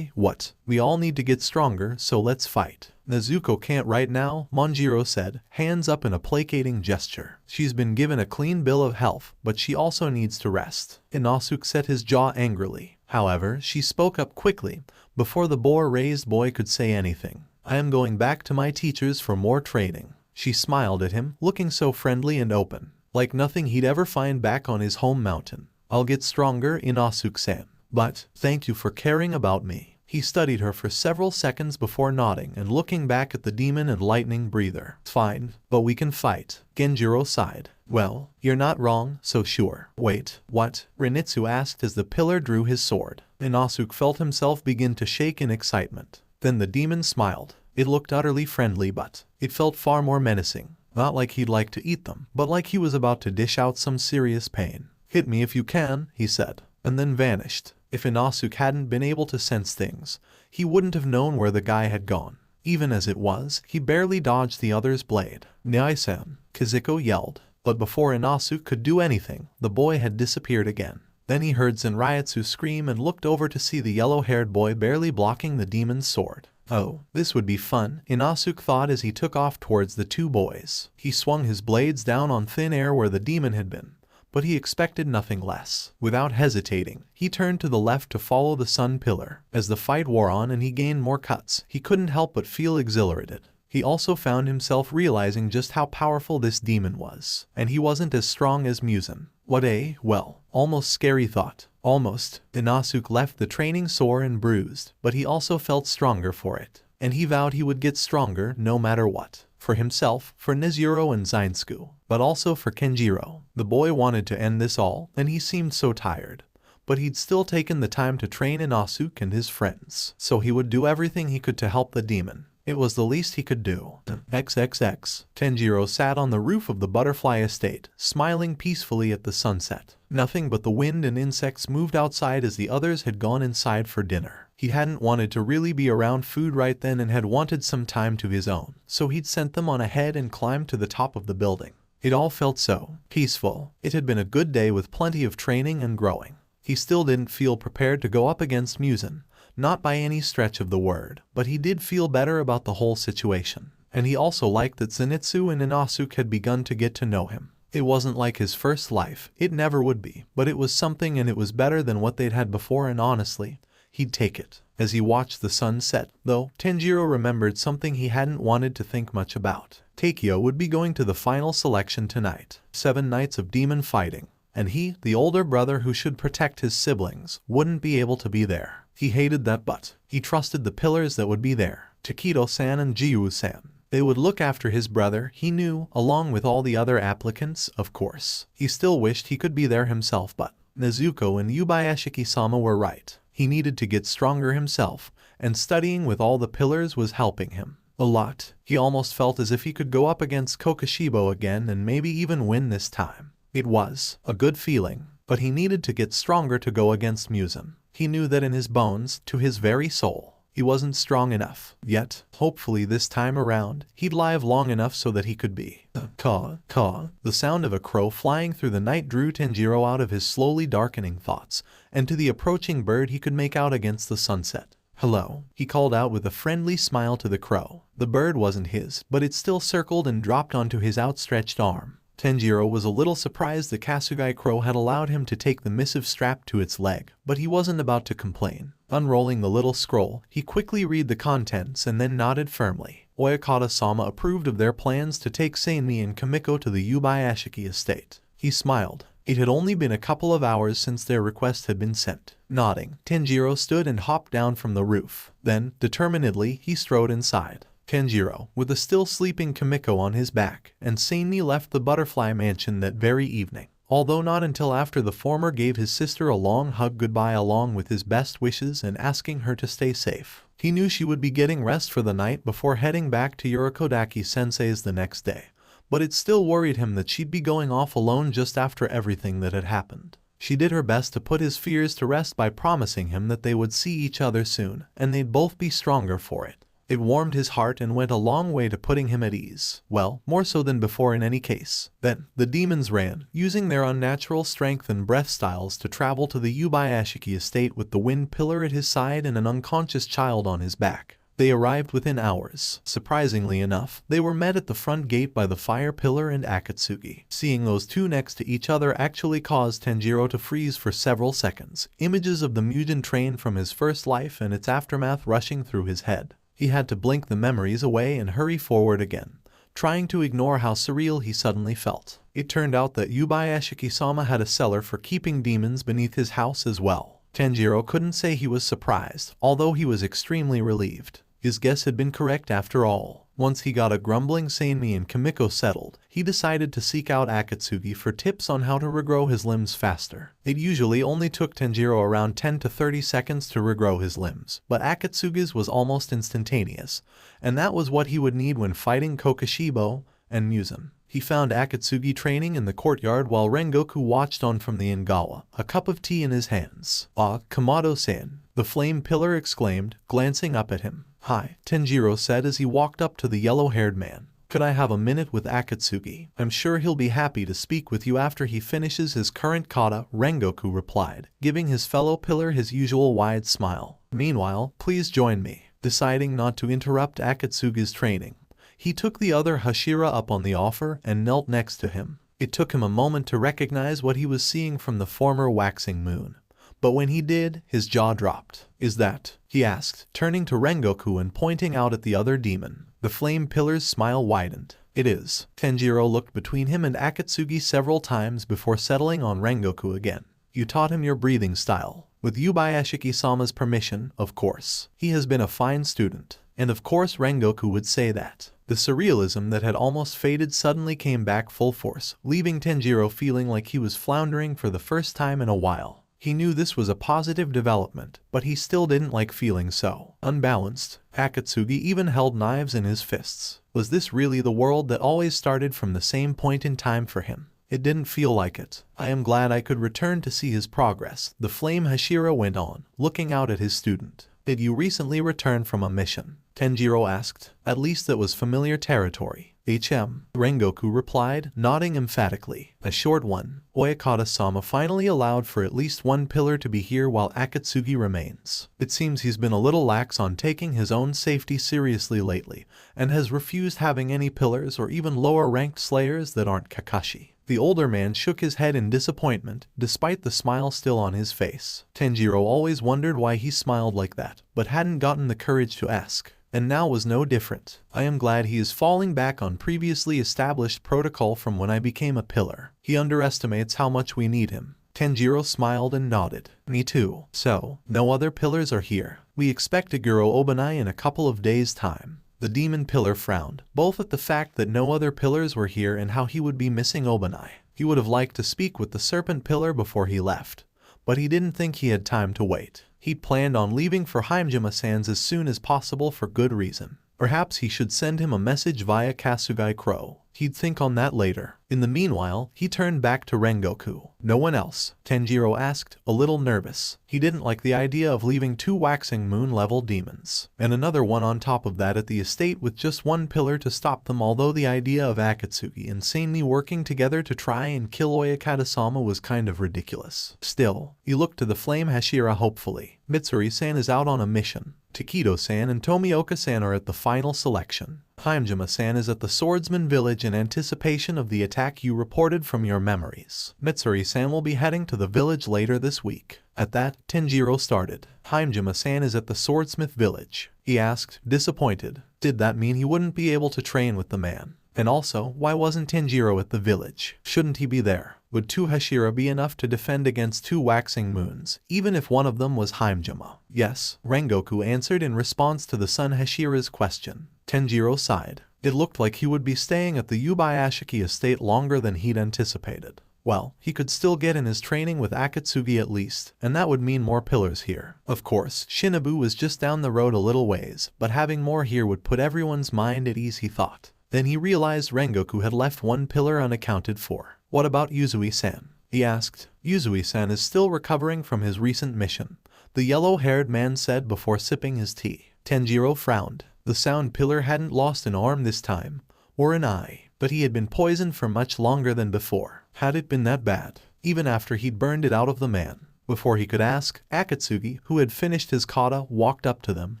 What? We all need to get stronger, so let's fight. Nezuko can't right now, Manjiro said, hands up in a placating gesture. She's been given a clean bill of health, but she also needs to rest. Inosuke set his jaw angrily. However, she spoke up quickly, before the boar-raised boy could say anything. I am going back to my teachers for more training. She smiled at him, looking so friendly and open, like nothing he'd ever find back on his home mountain. I'll get stronger, Inosuke-san. But, thank you for caring about me. He studied her for several seconds before nodding and looking back at the demon and lightning breather. Fine, but we can fight. Genjiro sighed. Well, you're not wrong, so sure. Wait, what? Zenitsu asked as the pillar drew his sword. Inosuke felt himself begin to shake in excitement. Then the demon smiled. It looked utterly friendly, but it felt far more menacing. Not like he'd like to eat them, but like he was about to dish out some serious pain. Hit me if you can, he said, and then vanished. If Inosuke hadn't been able to sense things, he wouldn't have known where the guy had gone. Even as it was, he barely dodged the other's blade. Nyai-san, Kazuko yelled. But before Inosuke could do anything, the boy had disappeared again. Then he heard Zenryatsu scream and looked over to see the yellow-haired boy barely blocking the demon's sword. Oh, this would be fun, Inosuke thought as he took off towards the two boys. He swung his blades down on thin air where the demon had been, but he expected nothing less. Without hesitating, he turned to the left to follow the sun pillar. As the fight wore on and he gained more cuts, he couldn't help but feel exhilarated. He also found himself realizing just how powerful this demon was, and he wasn't as strong as Muzan. What a, well, almost scary thought. Almost. Inosuke left the training sore and bruised, but he also felt stronger for it, and he vowed he would get stronger no matter what. For himself, for Nezuko and Zainsuke, but also for Kenjiro. The boy wanted to end this all, and he seemed so tired. But he'd still taken the time to train Inosuke and his friends, so he would do everything he could to help the demon. It was the least he could do. XXX. Tanjiro sat on the roof of the butterfly estate, smiling peacefully at the sunset. Nothing but the wind and insects moved outside as the others had gone inside for dinner. He hadn't wanted to really be around food right then and had wanted some time to his own, so he'd sent them on ahead and climbed to the top of the building. It all felt so peaceful. It had been a good day with plenty of training and growing. He still didn't feel prepared to go up against Muzan. Not by any stretch of the word, but he did feel better about the whole situation. And he also liked that Zenitsu and Inosuke had begun to get to know him. It wasn't like his first life, it never would be, but it was something and it was better than what they'd had before and honestly, he'd take it. As he watched the sun set, though, Tanjiro remembered something he hadn't wanted to think much about. Takeo would be going to the final selection tonight. 7 nights of demon fighting. And he, the older brother who should protect his siblings, wouldn't be able to be there. He hated that, but he trusted the pillars that would be there, Takedo-san and Jiu-san. They would look after his brother, he knew, along with all the other applicants, of course. He still wished he could be there himself, but Nezuko and Yubayashiki-sama were right. He needed to get stronger himself, and studying with all the pillars was helping him a lot. He almost felt as if he could go up against Kokushibo again and maybe even win this time. It was a good feeling, but he needed to get stronger to go against Muzan. He knew that in his bones, to his very soul, he wasn't strong enough. Yet, hopefully this time around, he'd live long enough so that he could be. Caw, caw. The sound of a crow flying through the night drew Tanjiro out of his slowly darkening thoughts, and to the approaching bird he could make out against the sunset. Hello, he called out with a friendly smile to the crow. The bird wasn't his, but it still circled and dropped onto his outstretched arm. Tanjiro was a little surprised the Kasugai crow had allowed him to take the missive strapped to its leg, but he wasn't about to complain. Unrolling the little scroll, he quickly read the contents and then nodded firmly. Oyakata-sama approved of their plans to take Seimi and Kimiko to the Yubayashiki estate. He smiled. It had only been a couple of hours since their request had been sent. Nodding, Tanjiro stood and hopped down from the roof. Then, determinedly, he strode inside. Tanjiro, with a still sleeping Kimiko on his back, and Seimi left the butterfly mansion that very evening, although not until after the former gave his sister a long hug goodbye along with his best wishes and asking her to stay safe. He knew she would be getting rest for the night before heading back to Yurikodaki-sensei's the next day, but it still worried him that she'd be going off alone just after everything that had happened. She did her best to put his fears to rest by promising him that they would see each other soon, and they'd both be stronger for it. It warmed his heart and went a long way to putting him at ease. Well, more so than before in any case. Then, the demons ran, using their unnatural strength and breath styles to travel to the Yubayashiki estate with the wind pillar at his side and an unconscious child on his back. They arrived within hours. Surprisingly enough, they were met at the front gate by the fire pillar and Akatsuki. Seeing those two next to each other actually caused Tanjiro to freeze for several seconds. Images of the Mugen train from his first life and its aftermath rushing through his head. He had to blink the memories away and hurry forward again, trying to ignore how surreal he suddenly felt. It turned out that Yubayashiki-sama had a cellar for keeping demons beneath his house as well. Tanjiro couldn't say he was surprised, although he was extremely relieved. His guess had been correct after all. Once he got a grumbling Seimi and Kimiko settled, he decided to seek out Akatsuki for tips on how to regrow his limbs faster. It usually only took Tanjiro around 10 to 30 seconds to regrow his limbs, but Akatsuki's was almost instantaneous, and that was what he would need when fighting Kokushibo and Muzan. He found Akatsuki training in the courtyard while Rengoku watched on from the Ingawa, a cup of tea in his hands. "Ah, Kamado-san," the flame pillar exclaimed, glancing up at him. "Hi," Tanjiro said as he walked up to the yellow-haired man. "Could I have a minute with Akatsuki? I'm sure he'll be happy to speak with you after he finishes his current kata," Rengoku replied, giving his fellow pillar his usual wide smile. "Meanwhile, please join me." Deciding not to interrupt Akatsuki's training, he took the other Hashira up on the offer and knelt next to him. It took him a moment to recognize what he was seeing from the former waxing moon. But when he did, his jaw dropped. "Is that?" he asked, turning to Rengoku and pointing out at the other demon. The flame pillar's smile widened. "It is." Tanjiro looked between him and Akatsuki several times before settling on Rengoku again. "You taught him your breathing style." "With Yubayashiki-sama's permission, of course. He has been a fine student." And of course Rengoku would say that. The surrealism that had almost faded suddenly came back full force, leaving Tanjiro feeling like he was floundering for the first time in a while. He knew this was a positive development, but he still didn't like feeling so unbalanced. Akatsuki even held knives in his fists. Was this really the world that always started from the same point in time for him? It didn't feel like it. I am glad I could return to see his progress, the flame Hashira went on, looking out at his student. Did you recently return from a mission? Tanjiro asked. At least it was familiar territory. Rengoku replied, nodding emphatically. A short one. Oyakata-sama finally allowed for at least one pillar to be here while Akatsuki remains. It seems he's been a little lax on taking his own safety seriously lately, and has refused having any pillars or even lower-ranked slayers that aren't Kakashi. The older man shook his head in disappointment, despite the smile still on his face. Tanjiro always wondered why he smiled like that, but hadn't gotten the courage to ask. And now was no different. I am glad he is falling back on previously established protocol from when I became a pillar. He underestimates how much we need him. Tanjiro smiled and nodded. Me too. So, no other pillars are here. We expect to Guro Obanai in a couple of days' time. The demon pillar frowned, both at the fact that no other pillars were here and how he would be missing Obanai. He would have liked to speak with the serpent pillar before he left, but he didn't think he had time to wait. He'd planned on leaving for Himejima-san's as soon as possible for good reason. Perhaps he should send him a message via Kasugai Crow. He'd think on that later. In the meanwhile, he turned back to Rengoku. No one else? Tanjiro asked, a little nervous. He didn't like the idea of leaving 2 waxing moon-level demons, and another one on top of that at the estate with just one pillar to stop them, although the idea of Akatsuki insanely working together to try and kill Oyakata-sama was kind of ridiculous. Still, he looked to the flame Hashira hopefully. Mitsuri-san is out on a mission. Takedo-san and Tomioka-san are at the final selection. Himejima-san is at the swordsman village in anticipation of the attack you reported from your memories. Mitsuri-san will be heading to the village later this week. At that, Tanjiro started. Himejima-san is at the swordsmith village. He asked, disappointed. Did that mean he wouldn't be able to train with the man? And also, why wasn't Tanjiro at the village? Shouldn't he be there? Would 2 Hashira be enough to defend against 2 waxing moons, even if one of them was Himejima? Yes, Rengoku answered in response to the son Hashira's question. Tanjiro sighed. It looked like he would be staying at the Yubayashiki estate longer than he'd anticipated. Well, he could still get in his training with Akatsuki at least, and that would mean more pillars here. Of course, Shinobu was just down the road a little ways, but having more here would put everyone's mind at ease, he thought. Then he realized Rengoku had left 1 pillar unaccounted for. What about Yuzui-san? He asked. Yuzui-san is still recovering from his recent mission, the yellow-haired man said before sipping his tea. Tanjiro frowned. The sound pillar hadn't lost an arm this time, or an eye, but he had been poisoned for much longer than before. Had it been that bad? Even after he'd burned it out of the man. Before he could ask, Akatsuki, who had finished his kata, walked up to them,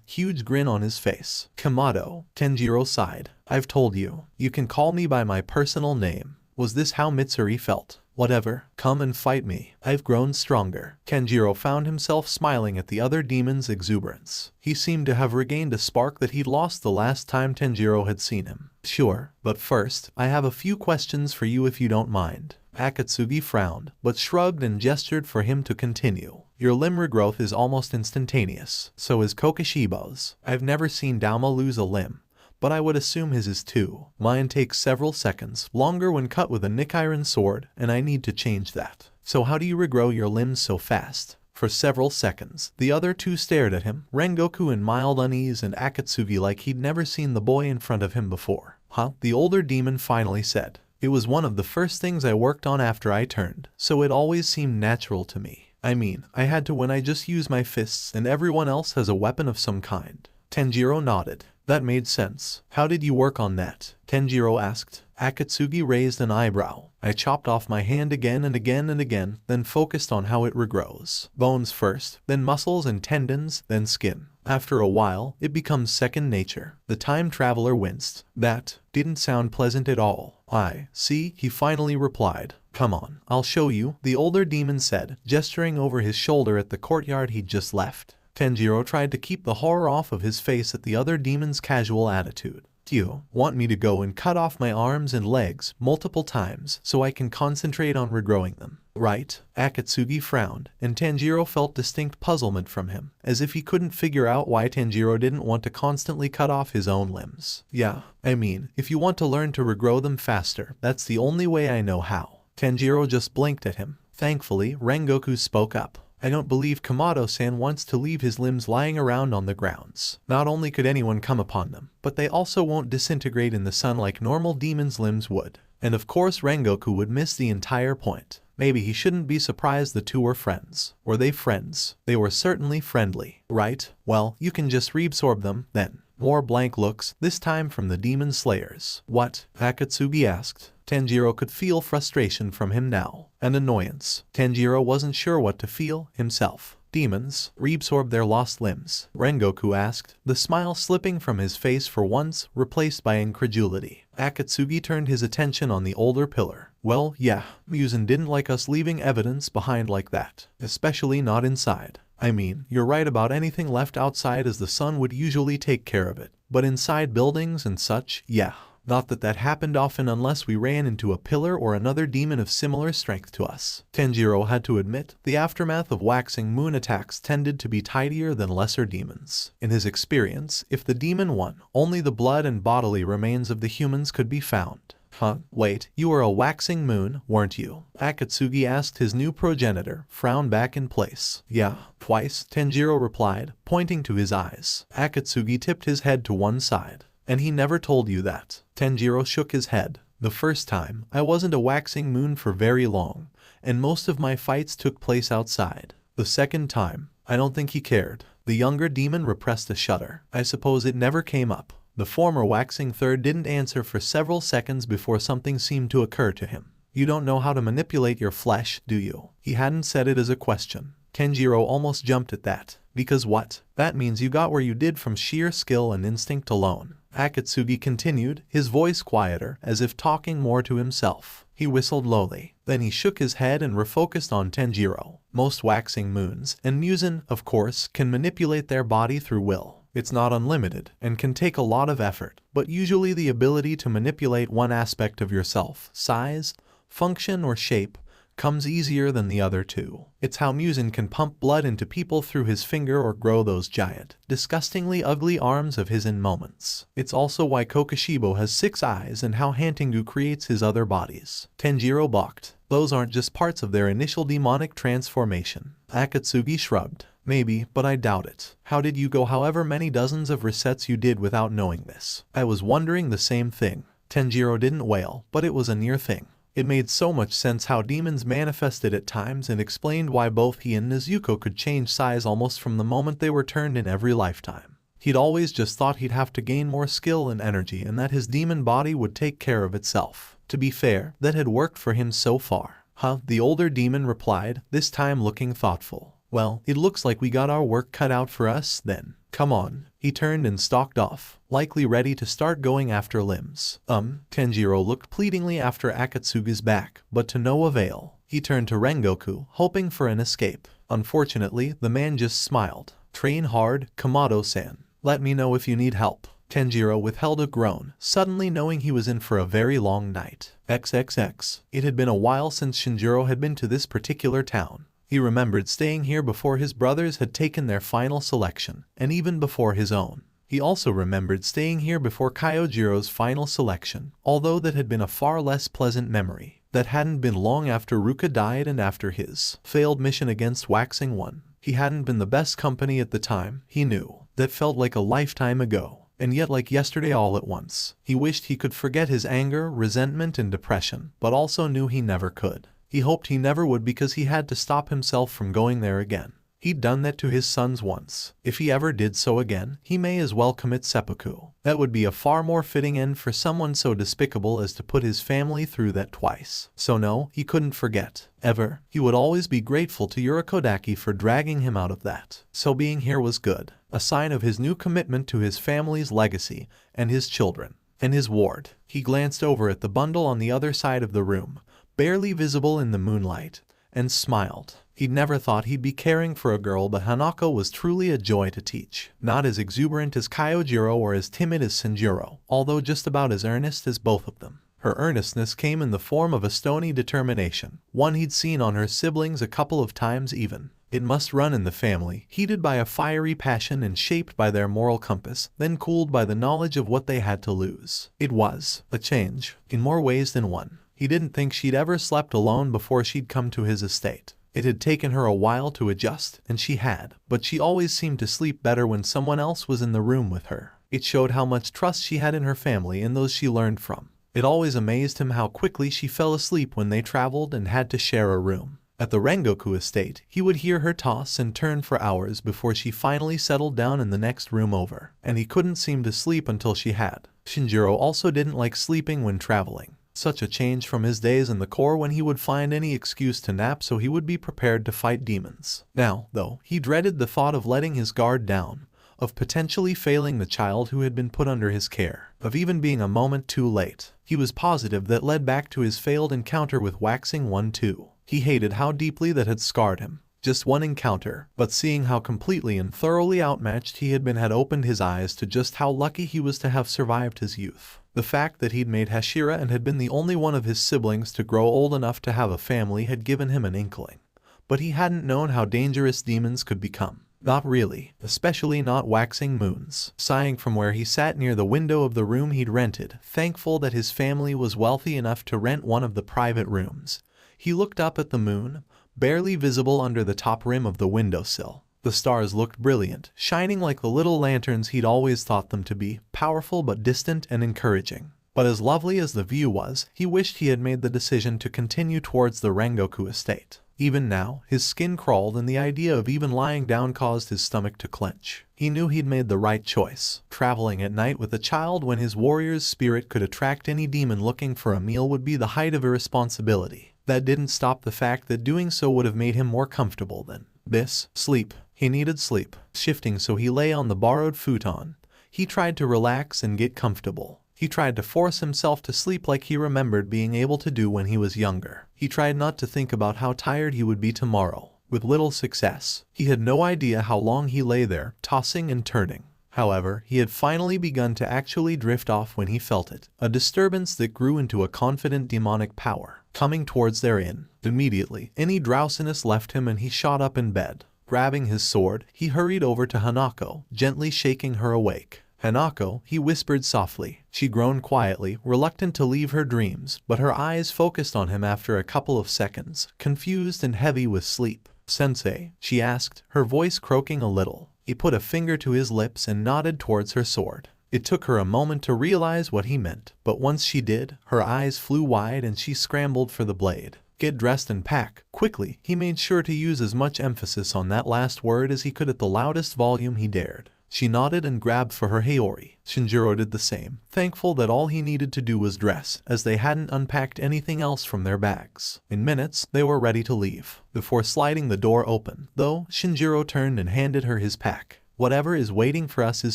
huge grin on his face. Kamado, Tanjiro sighed. I've told you. You can call me by my personal name. Was this how Mitsuri felt? Whatever, come and fight me. I've grown stronger. Tanjiro found himself smiling at the other demon's exuberance. He seemed to have regained a spark that he'd lost the last time Tanjiro had seen him. Sure, but first, I have a few questions for you if you don't mind. Akatsuki frowned, but shrugged and gestured for him to continue. Your limb regrowth is almost instantaneous. So is Kokishibo's. I've never seen Dauma lose a limb, but I would assume his is too. Mine takes several seconds, longer when cut with a Nichiren sword, and I need to change that. So how do you regrow your limbs so fast? For several seconds, the other 2 stared at him, Rengoku in mild unease and Akatsuki like he'd never seen the boy in front of him before. Huh? The older demon finally said. It was one of the first things I worked on after I turned, so it always seemed natural to me. I mean, I had to when I just use my fists and everyone else has a weapon of some kind. Tanjiro nodded. That made sense. How did you work on that? Tanjiro asked. Akatsuki raised an eyebrow. I chopped off my hand again and again and again, then focused on how it regrows. Bones first, then muscles and tendons, then skin. After a while, it becomes second nature. The time traveler winced. That didn't sound pleasant at all. I see, he finally replied. Come on, I'll show you, the older demon said, gesturing over his shoulder at the courtyard he'd just left. Tanjiro tried to keep the horror off of his face at the other demon's casual attitude. Do you want me to go and cut off my arms and legs multiple times so I can concentrate on regrowing them? right? Akatsuki frowned, and Tanjiro felt distinct puzzlement from him, as if he couldn't figure out why Tanjiro didn't want to constantly cut off his own limbs. Yeah, I mean, if you want to learn to regrow them faster, that's the only way I know how. Tanjiro just blinked at him. Thankfully, Rengoku spoke up. I don't believe Kamado-san wants to leave his limbs lying around on the grounds. Not only could anyone come upon them, but they also won't disintegrate in the sun like normal demons' limbs would. And of course Rengoku would miss the entire point. Maybe he shouldn't be surprised the two were friends. Were they friends? They were certainly friendly, right? Well, you can just reabsorb them, then. More blank looks, this time from the demon slayers. What? Akatsuki asked. Tanjiro could feel frustration from him now, and annoyance. Tanjiro wasn't sure what to feel himself. Demons reabsorb their lost limbs? Rengoku asked, the smile slipping from his face for once, replaced by incredulity. Akatsuki turned his attention on the older pillar. Well, yeah, Muzan didn't like us leaving evidence behind like that, especially not inside. I mean, you're right about anything left outside, as the sun would usually take care of it. But inside buildings and such, yeah. Not that that happened often unless we ran into a pillar or another demon of similar strength to us. Tanjiro had to admit, the aftermath of waxing moon attacks tended to be tidier than lesser demons. In his experience, if the demon won, only the blood and bodily remains of the humans could be found. Huh? Wait, you were a waxing moon, weren't you? Akatsuki asked his new progenitor, frown back in place. Yeah, twice, Tanjiro replied, pointing to his eyes. Akatsuki tipped his head to one side. And he never told you that? Tanjiro shook his head. The first time, I wasn't a waxing moon for very long, and most of my fights took place outside. The second time, I don't think he cared. The younger demon repressed a shudder. I suppose it never came up. The former waxing third didn't answer for several seconds before something seemed to occur to him. You don't know how to manipulate your flesh, do you? He hadn't said it as a question. Tanjiro almost jumped at that. Because what? That means you got where you did from sheer skill and instinct alone. Akatsuki continued, his voice quieter, as if talking more to himself. He whistled lowly. Then he shook his head and refocused on Tanjiro. Most waxing moons, and Muzan, of course, can manipulate their body through will. It's not unlimited, and can take a lot of effort, but usually the ability to manipulate one aspect of yourself, size, function, or shape, comes easier than the other two. It's how Muzan can pump blood into people through his finger or grow those giant, disgustingly ugly arms of his in moments. It's also why Kokushibo has 6 eyes and how Hantengu creates his other bodies. Tanjiro balked. Those aren't just parts of their initial demonic transformation. Akatsuki shrugged. Maybe, but I doubt it. How did you go however many dozens of resets you did without knowing this? I was wondering the same thing. Tanjiro didn't wail, but it was a near thing. It made so much sense how demons manifested at times and explained why both he and Nezuko could change size almost from the moment they were turned in every lifetime. He'd always just thought he'd have to gain more skill and energy and that his demon body would take care of itself. To be fair, that had worked for him so far. Huh? The older demon replied, this time looking thoughtful. Well, it looks like we got our work cut out for us, then. Come on. He turned and stalked off, likely ready to start going after limbs. Tanjiro looked pleadingly after Akatsuki's back, but to no avail. He turned to Rengoku, hoping for an escape. Unfortunately, the man just smiled. Train hard, Kamado-san. Let me know if you need help. Tanjiro withheld a groan, suddenly knowing he was in for a very long night. XXX. It had been a while since Shinjiro had been to this particular town. He remembered staying here before his brothers had taken their final selection, and even before his own. He also remembered staying here before Kyojiro's final selection, although that had been a far less pleasant memory. That hadn't been long after Ruka died and after his failed mission against Waxing One. He hadn't been the best company at the time, he knew. That felt like a lifetime ago, and yet like yesterday all at once. He wished he could forget his anger, resentment, and depression, but also knew he never could. He hoped he never would because he had to stop himself from going there again. He'd done that to his sons once. If he ever did so again, he may as well commit seppuku. That would be a far more fitting end for someone so despicable as to put his family through that twice. So no, he couldn't forget. Ever. He would always be grateful to Yurakodaki for dragging him out of that. So being here was good. A sign of his new commitment to his family's legacy, and his children, and his ward. He glanced over at the bundle on the other side of the room, barely visible in the moonlight, and smiled. He'd never thought he'd be caring for a girl, but Hanako was truly a joy to teach. Not as exuberant as Kyojiro or as timid as Shinjiro, although just about as earnest as both of them. Her earnestness came in the form of a stony determination, one he'd seen on her siblings a couple of times even. It must run in the family, heated by a fiery passion and shaped by their moral compass, then cooled by the knowledge of what they had to lose. It was a change, in more ways than one. He didn't think she'd ever slept alone before she'd come to his estate. It had taken her a while to adjust, and she had, but she always seemed to sleep better when someone else was in the room with her. It showed how much trust she had in her family and those she learned from. It always amazed him how quickly she fell asleep when they traveled and had to share a room. At the Rengoku estate, he would hear her toss and turn for hours before she finally settled down in the next room over, and he couldn't seem to sleep until she had. Shinjiro also didn't like sleeping when traveling. Such a change from his days in the Corps when he would find any excuse to nap so he would be prepared to fight demons. Now, though, he dreaded the thought of letting his guard down, of potentially failing the child who had been put under his care, of even being a moment too late. He was positive that led back to his failed encounter with Waxing 1-2. He hated how deeply that had scarred him. Just one encounter, but seeing how completely and thoroughly outmatched he had been had opened his eyes to just how lucky he was to have survived his youth. The fact that he'd made Hashira and had been the only one of his siblings to grow old enough to have a family had given him an inkling. But he hadn't known how dangerous demons could become. Not really, especially not waxing moons. Sighing from where he sat near the window of the room he'd rented, thankful that his family was wealthy enough to rent one of the private rooms, he looked up at the moon, barely visible under the top rim of the windowsill. The stars looked brilliant, shining like the little lanterns he'd always thought them to be, powerful but distant and encouraging. But as lovely as the view was, he wished he had made the decision to continue towards the Rengoku estate. Even now, his skin crawled and the idea of even lying down caused his stomach to clench. He knew he'd made the right choice. Traveling at night with a child when his warrior's spirit could attract any demon looking for a meal would be the height of irresponsibility. That didn't stop the fact that doing so would have made him more comfortable than this. Sleep. He needed sleep. Shifting so he lay on the borrowed futon. He tried to relax and get comfortable. He tried to force himself to sleep like he remembered being able to do when he was younger. He tried not to think about how tired he would be tomorrow. With little success. He had no idea how long he lay there, tossing and turning. However, he had finally begun to actually drift off when he felt it. A disturbance that grew into a confident demonic power, coming towards their inn. Immediately, any drowsiness left him and he shot up in bed. Grabbing his sword, he hurried over to Hanako, gently shaking her awake. "Hanako," he whispered softly. She groaned quietly, reluctant to leave her dreams, but her eyes focused on him after a couple of seconds, confused and heavy with sleep. "Sensei?" she asked, her voice croaking a little. He put a finger to his lips and nodded towards her sword. It took her a moment to realize what he meant, but once she did, her eyes flew wide and she scrambled for the blade. "Get dressed and pack, quickly." He made sure to use as much emphasis on that last word as he could at the loudest volume he dared. She nodded and grabbed for her Haori. Shinjiro did the same, thankful that all he needed to do was dress, as they hadn't unpacked anything else from their bags. In minutes, they were ready to leave. Before sliding the door open, though, Shinjiro turned and handed her his pack. "Whatever is waiting for us is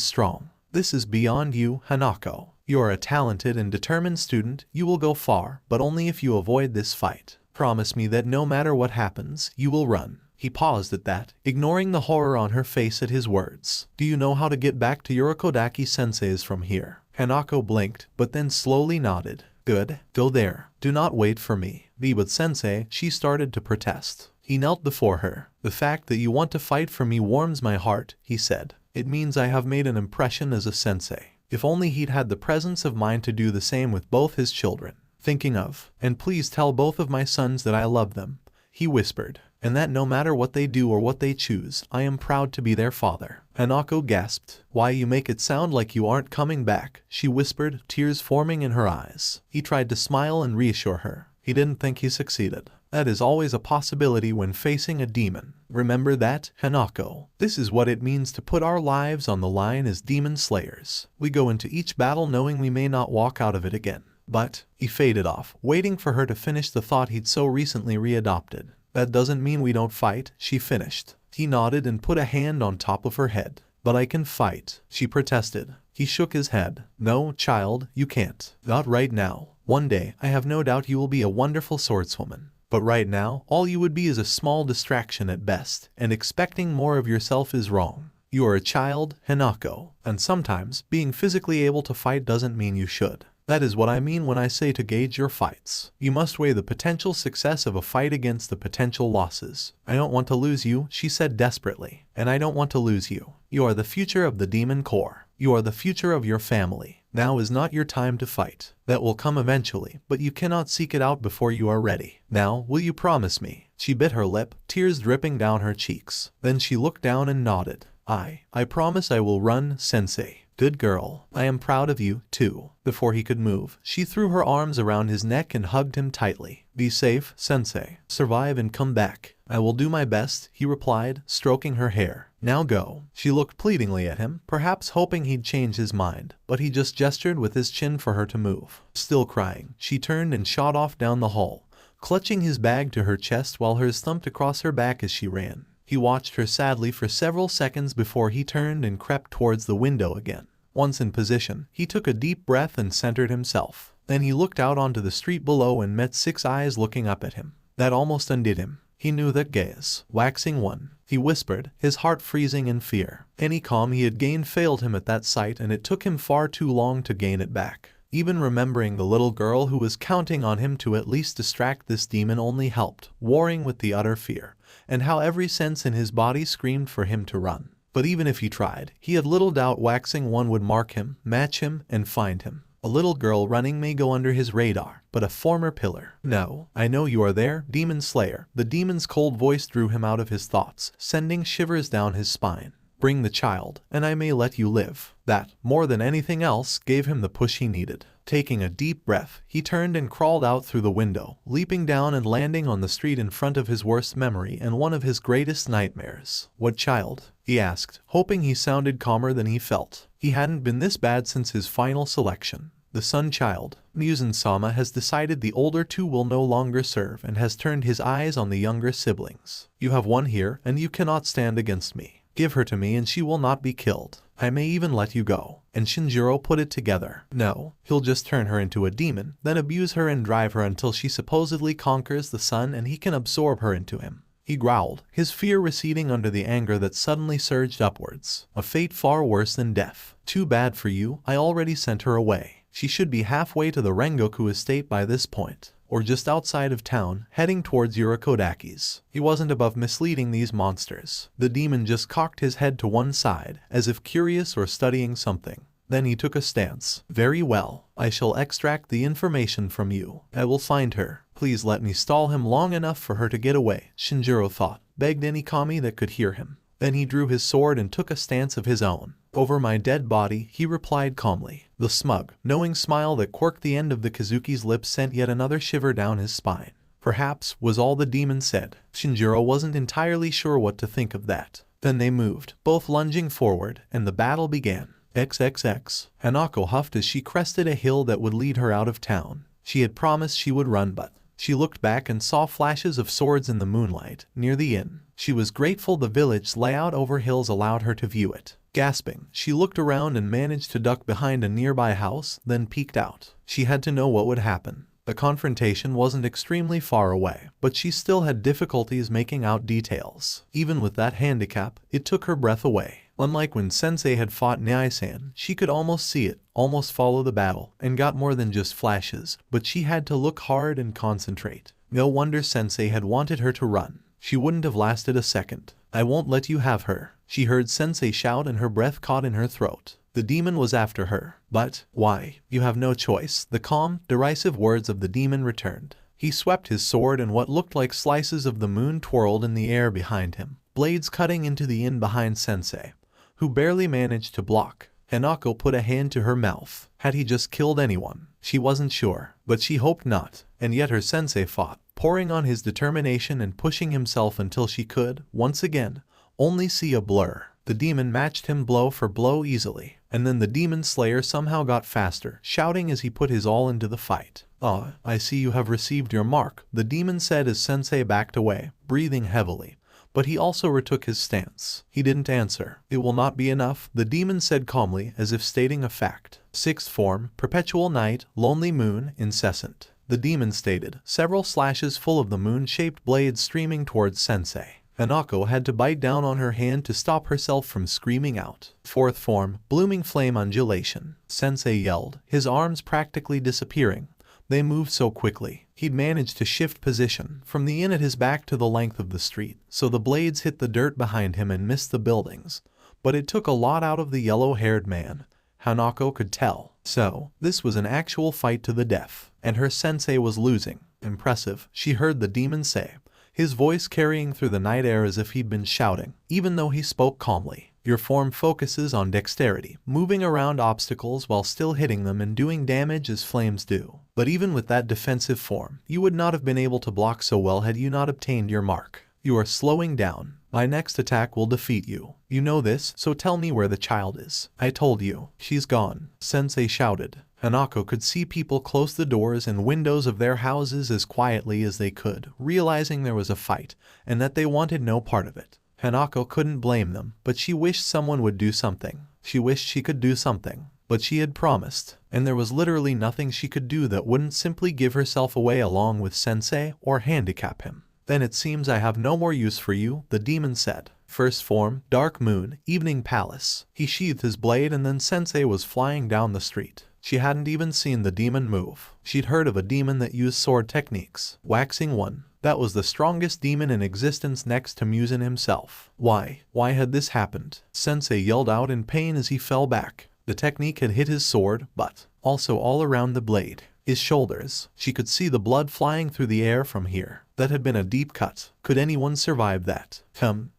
strong. This is beyond you, Hanako. You are a talented and determined student, you will go far, but only if you avoid this fight. Promise me that no matter what happens, you will run." He paused at that, ignoring the horror on her face at his words. "Do you know how to get back to Yorokodaki-sensei's from here?" Hanako blinked, but then slowly nodded. "Good. Go there. Do not wait for me." "But sensei," she started to protest. He knelt before her. "The fact that you want to fight for me warms my heart," he said. "It means I have made an impression as a sensei." If only he'd had the presence of mind to do the same with both his children. Thinking of, "And please tell both of my sons that I love them," he whispered. "And that no matter what they do or what they choose, I am proud to be their father." Hanako gasped. "Why, you make it sound like you aren't coming back," she whispered, tears forming in her eyes. He tried to smile and reassure her. He didn't think he succeeded. That is always a possibility when facing a demon. Remember that, Hanako. This is what it means to put our lives on the line as demon slayers. We go into each battle knowing we may not walk out of it again. But, he faded off, waiting for her to finish the thought he'd so recently readopted. "That doesn't mean we don't fight," she finished. He nodded and put a hand on top of her head. "But I can fight," she protested. He shook his head. "No, child, you can't. Not right now. One day, I have no doubt you will be a wonderful swordswoman. But right now, all you would be is a small distraction at best, and expecting more of yourself is wrong. You are a child, Hanako, and sometimes, being physically able to fight doesn't mean you should. That is what I mean when I say to gauge your fights. You must weigh the potential success of a fight against the potential losses. I don't want to lose you, she said desperately. And I don't want to lose you. You are the future of the Demon Corps. You are the future of your family. Now is not your time to fight. That will come eventually, but you cannot seek it out before you are ready. Now, will you promise me? She bit her lip, tears dripping down her cheeks. Then she looked down and nodded. I promise I will run, sensei. Good girl. I am proud of you, too. Before he could move, she threw her arms around his neck and hugged him tightly. Be safe, sensei. Survive and come back. I will do my best, he replied, stroking her hair. Now go. She looked pleadingly at him, perhaps hoping he'd change his mind, but he just gestured with his chin for her to move. Still crying, she turned and shot off down the hall, clutching his bag to her chest while hers thumped across her back as she ran. He watched her sadly for several seconds before he turned and crept towards the window again. Once in position, he took a deep breath and centered himself. Then he looked out onto the street below and met 6 eyes looking up at him. That almost undid him. He knew that gaze. Waxing one, he whispered, his heart freezing in fear. Any calm he had gained failed him at that sight, and it took him far too long to gain it back. Even remembering the little girl who was counting on him to at least distract this demon only helped, warring with the utter fear, and how every sense in his body screamed for him to run. But even if he tried, he had little doubt Waxing One would mark him, match him, and find him. A little girl running may go under his radar, but a former pillar. No, I know you are there, Demon Slayer. The demon's cold voice drew him out of his thoughts, sending shivers down his spine. Bring the child, and I may let you live. That, more than anything else, gave him the push he needed. Taking a deep breath, he turned and crawled out through the window, leaping down and landing on the street in front of his worst memory and one of his greatest nightmares. What child? He asked, hoping he sounded calmer than he felt. He hadn't been this bad since his final selection. The Sun Child. Muzan-sama has decided the older two will no longer serve and has turned his eyes on the younger siblings. You have one here, and you cannot stand against me. Give her to me and she will not be killed. I may even let you go. And Shinjiro put it together. No, he'll just turn her into a demon, then abuse her and drive her until she supposedly conquers the sun and he can absorb her into him. He growled, his fear receding under the anger that suddenly surged upwards. A fate far worse than death. Too bad for you, I already sent her away. She should be halfway to the Rengoku estate by this point, or just outside of town, heading towards Urakodaki's. He wasn't above misleading these monsters. The demon just cocked his head to one side, as if curious or studying something. Then he took a stance. Very well, I shall extract the information from you. I will find her. Please let me stall him long enough for her to get away, Shinjiro thought, begged any kami that could hear him. Then he drew his sword and took a stance of his own. Over my dead body, he replied calmly. The smug, knowing smile that quirked the end of the Kazuki's lips sent yet another shiver down his spine. Perhaps, was all the demon said. Shinjiro wasn't entirely sure what to think of that. Then they moved, both lunging forward, and the battle began. XXX. Hanako huffed as she crested a hill that would lead her out of town. She had promised she would run, but she looked back and saw flashes of swords in the moonlight, near the inn. She was grateful the village's layout over hills allowed her to view it. Gasping, she looked around and managed to duck behind a nearby house, then peeked out. She had to know what would happen. The confrontation wasn't extremely far away, but she still had difficulties making out details. Even with that handicap, it took her breath away. Unlike when Sensei had fought Nyai-san, she could almost see it, almost follow the battle, and got more than just flashes, but she had to look hard and concentrate. No wonder Sensei had wanted her to run. She wouldn't have lasted a second. I won't let you have her, she heard Sensei shout, and her breath caught in her throat. The demon was after her. But, why? You have no choice. The calm, derisive words of the demon returned. He swept his sword and what looked like slices of the moon twirled in the air behind him, blades cutting into the inn behind Sensei, who barely managed to block. Hanako put a hand to her mouth. Had he just killed anyone? She wasn't sure, but she hoped not. And yet her sensei fought, pouring on his determination and pushing himself until she could, once again, only see a blur. The demon matched him blow for blow easily, and then the demon slayer somehow got faster, shouting as he put his all into the fight. "Ah, I see you have received your mark," the demon said as Sensei backed away, breathing heavily. But he also retook his stance. He didn't answer. "It will not be enough," the demon said calmly, as if stating a fact. "Sixth form, perpetual night, lonely moon, incessant," the demon stated, several slashes full of the moon-shaped blades streaming towards Sensei. Hanako had to bite down on her hand to stop herself from screaming out. Fourth form, blooming flame undulation. Sensei yelled, his arms practically disappearing. They moved so quickly. He'd managed to shift position from the inn at his back to the length of the street, so the blades hit the dirt behind him and missed the buildings. But it took a lot out of the yellow-haired man. Hanako could tell. So, this was an actual fight to the death, and her sensei was losing. Impressive, she heard the demon say, his voice carrying through the night air as if he'd been shouting, even though he spoke calmly. Your form focuses on dexterity, moving around obstacles while still hitting them and doing damage as flames do. But even with that defensive form, you would not have been able to block so well had you not obtained your mark. You are slowing down. My next attack will defeat you. You know this, so tell me where the child is. I told you. She's gone. Sensei shouted. Hanako could see people close the doors and windows of their houses as quietly as they could, realizing there was a fight, and that they wanted no part of it. Hanako couldn't blame them, but she wished someone would do something. She wished she could do something. But she had promised, and there was literally nothing she could do that wouldn't simply give herself away along with Sensei or handicap him. Then it seems I have no more use for you, the demon said. First form, Dark Moon, Evening Palace. He sheathed his blade and then Sensei was flying down the street. She hadn't even seen the demon move. She'd heard of a demon that used sword techniques. Waxing one. That was the strongest demon in existence next to Muzan himself. Why? Why had this happened? Sensei yelled out in pain as he fell back. The technique had hit his sword, but also all around the blade. His shoulders. She could see the blood flying through the air from here. That had been a deep cut. Could anyone survive that?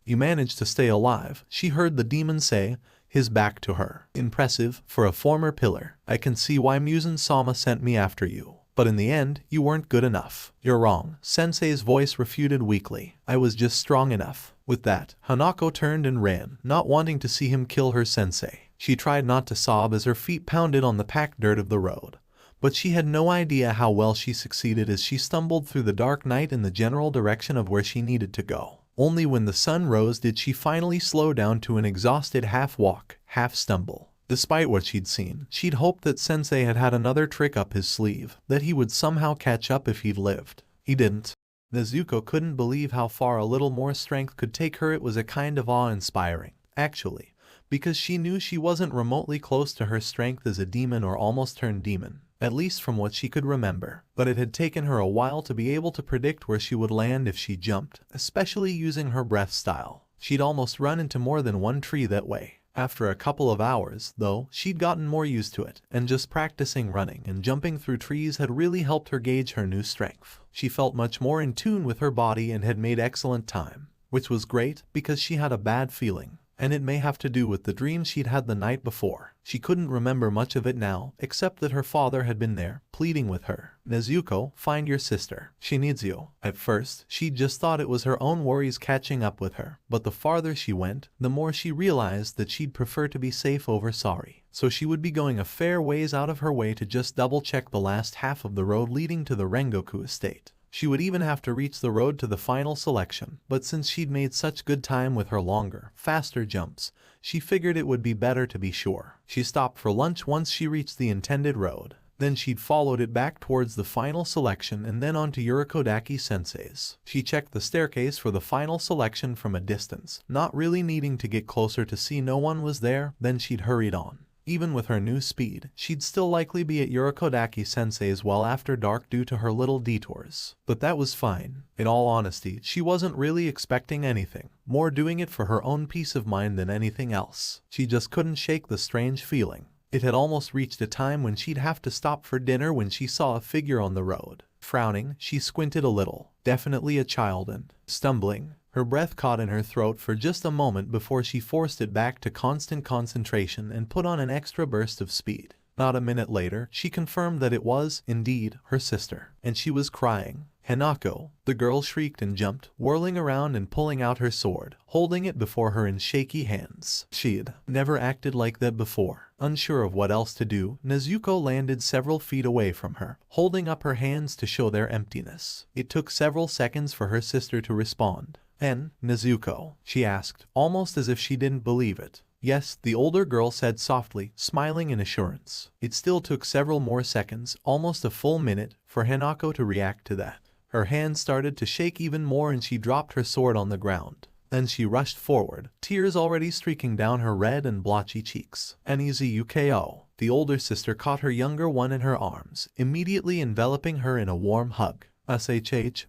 You managed to stay alive, she heard the demon say, his back to her. Impressive, for a former pillar. I can see why Muzan-sama sent me after you. But in the end, you weren't good enough. You're wrong, Sensei's voice refuted weakly. I was just strong enough. With that, Hanako turned and ran, not wanting to see him kill her sensei. She tried not to sob as her feet pounded on the packed dirt of the road. But she had no idea how well she succeeded as she stumbled through the dark night in the general direction of where she needed to go. Only when the sun rose did she finally slow down to an exhausted half-walk, half-stumble. Despite what she'd seen, she'd hoped that Sensei had had another trick up his sleeve, that he would somehow catch up if he'd lived. He didn't. Nezuko couldn't believe how far a little more strength could take her. It was a kind of awe-inspiring, actually, because she knew she wasn't remotely close to her strength as a demon or almost turned demon. At least from what she could remember. But it had taken her a while to be able to predict where she would land if she jumped, especially using her breath style. She'd almost run into more than one tree that way. After a couple of hours, though, she'd gotten more used to it, and just practicing running and jumping through trees had really helped her gauge her new strength. She felt much more in tune with her body and had made excellent time, which was great because she had a bad feeling. And it may have to do with the dream she'd had the night before. She couldn't remember much of it now, except that her father had been there, pleading with her. Nezuko, find your sister. She needs you. At first, she'd just thought it was her own worries catching up with her. But the farther she went, the more she realized that she'd prefer to be safe over sorry. So she would be going a fair ways out of her way to just double-check the last half of the road leading to the Rengoku estate. She would even have to reach the road to the final selection, but since she'd made such good time with her longer, faster jumps, she figured it would be better to be sure. She stopped for lunch once she reached the intended road. Then she'd followed it back towards the final selection and then on to Urokodaki Sensei's. She checked the staircase for the final selection from a distance, not really needing to get closer to see no one was there, then she'd hurried on. Even with her new speed, she'd still likely be at Urokodaki Sensei's well after dark due to her little detours. But that was fine. In all honesty, she wasn't really expecting anything, more doing it for her own peace of mind than anything else. She just couldn't shake the strange feeling. It had almost reached a time when she'd have to stop for dinner when she saw a figure on the road. Frowning, she squinted a little. Definitely a child and, stumbling, her breath caught in her throat for just a moment before she forced it back to constant concentration and put on an extra burst of speed. Not a minute later, she confirmed that it was, indeed, her sister. And she was crying. Hanako, the girl shrieked and jumped, whirling around and pulling out her sword, holding it before her in shaky hands. She'd never acted like that before. Unsure of what else to do, Nezuko landed several feet away from her, holding up her hands to show their emptiness. It took several seconds for her sister to respond. "And, Nezuko?" she asked, almost as if she didn't believe it. "Yes," the older girl said softly, smiling in assurance. It still took several more seconds, almost a full minute, for Hanako to react to that. Her hands started to shake even more and she dropped her sword on the ground. Then she rushed forward, tears already streaking down her red and blotchy cheeks. Nezuko. The older sister caught her younger one in her arms, immediately enveloping her in a warm hug. Shh.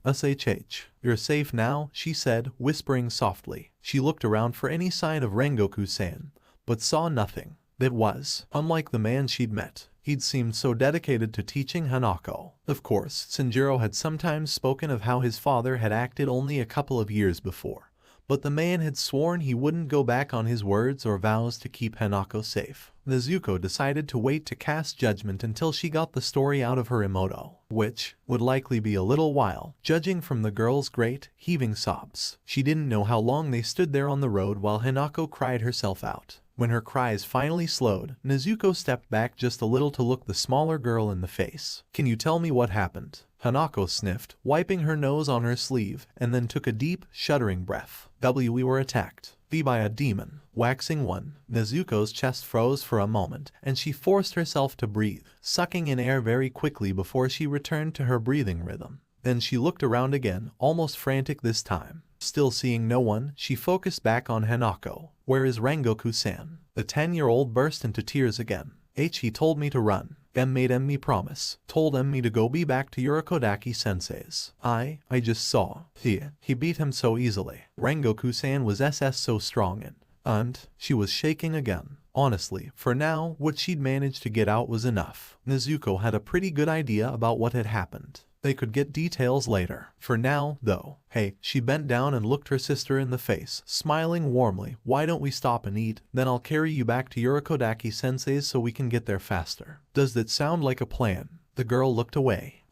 You're safe now, she said, whispering softly. She looked around for any sign of Rengoku-san, but saw nothing. That was unlike the man she'd met. He'd seemed so dedicated to teaching Hanako. Of course, Tanjiro had sometimes spoken of how his father had acted only a couple of years before, but the man had sworn he wouldn't go back on his words or vows to keep Hanako safe. Nezuko decided to wait to cast judgment until she got the story out of her emoto, which would likely be a little while, judging from the girl's great, heaving sobs. She didn't know how long they stood there on the road while Hanako cried herself out. When her cries finally slowed, Nezuko stepped back just a little to look the smaller girl in the face. Can you tell me what happened? Hanako sniffed, wiping her nose on her sleeve, and then took a deep, shuddering breath. We were attacked. By a demon. Waxing one. Nezuko's chest froze for a moment, and she forced herself to breathe, sucking in air very quickly before she returned to her breathing rhythm. Then she looked around again, almost frantic this time. Still seeing no one, she focused back on Hanako. Where is Rengoku-san? The 10-year-old burst into tears again. He told me to run. Made me promise. Told me to go be back to Urokodaki-sensei's. I just saw. He beat him so easily. Rengoku-san was so strong and she was shaking again. Honestly, for now, what she'd managed to get out was enough. Nezuko had a pretty good idea about what had happened. They could get details later. For now, though. Hey, she bent down and looked her sister in the face, smiling warmly. Why don't we stop and eat? Then I'll carry you back to Urokodaki-sensei's so we can get there faster. Does that sound like a plan? The girl looked away.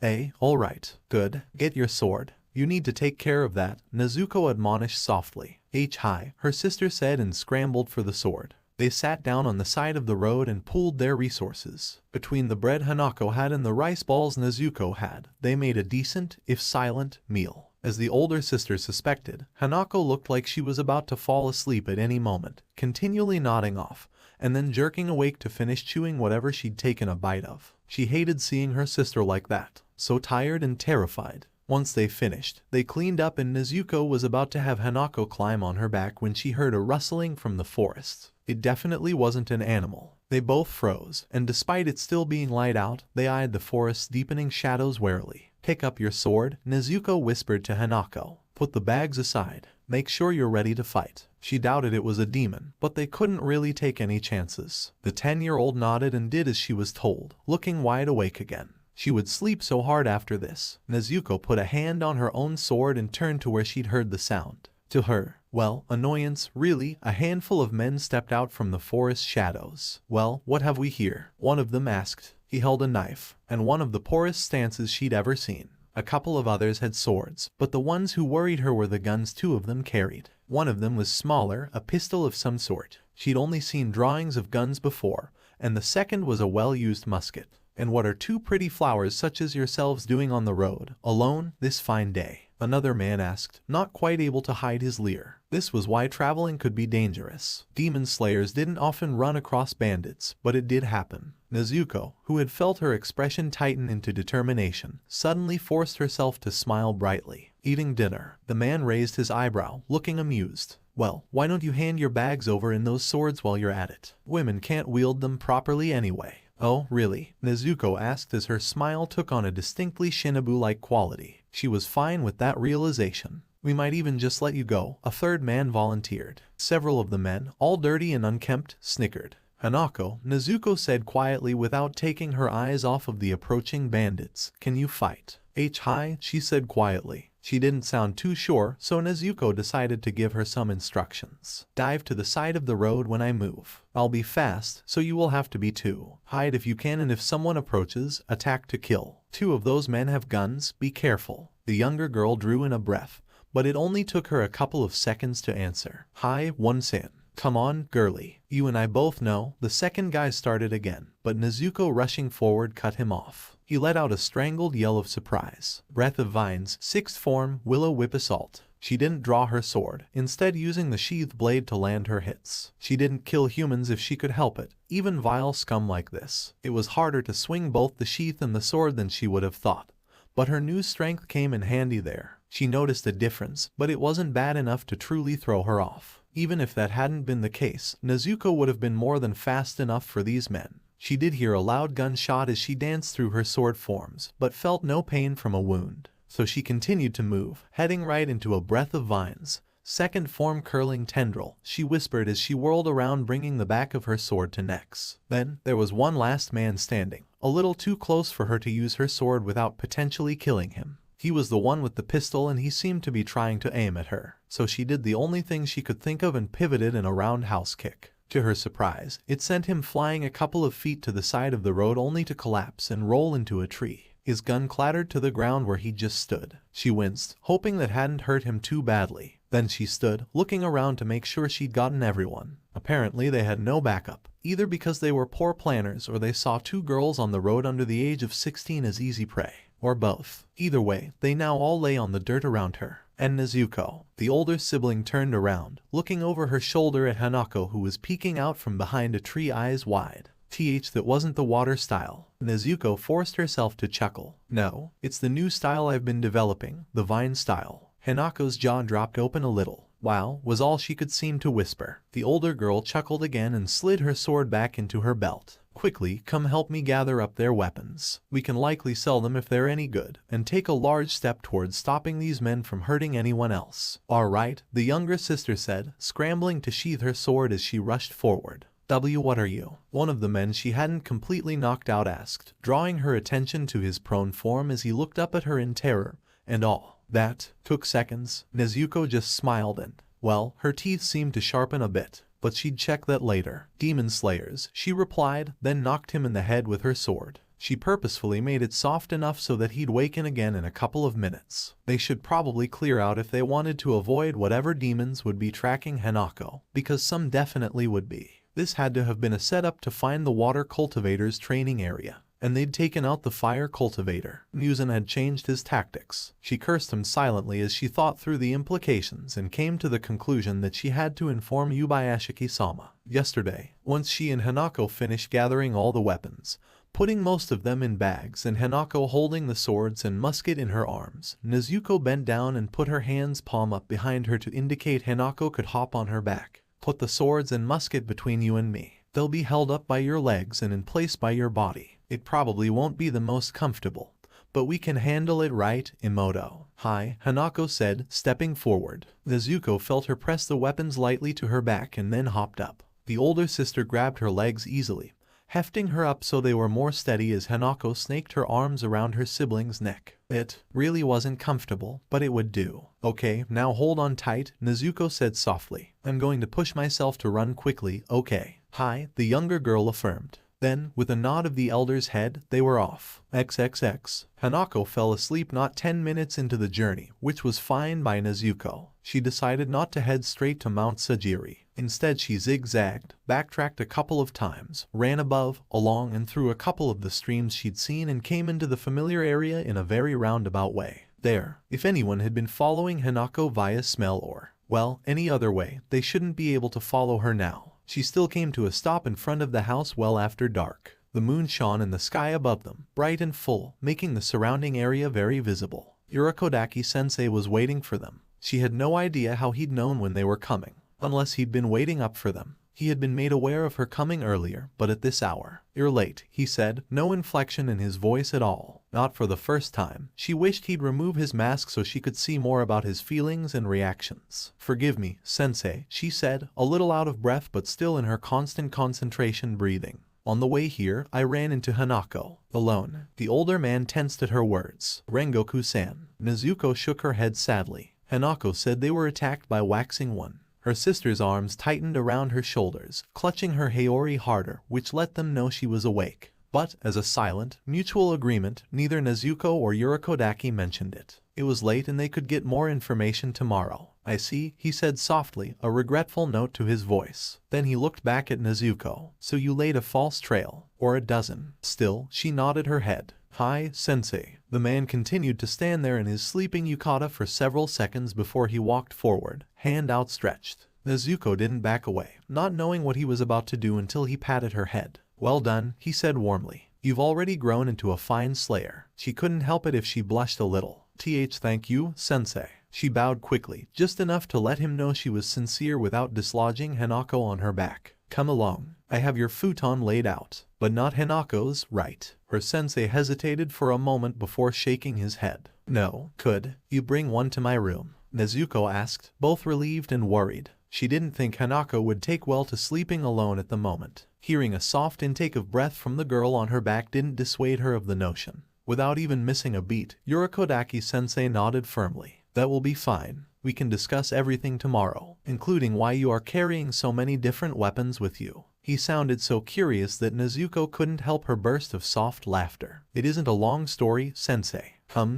Alright. Good. Get your sword. You need to take care of that, Nezuko admonished softly. Hi, her sister said and scrambled for the sword. They sat down on the side of the road and pooled their resources. Between the bread Hanako had and the rice balls Nezuko had, they made a decent, if silent, meal. As the older sister suspected, Hanako looked like she was about to fall asleep at any moment, continually nodding off, and then jerking awake to finish chewing whatever she'd taken a bite of. She hated seeing her sister like that, so tired and terrified. Once they finished, they cleaned up and Nezuko was about to have Hanako climb on her back when she heard a rustling from the forest. It definitely wasn't an animal. They both froze, and despite it still being light out, they eyed the forest's deepening shadows warily. Pick up your sword, Nezuko whispered to Hanako. Put the bags aside. Make sure you're ready to fight. She doubted it was a demon, but they couldn't really take any chances. The 10-year-old nodded and did as she was told, looking wide awake again. She would sleep so hard after this. Nezuko put a hand on her own sword and turned to where she'd heard the sound. To her, well, annoyance, really, a handful of men stepped out from the forest shadows. Well, what have we here? One of them asked. He held a knife, and one of the poorest stances she'd ever seen. A couple of others had swords, but the ones who worried her were the guns two of them carried. One of them was smaller, a pistol of some sort. She'd only seen drawings of guns before, and the second was a well-used musket. And what are two pretty flowers such as yourselves doing on the road, alone, this fine day? Another man asked, not quite able to hide his leer. This was why traveling could be dangerous. Demon slayers didn't often run across bandits, but it did happen. Nezuko, who had felt her expression tighten into determination, suddenly forced herself to smile brightly. Eating dinner, the man raised his eyebrow, looking amused. Well, why don't you hand your bags over and those swords while you're at it? Women can't wield them properly anyway. Oh, really? Nezuko asked as her smile took on a distinctly Shinobu-like quality. She was fine with that realization. We might even just let you go, a third man volunteered. Several of the men, all dirty and unkempt, snickered. Hanako, Nezuko said quietly without taking her eyes off of the approaching bandits. Can you fight? Hi, she said quietly. She didn't sound too sure, so Nezuko decided to give her some instructions. Dive to the side of the road when I move. I'll be fast, so you will have to be too. Hide if you can, and if someone approaches, attack to kill. Two of those men have guns, be careful. The younger girl drew in a breath, but it only took her a couple of seconds to answer. Hi, one-san. Come on, girlie. You and I both know. The second guy started again, but Nezuko rushing forward cut him off. He let out a strangled yell of surprise. Breath of Vines, 6th form, Willow Whip Assault. She didn't draw her sword, instead using the sheathed blade to land her hits. She didn't kill humans if she could help it, even vile scum like this. It was harder to swing both the sheath and the sword than she would have thought. But her new strength came in handy there. She noticed a difference, but it wasn't bad enough to truly throw her off. Even if that hadn't been the case, Nezuko would have been more than fast enough for these men. She did hear a loud gunshot as she danced through her sword forms, but felt no pain from a wound. So she continued to move, heading right into a breath of vines. Second form curling tendril, she whispered as she whirled around, bringing the back of her sword to Nex. Then, there was one last man standing, a little too close for her to use her sword without potentially killing him. He was the one with the pistol and he seemed to be trying to aim at her. So she did the only thing she could think of and pivoted in a roundhouse kick. To her surprise, it sent him flying a couple of feet to the side of the road only to collapse and roll into a tree. His gun clattered to the ground where he just stood. She winced, hoping that hadn't hurt him too badly. Then she stood, looking around to make sure she'd gotten everyone. Apparently they had no backup, either because they were poor planners or they saw two girls on the road under the age of 16 as easy prey. Or both. Either way, they now all lay on the dirt around her. And Nezuko, the older sibling, turned around, looking over her shoulder at Hanako, who was peeking out from behind a tree, eyes wide. That wasn't the water style. Nezuko forced herself to chuckle. No, it's the new style I've been developing, the vine style. Hanako's jaw dropped open a little. Wow, was all she could seem to whisper. The older girl chuckled again and slid her sword back into her belt. Quickly, come help me gather up their weapons. We can likely sell them if they're any good, and take a large step towards stopping these men from hurting anyone else. Alright, the younger sister said, scrambling to sheath her sword as she rushed forward. What are you? One of the men she hadn't completely knocked out asked, drawing her attention to his prone form as he looked up at her in terror and awe. That took seconds. Nezuko just smiled and, well, her teeth seemed to sharpen a bit, but she'd check that later. Demon slayers, she replied, then knocked him in the head with her sword. She purposefully made it soft enough so that he'd waken again in a couple of minutes. They should probably clear out if they wanted to avoid whatever demons would be tracking Hanako, because some definitely would be. This had to have been a setup to find the water cultivator's training area. And they'd taken out the fire cultivator. Muzan had changed his tactics. She cursed him silently as she thought through the implications and came to the conclusion that she had to inform Yubayashiki-sama. Yesterday, once she and Hanako finished gathering all the weapons, putting most of them in bags and Hanako holding the swords and musket in her arms, Nezuko bent down and put her hands palm up behind her to indicate Hanako could hop on her back. Put the swords and musket between you and me. They'll be held up by your legs and in place by your body. It probably won't be the most comfortable, but we can handle it, right, Imoto? Hi, Hanako said, stepping forward. Nezuko felt her press the weapons lightly to her back and then hopped up. The older sister grabbed her legs easily, hefting her up so they were more steady as Hanako snaked her arms around her sibling's neck. It really wasn't comfortable, but it would do. Okay, now hold on tight, Nezuko said softly. I'm going to push myself to run quickly, okay? Hi, the younger girl affirmed. Then, with a nod of the elder's head, they were off. XXX. Hanako fell asleep not 10 minutes into the journey, which was fine by Nezuko. She decided not to head straight to Mount Sajiri. Instead, she zigzagged, backtracked a couple of times, ran above, along and through a couple of the streams she'd seen and came into the familiar area in a very roundabout way. There, if anyone had been following Hanako via smell or, well, any other way, they shouldn't be able to follow her now. She still came to a stop in front of the house well after dark. The moon shone in the sky above them, bright and full, making the surrounding area very visible. Urokodaki-sensei was waiting for them. She had no idea how he'd known when they were coming, unless he'd been waiting up for them. He had been made aware of her coming earlier, but at this hour. You're late, he said, no inflection in his voice at all. Not for the first time. She wished he'd remove his mask so she could see more about his feelings and reactions. Forgive me, sensei, she said, a little out of breath but still in her constant concentration breathing. On the way here, I ran into Hanako. Alone. The older man tensed at her words. Rengoku-san. Nezuko shook her head sadly. Hanako said they were attacked by Waxing One. Her sister's arms tightened around her shoulders, clutching her Haori harder, which let them know she was awake. But, as a silent, mutual agreement, neither Nezuko or Urokodaki mentioned it. It was late and they could get more information tomorrow. I see, he said softly, a regretful note to his voice. Then he looked back at Nezuko. So you laid a false trail, or a dozen. Still, she nodded her head. Hi, sensei. The man continued to stand there in his sleeping yukata for several seconds before he walked forward, hand outstretched. Nezuko didn't back away, not knowing what he was about to do until he patted her head. Well done, he said warmly. You've already grown into a fine slayer. She couldn't help it if she blushed a little. Thank you, sensei. She bowed quickly, just enough to let him know she was sincere without dislodging Hanako on her back. Come along. I have your futon laid out. But not Hanako's, right? Her sensei hesitated for a moment before shaking his head. No. Could you bring one to my room? Nezuko asked, both relieved and worried. She didn't think Hanako would take well to sleeping alone at the moment. Hearing a soft intake of breath from the girl on her back didn't dissuade her of the notion. Without even missing a beat, Yurakodaki-sensei nodded firmly. That will be fine. We can discuss everything tomorrow, including why you are carrying so many different weapons with you. He sounded so curious that Nezuko couldn't help her burst of soft laughter. It isn't a long story, sensei.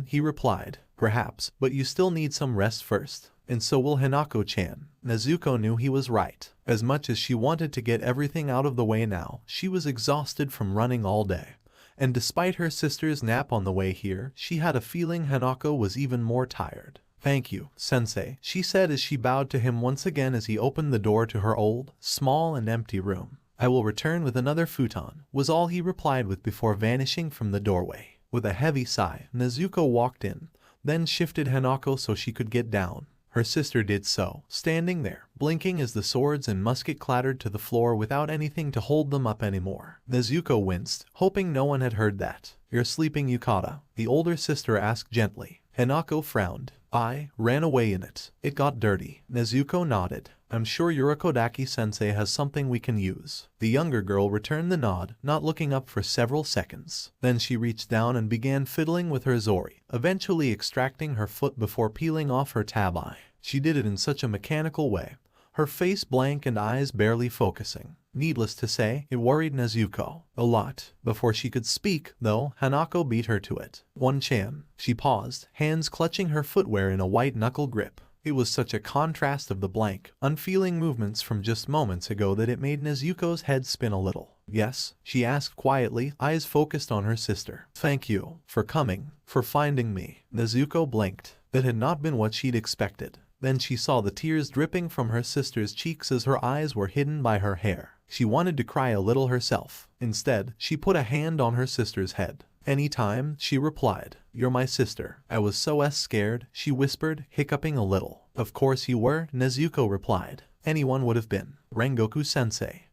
He replied. Perhaps, but you still need some rest first. And so will Hanako-chan. Nezuko knew he was right. As much as she wanted to get everything out of the way now, she was exhausted from running all day. And despite her sister's nap on the way here, she had a feeling Hanako was even more tired. Thank you, sensei, she said as she bowed to him once again as he opened the door to her old, small and empty room. I will return with another futon, was all he replied with before vanishing from the doorway. With a heavy sigh, Nezuko walked in, then shifted Hanako so she could get down. Her sister did so, standing there, blinking as the swords and musket clattered to the floor without anything to hold them up anymore. Nezuko winced, hoping no one had heard that. You're sleeping, Yukata? The older sister asked gently. Hanako frowned. I ran away in it. It got dirty. Nezuko nodded. I'm sure Yurakodaki-sensei has something we can use. The younger girl returned the nod, not looking up for several seconds. Then she reached down and began fiddling with her zori, eventually extracting her foot before peeling off her tabi. She did it in such a mechanical way, her face blank and eyes barely focusing. Needless to say, it worried Nezuko a lot. Before she could speak, though, Hanako beat her to it. One-chan. She paused, hands clutching her footwear in a white-knuckle grip. It was such a contrast of the blank, unfeeling movements from just moments ago that it made Nezuko's head spin a little. Yes? She asked quietly, eyes focused on her sister. Thank you for coming, for finding me. Nezuko blinked. That had not been what she'd expected. Then she saw the tears dripping from her sister's cheeks as her eyes were hidden by her hair. She wanted to cry a little herself. Instead, she put a hand on her sister's head. Anytime, she replied. You're my sister. I was so scared, she whispered, hiccuping a little. Of course you were, Nezuko replied. Anyone would have been. Rengoku-sensei.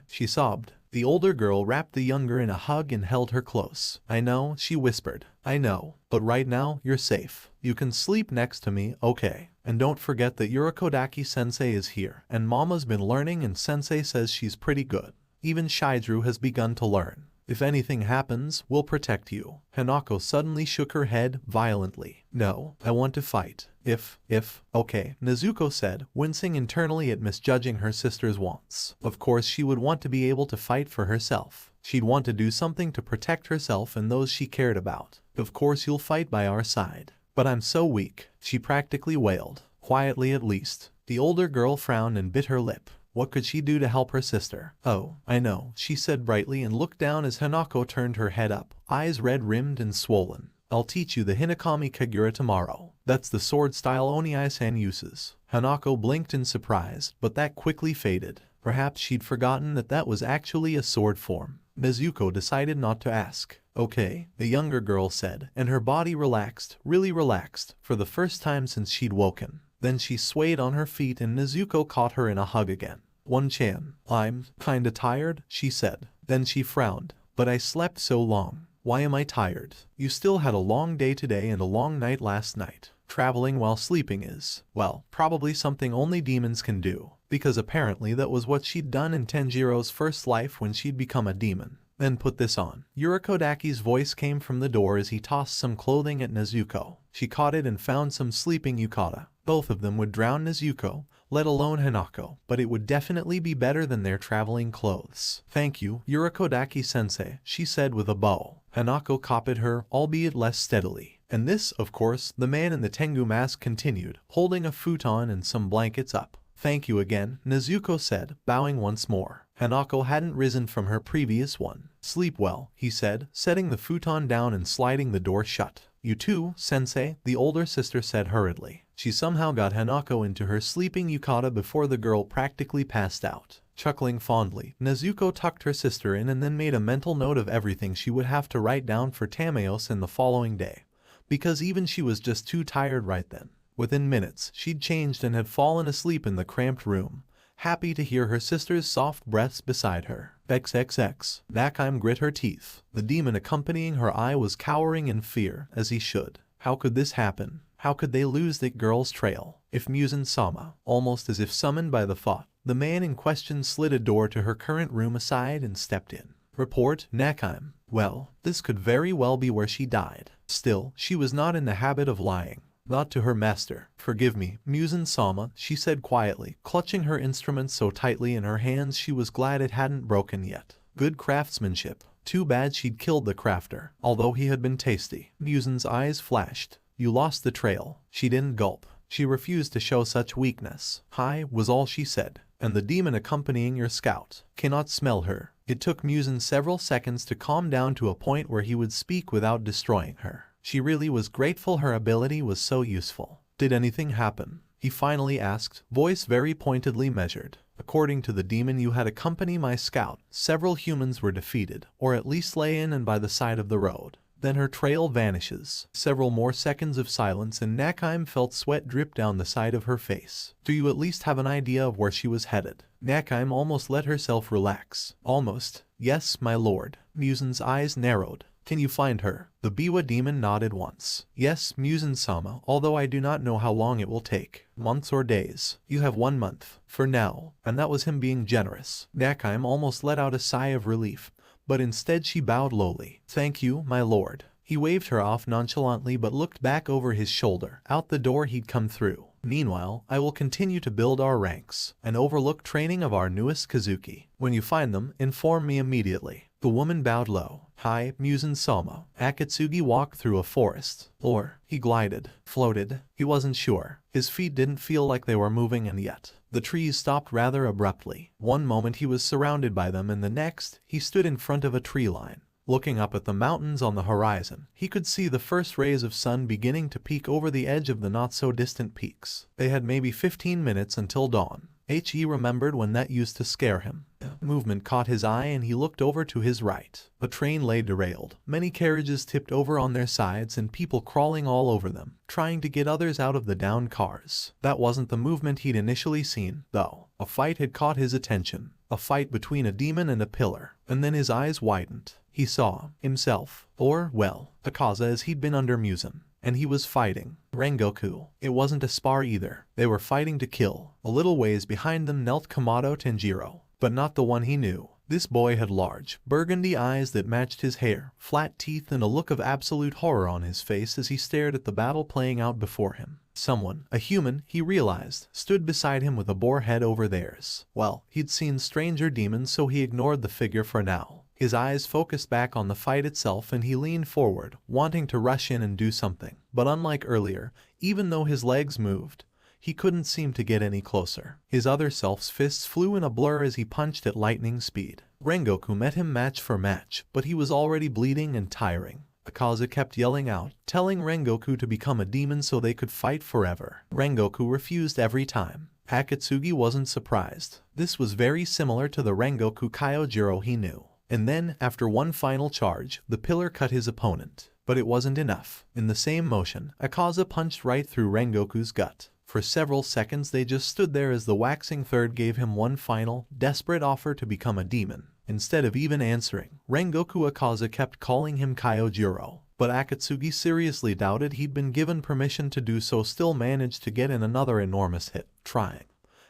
She sobbed. The older girl wrapped the younger in a hug and held her close. I know, she whispered. I know. But right now, you're safe. You can sleep next to me, okay? And don't forget that Yurakodaki-sensei is here. And Mama's been learning and sensei says she's pretty good. Even Shizuru has begun to learn. If anything happens, we'll protect you. Hanako suddenly shook her head violently. No, I want to fight. Okay, Nezuko said, wincing internally at misjudging her sister's wants. Of course she would want to be able to fight for herself. She'd want to do something to protect herself and those she cared about. Of course you'll fight by our side. But I'm so weak, she practically wailed. Quietly at least. The older girl frowned and bit her lip. What could she do to help her sister? Oh, I know, she said brightly and looked down as Hanako turned her head up, eyes red-rimmed and swollen. I'll teach you the Hinakami Kagura tomorrow. That's the sword style Oniai-san uses. Hanako blinked in surprise, but that quickly faded. Perhaps she'd forgotten that was actually a sword form. Nezuko decided not to ask. Okay, the younger girl said, and her body relaxed, really relaxed, for the first time since she'd woken. Then she swayed on her feet and Nezuko caught her in a hug again. One-chan. I'm kinda tired, she said. Then she frowned. But I slept so long. Why am I tired? You still had a long day today and a long night last night. Traveling while sleeping is, well, probably something only demons can do. Because apparently that was what she'd done in Tanjiro's first life when she'd become a demon. Then put this on. Yurakodaki's voice came from the door as he tossed some clothing at Nezuko. She caught it and found some sleeping yukata. Both of them would drown Nezuko, let alone Hanako, but it would definitely be better than their traveling clothes. Thank you, Yurakodaki-sensei, she said with a bow. Hanako copied her, albeit less steadily. And this, of course, the man in the Tengu mask continued, holding a futon and some blankets up. Thank you again, Nezuko said, bowing once more. Hanako hadn't risen from her previous one. Sleep well, he said, setting the futon down and sliding the door shut. You too, sensei, the older sister said hurriedly. She somehow got Hanako into her sleeping yukata before the girl practically passed out. Chuckling fondly, Nezuko tucked her sister in and then made a mental note of everything she would have to write down for Tamaos in the following day. because even she was just too tired right then. Within minutes, she'd changed and had fallen asleep in the cramped room, happy to hear her sister's soft breaths beside her. XXX. Nakheim grit her teeth. The demon accompanying her eye was cowering in fear, as he should. How could this happen? How could they lose that girl's trail? If Muzan-sama, almost as if summoned by the thought, the man in question slid a door to her current room aside and stepped in. Report, Nakheim. Well, this could very well be where she died. Still, she was not in the habit of lying. Not to her master. Forgive me, Muzan-sama, she said quietly, clutching her instrument so tightly in her hands she was glad it hadn't broken yet. Good craftsmanship. Too bad she'd killed the crafter, although he had been tasty. Muzan's eyes flashed. You lost the trail. She didn't gulp. She refused to show such weakness. Hi, was all she said. And the demon accompanying your scout cannot smell her. It took Muzan several seconds to calm down to a point where he would speak without destroying her. She really was grateful her ability was so useful. Did anything happen? He finally asked, voice very pointedly measured. According to the demon you had accompany my scout, several humans were defeated, or at least lay in and by the side of the road. Then her trail vanishes. Several more seconds of silence and Nakheim felt sweat drip down the side of her face. Do you at least have an idea of where she was headed? Nakheim almost let herself relax. Almost. Yes, my lord. Muzan's eyes narrowed. Can you find her? The Biwa demon nodded once. Yes, Muzan-sama, although I do not know how long it will take. Months or days. You have 1 month. For now. And that was him being generous. Nakheim almost let out a sigh of relief, but instead she bowed lowly. Thank you, my lord. He waved her off nonchalantly but looked back over his shoulder, out the door he'd come through. Meanwhile, I will continue to build our ranks and overlook training of our newest Kazuki. When you find them, inform me immediately. The woman bowed low. Hi, Muzan-sama. Akatsuki walked through a forest. Or, he glided, floated. He wasn't sure. His feet didn't feel like they were moving and yet. The trees stopped rather abruptly. One moment he was surrounded by them and the next, he stood in front of a tree line. Looking up at the mountains on the horizon, he could see the first rays of sun beginning to peek over the edge of the not-so-distant peaks. They had maybe 15 minutes until dawn. He remembered when that used to scare him. Movement caught his eye and he looked over to his right. The train lay derailed. Many carriages tipped over on their sides and people crawling all over them, trying to get others out of the downed cars. That wasn't the movement he'd initially seen, though. A fight had caught his attention. A fight between a demon and a pillar. And then his eyes widened. He saw himself, or, well, Akaza as he'd been under Muzan. And he was fighting Rengoku. It wasn't a spar either. They were fighting to kill. A little ways behind them knelt T-tanjiro, but not the one he knew. This boy had large, burgundy eyes that matched his hair, flat teeth and a look of absolute horror on his face as he stared at the battle playing out before him. Someone, a human, he realized, stood beside him with a boar head over theirs. Well, he'd seen stranger demons so he ignored the figure for now. His eyes focused back on the fight itself and he leaned forward, wanting to rush in and do something. But unlike earlier, even though his legs moved, he couldn't seem to get any closer. His other self's fists flew in a blur as he punched at lightning speed. Rengoku met him match for match, but he was already bleeding and tiring. Akaza kept yelling out, telling Rengoku to become a demon so they could fight forever. Rengoku refused every time. Akatsuki wasn't surprised. This was very similar to the Rengoku Kyojiro he knew. And then, after one final charge, the pillar cut his opponent. But it wasn't enough. In the same motion, Akaza punched right through Rengoku's gut. For several seconds they just stood there as the waxing third gave him one final, desperate offer to become a demon. Instead of even answering, Rengoku Akaza kept calling him Kyojiro. But Akatsuki seriously doubted he'd been given permission to do so, still managed to get in another enormous hit, trying,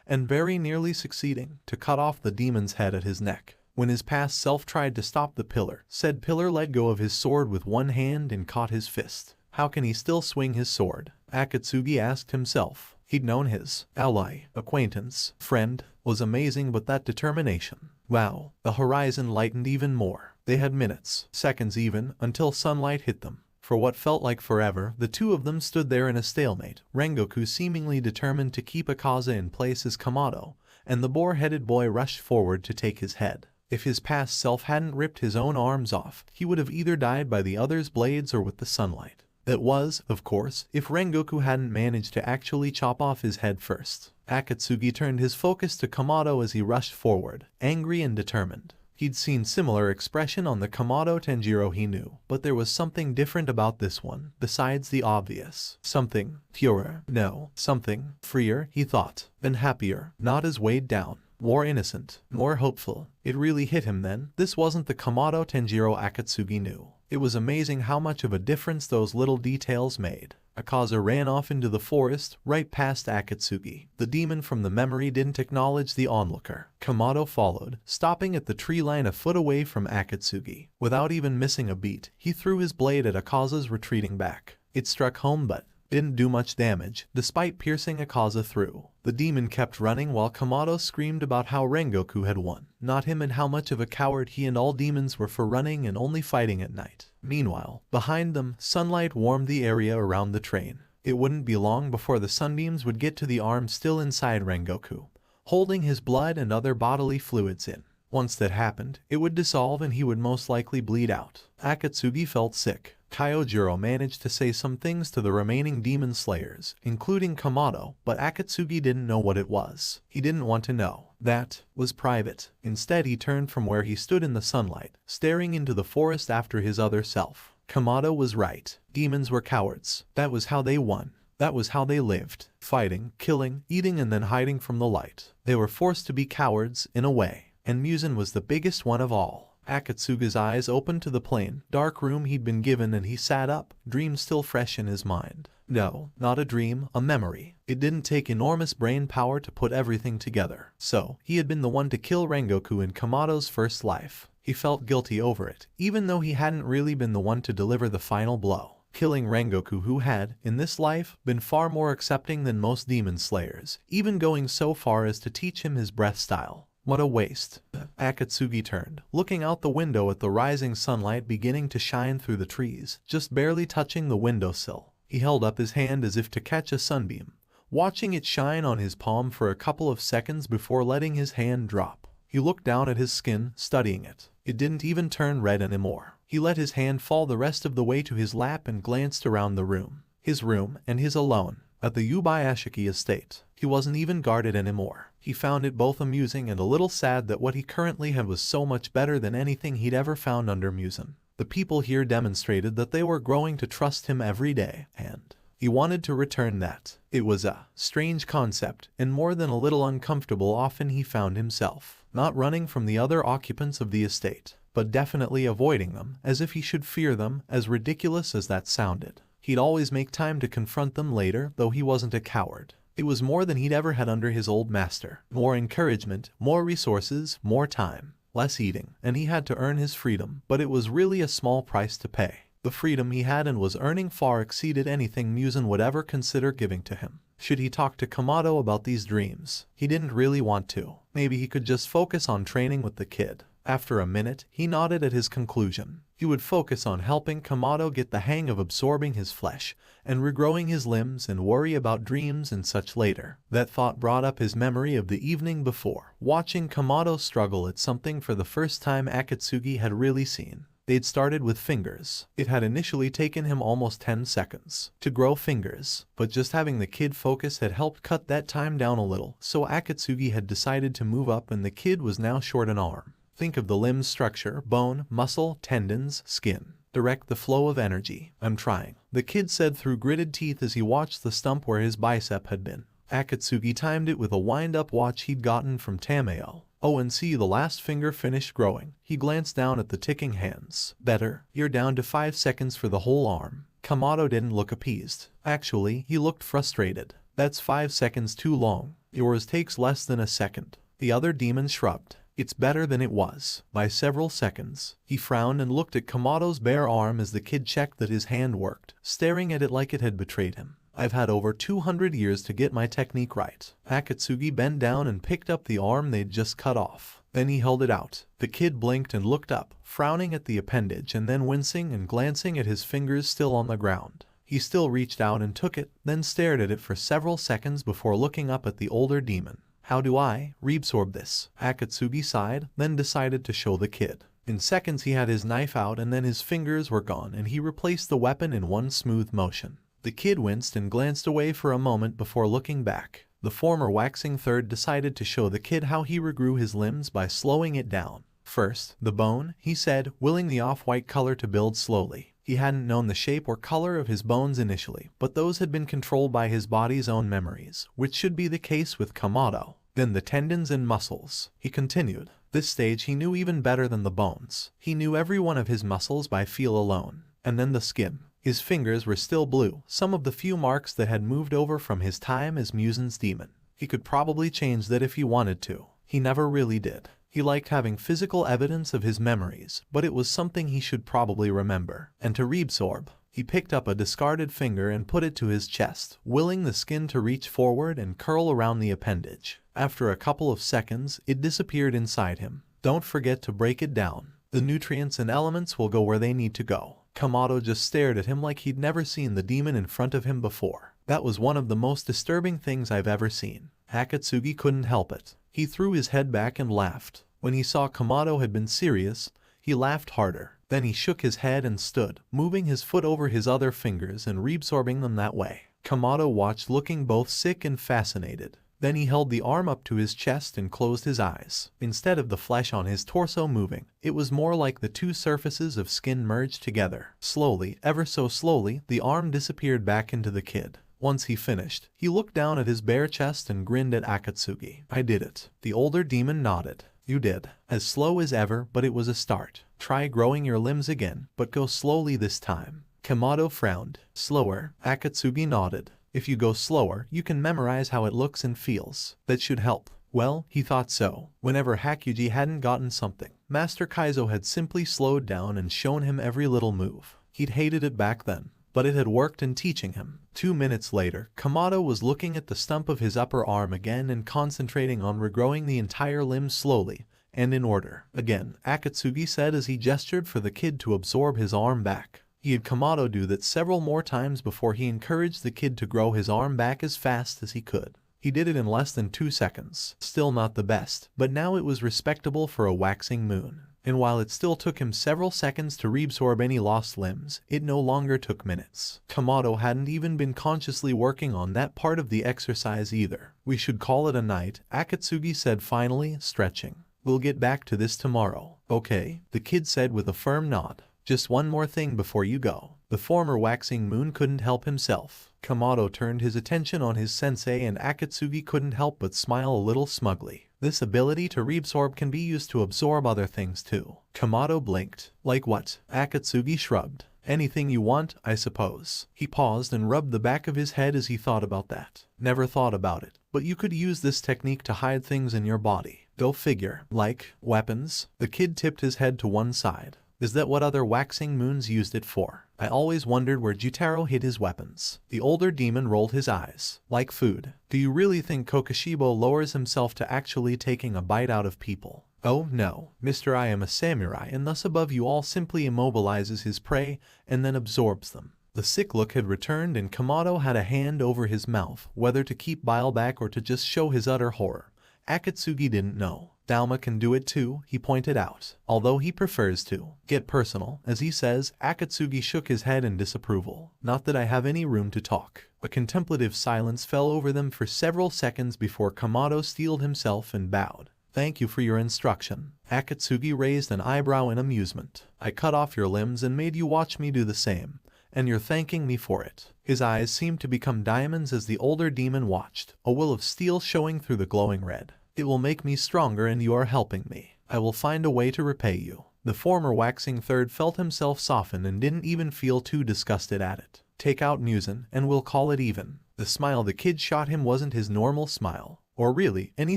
and very nearly succeeding, to cut off the demon's head at his neck. When his past self tried to stop the pillar, said pillar let go of his sword with one hand and caught his fist. How can he still swing his sword? Akatsuki asked himself. He'd known his ally, acquaintance, friend, was amazing, but that determination. Wow. The horizon lightened even more. They had minutes, seconds even, until sunlight hit them. For what felt like forever, the two of them stood there in a stalemate, Rengoku seemingly determined to keep Akaza in place as Kamado, and the boar-headed boy rushed forward to take his head. If his past self hadn't ripped his own arms off, he would have either died by the other's blades or with the sunlight. That was, of course, if Rengoku hadn't managed to actually chop off his head first. Akatsuki turned his focus to Kamado as he rushed forward, angry and determined. He'd seen similar expression on the Kamado Tanjiro he knew, but there was something different about this one, besides the obvious. Something purer, no, something freer, he thought, and happier, not as weighed down. More innocent, more hopeful. It really hit him then. This wasn't the Kamado Tanjiro Akatsuki knew. It was amazing how much of a difference those little details made. Akaza ran off into the forest, right past Akatsuki. The demon from the memory didn't acknowledge the onlooker. Kamado followed, stopping at the tree line a foot away from Akatsuki. Without even missing a beat, he threw his blade at Akaza's retreating back. It struck home but didn't do much damage, despite piercing Akaza through. The demon kept running while Kamado screamed about how Rengoku had won, not him, and how much of a coward he and all demons were for running and only fighting at night. Meanwhile, behind them, sunlight warmed the area around the train. It wouldn't be long before the sunbeams would get to the arm still inside Rengoku, holding his blood and other bodily fluids in. Once that happened, it would dissolve and he would most likely bleed out. Akatsuki felt sick. Kyojiro managed to say some things to the remaining demon slayers, including Kamado, but Akatsuki didn't know what it was. He didn't want to know. That was private. Instead, he turned from where he stood in the sunlight, staring into the forest after his other self. Kamado was right. Demons were cowards. That was how they won. That was how they lived. Fighting, killing, eating, and then hiding from the light. They were forced to be cowards, in a way. And Muzan was the biggest one of all. Akatsuki's eyes opened to the plain, dark room he'd been given, and he sat up, dreams still fresh in his mind. No, not a dream, a memory. It didn't take enormous brain power to put everything together. So, he had been the one to kill Rengoku in Kamado's first life. He felt guilty over it, even though he hadn't really been the one to deliver the final blow. Killing Rengoku, who had, in this life, been far more accepting than most demon slayers, even going so far as to teach him his breath style. What a waste. Akatsuki turned, looking out the window at the rising sunlight beginning to shine through the trees, just barely touching the windowsill. He held up his hand as if to catch a sunbeam, watching it shine on his palm for a couple of seconds before letting his hand drop. He looked down at his skin, studying it. It didn't even turn red anymore. He let his hand fall the rest of the way to his lap and glanced around the room. His room, and his alone. At the Yubayashiki estate, he wasn't even guarded anymore. He found it both amusing and a little sad that what he currently had was so much better than anything he'd ever found under Muzan. The people here demonstrated that they were growing to trust him every day, and he wanted to return that. It was a strange concept, and more than a little uncomfortable. Often he found himself not running from the other occupants of the estate, but definitely avoiding them, as if he should fear them, as ridiculous as that sounded. He'd always make time to confront them later, though he wasn't a coward. It was more than he'd ever had under his old master. More encouragement, more resources, more time, less eating, and he had to earn his freedom, but it was really a small price to pay. The freedom he had and was earning far exceeded anything Muzan would ever consider giving to him. Should he talk to Kamado about these dreams? He didn't really want to. Maybe he could just focus on training with the kid. After a minute, he nodded at his conclusion. He would focus on helping Kamado get the hang of absorbing his flesh and regrowing his limbs and worry about dreams and such later. That thought brought up his memory of the evening before, watching Kamado struggle at something for the first time Akatsuki had really seen. They'd started with fingers. It had initially taken him almost 10 seconds to grow fingers, but just having the kid focus had helped cut that time down a little, so Akatsuki had decided to move up and the kid was now short an arm. Think of the limb's structure, bone, muscle, tendons, skin. Direct the flow of energy. I'm trying, the kid said through gritted teeth as he watched the stump where his bicep had been. Akatsuki timed it with a wind-up watch he'd gotten from Tameo. Oh, and see, the last finger finished growing. He glanced down at the ticking hands. Better, you're down to 5 seconds for the whole arm. Kamado didn't look appeased. Actually, he looked frustrated. That's 5 seconds too long. Yours takes less than a second. The other demon shrugged. It's better than it was, by several seconds. He frowned and looked at Kamado's bare arm as the kid checked that his hand worked, staring at it like it had betrayed him. I've had over 200 years to get my technique right. Akatsuki bent down and picked up the arm they'd just cut off. Then he held it out. The kid blinked and looked up, frowning at the appendage and then wincing and glancing at his fingers still on the ground. He still reached out and took it, then stared at it for several seconds before looking up at the older demon. How do I reabsorb this? Akatsuki sighed, then decided to show the kid. In seconds he had his knife out and then his fingers were gone and he replaced the weapon in one smooth motion. The kid winced and glanced away for a moment before looking back. The former waxing third decided to show the kid how he regrew his limbs by slowing it down. First, the bone, he said, willing the off-white color to build slowly. He hadn't known the shape or color of his bones initially, but those had been controlled by his body's own memories, which should be the case with Kamado. Then the tendons and muscles, he continued. This stage he knew even better than the bones. He knew every one of his muscles by feel alone. And then the skin. His fingers were still blue, some of the few marks that had moved over from his time as Musen's demon. He could probably change that if he wanted to. He never really did. He liked having physical evidence of his memories, but it was something he should probably remember. And to reabsorb, he picked up a discarded finger and put it to his chest, willing the skin to reach forward and curl around the appendage. After a couple of seconds, it disappeared inside him. Don't forget to break it down. The nutrients and elements will go where they need to go. Kamado just stared at him like he'd never seen the demon in front of him before. That was one of the most disturbing things I've ever seen. Akatsuki couldn't help it. He threw his head back and laughed. When he saw Kamado had been serious, he laughed harder. Then he shook his head and stood, moving his foot over his other fingers and reabsorbing them that way. Kamado watched, looking both sick and fascinated. Then he held the arm up to his chest and closed his eyes. Instead of the flesh on his torso moving, it was more like the two surfaces of skin merged together. Slowly, ever so slowly, the arm disappeared back into the kid. Once he finished, he looked down at his bare chest and grinned at Akatsuki. I did it. The older demon nodded. You did. As slow as ever, but it was a start. Try growing your limbs again, but go slowly this time. Kamado frowned. Slower. Akatsuki nodded. If you go slower, you can memorize how it looks and feels. That should help. Well, he thought so. Whenever Hakuji hadn't gotten something, Master Kaizo had simply slowed down and shown him every little move. He'd hated it back then, but it had worked in teaching him. 2 minutes later, Kamado was looking at the stump of his upper arm again and concentrating on regrowing the entire limb slowly and in order. Again, Akatsuki said as he gestured for the kid to absorb his arm back. He had Kamado do that several more times before he encouraged the kid to grow his arm back as fast as he could. He did it in less than 2 seconds. Still not the best, but now it was respectable for a waxing moon. And while it still took him several seconds to reabsorb any lost limbs, it no longer took minutes. Kamado hadn't even been consciously working on that part of the exercise either. We should call it a night, Akatsuki said finally, stretching. We'll get back to this tomorrow. Okay, the kid said with a firm nod. Just one more thing before you go. The former waxing moon couldn't help himself. Kamado turned his attention on his sensei and Akatsuki couldn't help but smile a little smugly. This ability to reabsorb can be used to absorb other things too. Kamado blinked. Like what? Akatsuki shrugged. Anything you want, I suppose. He paused and rubbed the back of his head as he thought about that. Never thought about it. But you could use this technique to hide things in your body. Go figure. Like weapons? The kid tipped his head to one side. Is that what other waxing moons used it for? I always wondered where Jutaro hid his weapons. The older demon rolled his eyes. Like food. Do you really think Kokoshibo lowers himself to actually taking a bite out of people? Oh no, Mr. I am a samurai and thus above you all simply immobilizes his prey and then absorbs them. The sick look had returned and Kamado had a hand over his mouth, whether to keep bile back or to just show his utter horror. Akatsuki didn't know. Dalma can do it too, he pointed out, although he prefers to get personal. As he says, Akatsuki shook his head in disapproval. Not that I have any room to talk. A contemplative silence fell over them for several seconds before Kamado steeled himself and bowed. Thank you for your instruction. Akatsuki raised an eyebrow in amusement. I cut off your limbs and made you watch me do the same, and you're thanking me for it. His eyes seemed to become diamonds as the older demon watched, a will of steel showing through the glowing red. It will make me stronger and you are helping me. I will find a way to repay you. The former waxing third felt himself soften and didn't even feel too disgusted at it. Take out Musen, and we'll call it even. The smile the kid shot him wasn't his normal smile, or really, any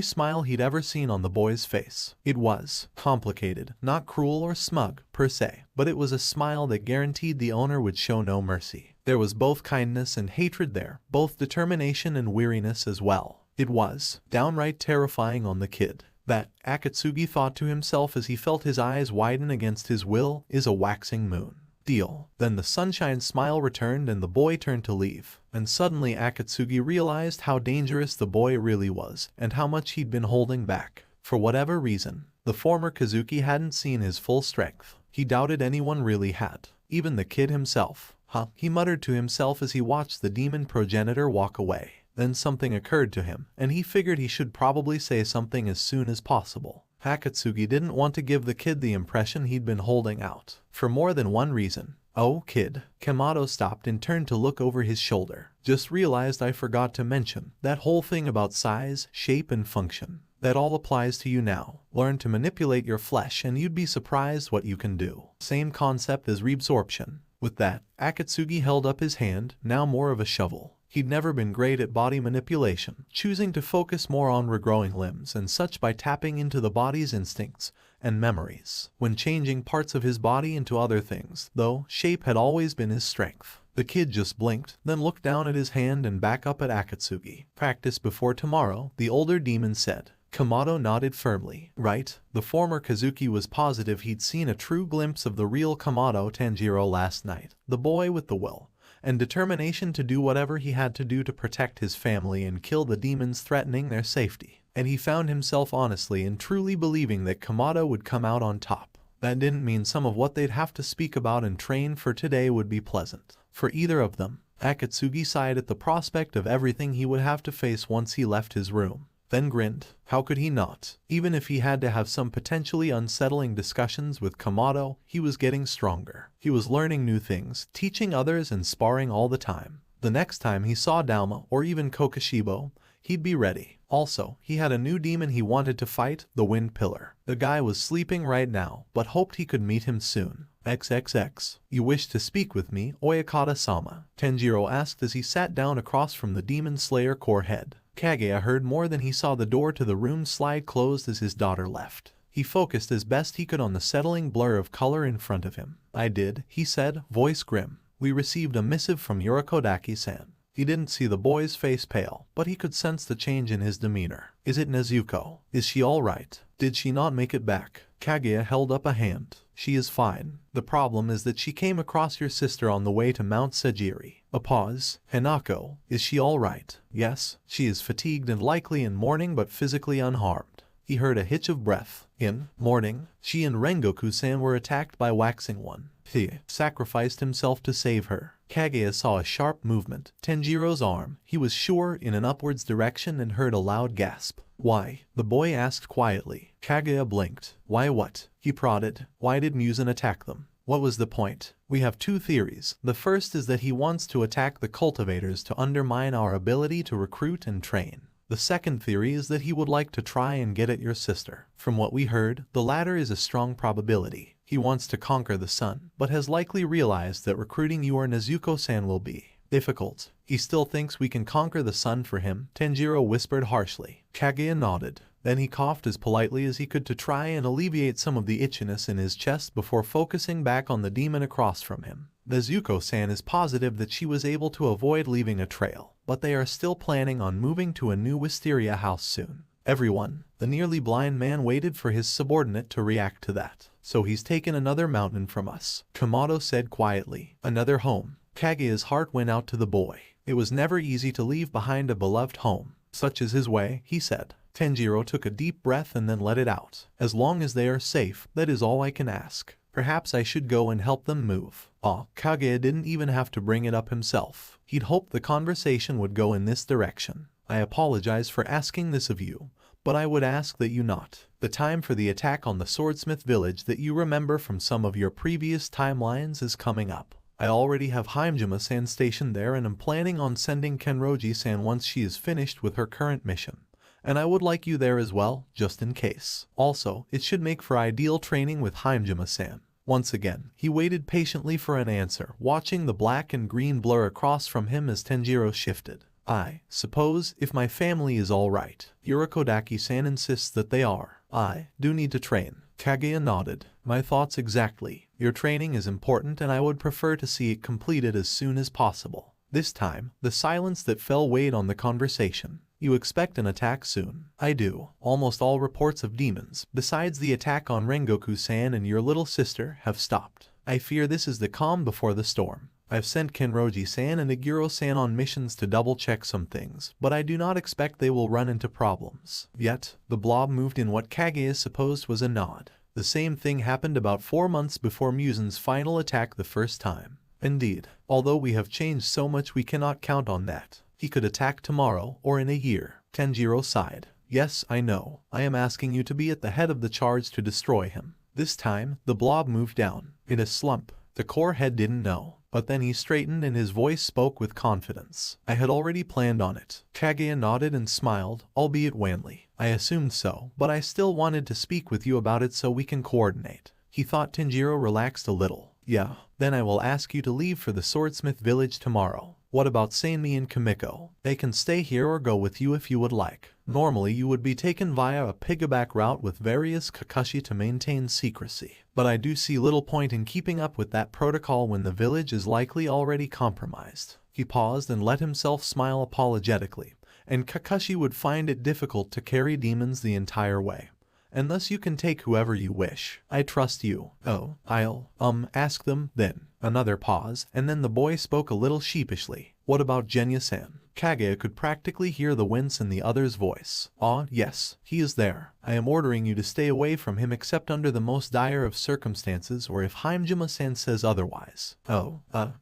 smile he'd ever seen on the boy's face. It was complicated, not cruel or smug, per se, but it was a smile that guaranteed the owner would show no mercy. There was both kindness and hatred there, both determination and weariness as well. It was downright terrifying on the kid. That, Akatsuki thought to himself as he felt his eyes widen against his will, is a waxing moon. Deal. Then the sunshine smile returned and the boy turned to leave. And suddenly Akatsuki realized how dangerous the boy really was, and how much he'd been holding back. For whatever reason, the former Kazuki hadn't seen his full strength. He doubted anyone really had. Even the kid himself. He muttered to himself as he watched the demon progenitor walk away. Then something occurred to him, and he figured he should probably say something as soon as possible. Akatsuki didn't want to give the kid the impression he'd been holding out. For more than one reason. Oh, kid. Kamado stopped and turned to look over his shoulder. Just realized I forgot to mention that whole thing about size, shape, and function. That all applies to you now. Learn to manipulate your flesh and you'd be surprised what you can do. Same concept as reabsorption. With that, Akatsuki held up his hand, now more of a shovel. He'd never been great at body manipulation, choosing to focus more on regrowing limbs and such by tapping into the body's instincts and memories. When changing parts of his body into other things, though, shape had always been his strength. The kid just blinked, then looked down at his hand and back up at Akatsuki. Practice before tomorrow, the older demon said. Kamado nodded firmly. Right, the former Kazuki was positive he'd seen a true glimpse of the real Kamado Tanjiro last night. The boy with the will and determination to do whatever he had to do to protect his family and kill the demons threatening their safety. And he found himself honestly and truly believing that Kamado would come out on top. That didn't mean some of what they'd have to speak about and train for today would be pleasant. For either of them, Akatsuki sighed at the prospect of everything he would have to face once he left his room. Then grinned. How could he not? Even if he had to have some potentially unsettling discussions with Kamado, he was getting stronger. He was learning new things, teaching others and sparring all the time. The next time he saw Dalma or even Kokoshibo, he'd be ready. Also, he had a new demon he wanted to fight, the Wind Pillar. The guy was sleeping right now, but hoped he could meet him soon. XXX. You wish to speak with me, Oyakata-sama? Tanjiro asked as he sat down across from the Demon Slayer core head. Kaguya heard more than he saw the door to the room slide closed as his daughter left. He focused as best he could on the settling blur of color in front of him. I did, he said, voice grim. We received a missive from Yurakodaki-san. He didn't see the boy's face pale, but he could sense the change in his demeanor. Is it Nezuko? Is she all right? Did she not make it back? Kaguya held up a hand. She is fine. The problem is that she came across your sister on the way to Mount Sajiri. A pause. Hanako, is she all right? Yes, she is fatigued and likely in mourning but physically unharmed. He heard a hitch of breath. In mourning, she and Rengoku-san were attacked by Waxing One. He sacrificed himself to save her. Kaguya saw a sharp movement. Tenjiro's arm, he was sure, in an upwards direction and heard a loud gasp. Why? The boy asked quietly. Kaguya blinked. Why what? He prodded. Why did Muzan attack them? What was the point? We have two theories. The first is that he wants to attack the cultivators to undermine our ability to recruit and train. The second theory is that he would like to try and get at your sister. From what we heard, the latter is a strong probability. He wants to conquer the sun, but has likely realized that recruiting you or Nezuko-san will be difficult. He still thinks we can conquer the sun for him, Tanjiro whispered harshly. Kaguya nodded. Then he coughed as politely as he could to try and alleviate some of the itchiness in his chest before focusing back on the demon across from him. Nezuko-san is positive that she was able to avoid leaving a trail, but they are still planning on moving to a new wisteria house soon. Everyone, the nearly blind man waited for his subordinate to react to that. So he's taken another mountain from us, Kamado said quietly. Another home. Kaguya's heart went out to the boy. It was never easy to leave behind a beloved home. Such is his way, he said. Tanjiro took a deep breath and then let it out. As long as they are safe, that is all I can ask. Perhaps I should go and help them move. Kaguya didn't even have to bring it up himself. He'd hoped the conversation would go in this direction. I apologize for asking this of you, but I would ask that you not. The time for the attack on the Swordsmith village that you remember from some of your previous timelines is coming up. I already have Himejima-san stationed there and am planning on sending Kenroji-san once she is finished with her current mission. And I would like you there as well, just in case. Also, it should make for ideal training with Himejima-san. Once again, he waited patiently for an answer, watching the black and green blur across from him as Tanjiro shifted. I suppose, if my family is all right. Yurakodaki-san insists that they are. I do need to train. Kaguya nodded. My thoughts exactly. Your training is important and I would prefer to see it completed as soon as possible. This time, the silence that fell weighed on the conversation. You expect an attack soon? I do. Almost all reports of demons, besides the attack on Rengoku-san and your little sister, have stopped. I fear this is the calm before the storm. I've sent Kenroji-san and Iguro-san on missions to double-check some things, but I do not expect they will run into problems. Yet, the blob moved in what Kaguya supposed was a nod. The same thing happened about 4 months before Muzan's final attack the first time. Indeed, although we have changed so much we cannot count on that. He could attack tomorrow or in a year. Tanjiro sighed. Yes, I know. I am asking you to be at the head of the charge to destroy him. This time, the blob moved down. In a slump. The core head didn't know. But then he straightened and his voice spoke with confidence. I had already planned on it. Kaguya nodded and smiled, albeit wanly. I assumed so, but I still wanted to speak with you about it so we can coordinate. He thought Tanjiro relaxed a little. Yeah, then I will ask you to leave for the swordsmith village tomorrow. What about Sanmi and Kimiko? They can stay here or go with you if you would like. Normally you would be taken via a piggyback route with various Kakashi to maintain secrecy. But I do see little point in keeping up with that protocol when the village is likely already compromised. He paused and let himself smile apologetically, and Kakashi would find it difficult to carry demons the entire way. And thus you can take whoever you wish. I trust you. Oh, I'll, ask them, then. Another pause, and then the boy spoke a little sheepishly. What about Genya-san? Kaguya could practically hear the wince in the other's voice. Yes, he is there. I am ordering you to stay away from him except under the most dire of circumstances or if Hajime-san says otherwise.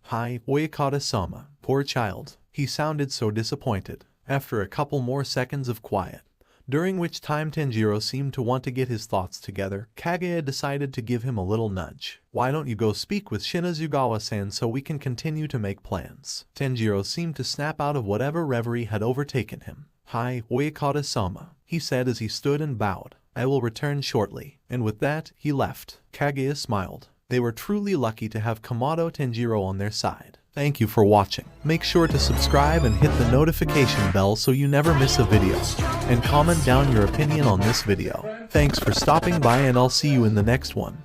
Hi, Oyakata-sama. Poor child. He sounded so disappointed. After a couple more seconds of quiet, during which time Tanjiro seemed to want to get his thoughts together, Kaguya decided to give him a little nudge. Why don't you go speak with Shinazugawa-san so we can continue to make plans? Tanjiro seemed to snap out of whatever reverie had overtaken him. Hi, Oyakata-sama, he said as he stood and bowed. I will return shortly. And with that, he left. Kaguya smiled. They were truly lucky to have Kamado Tanjiro on their side. Thank you for watching. Make sure to subscribe and hit the notification bell so you never miss a video. And comment down your opinion on this video. Thanks for stopping by and I'll see you in the next one.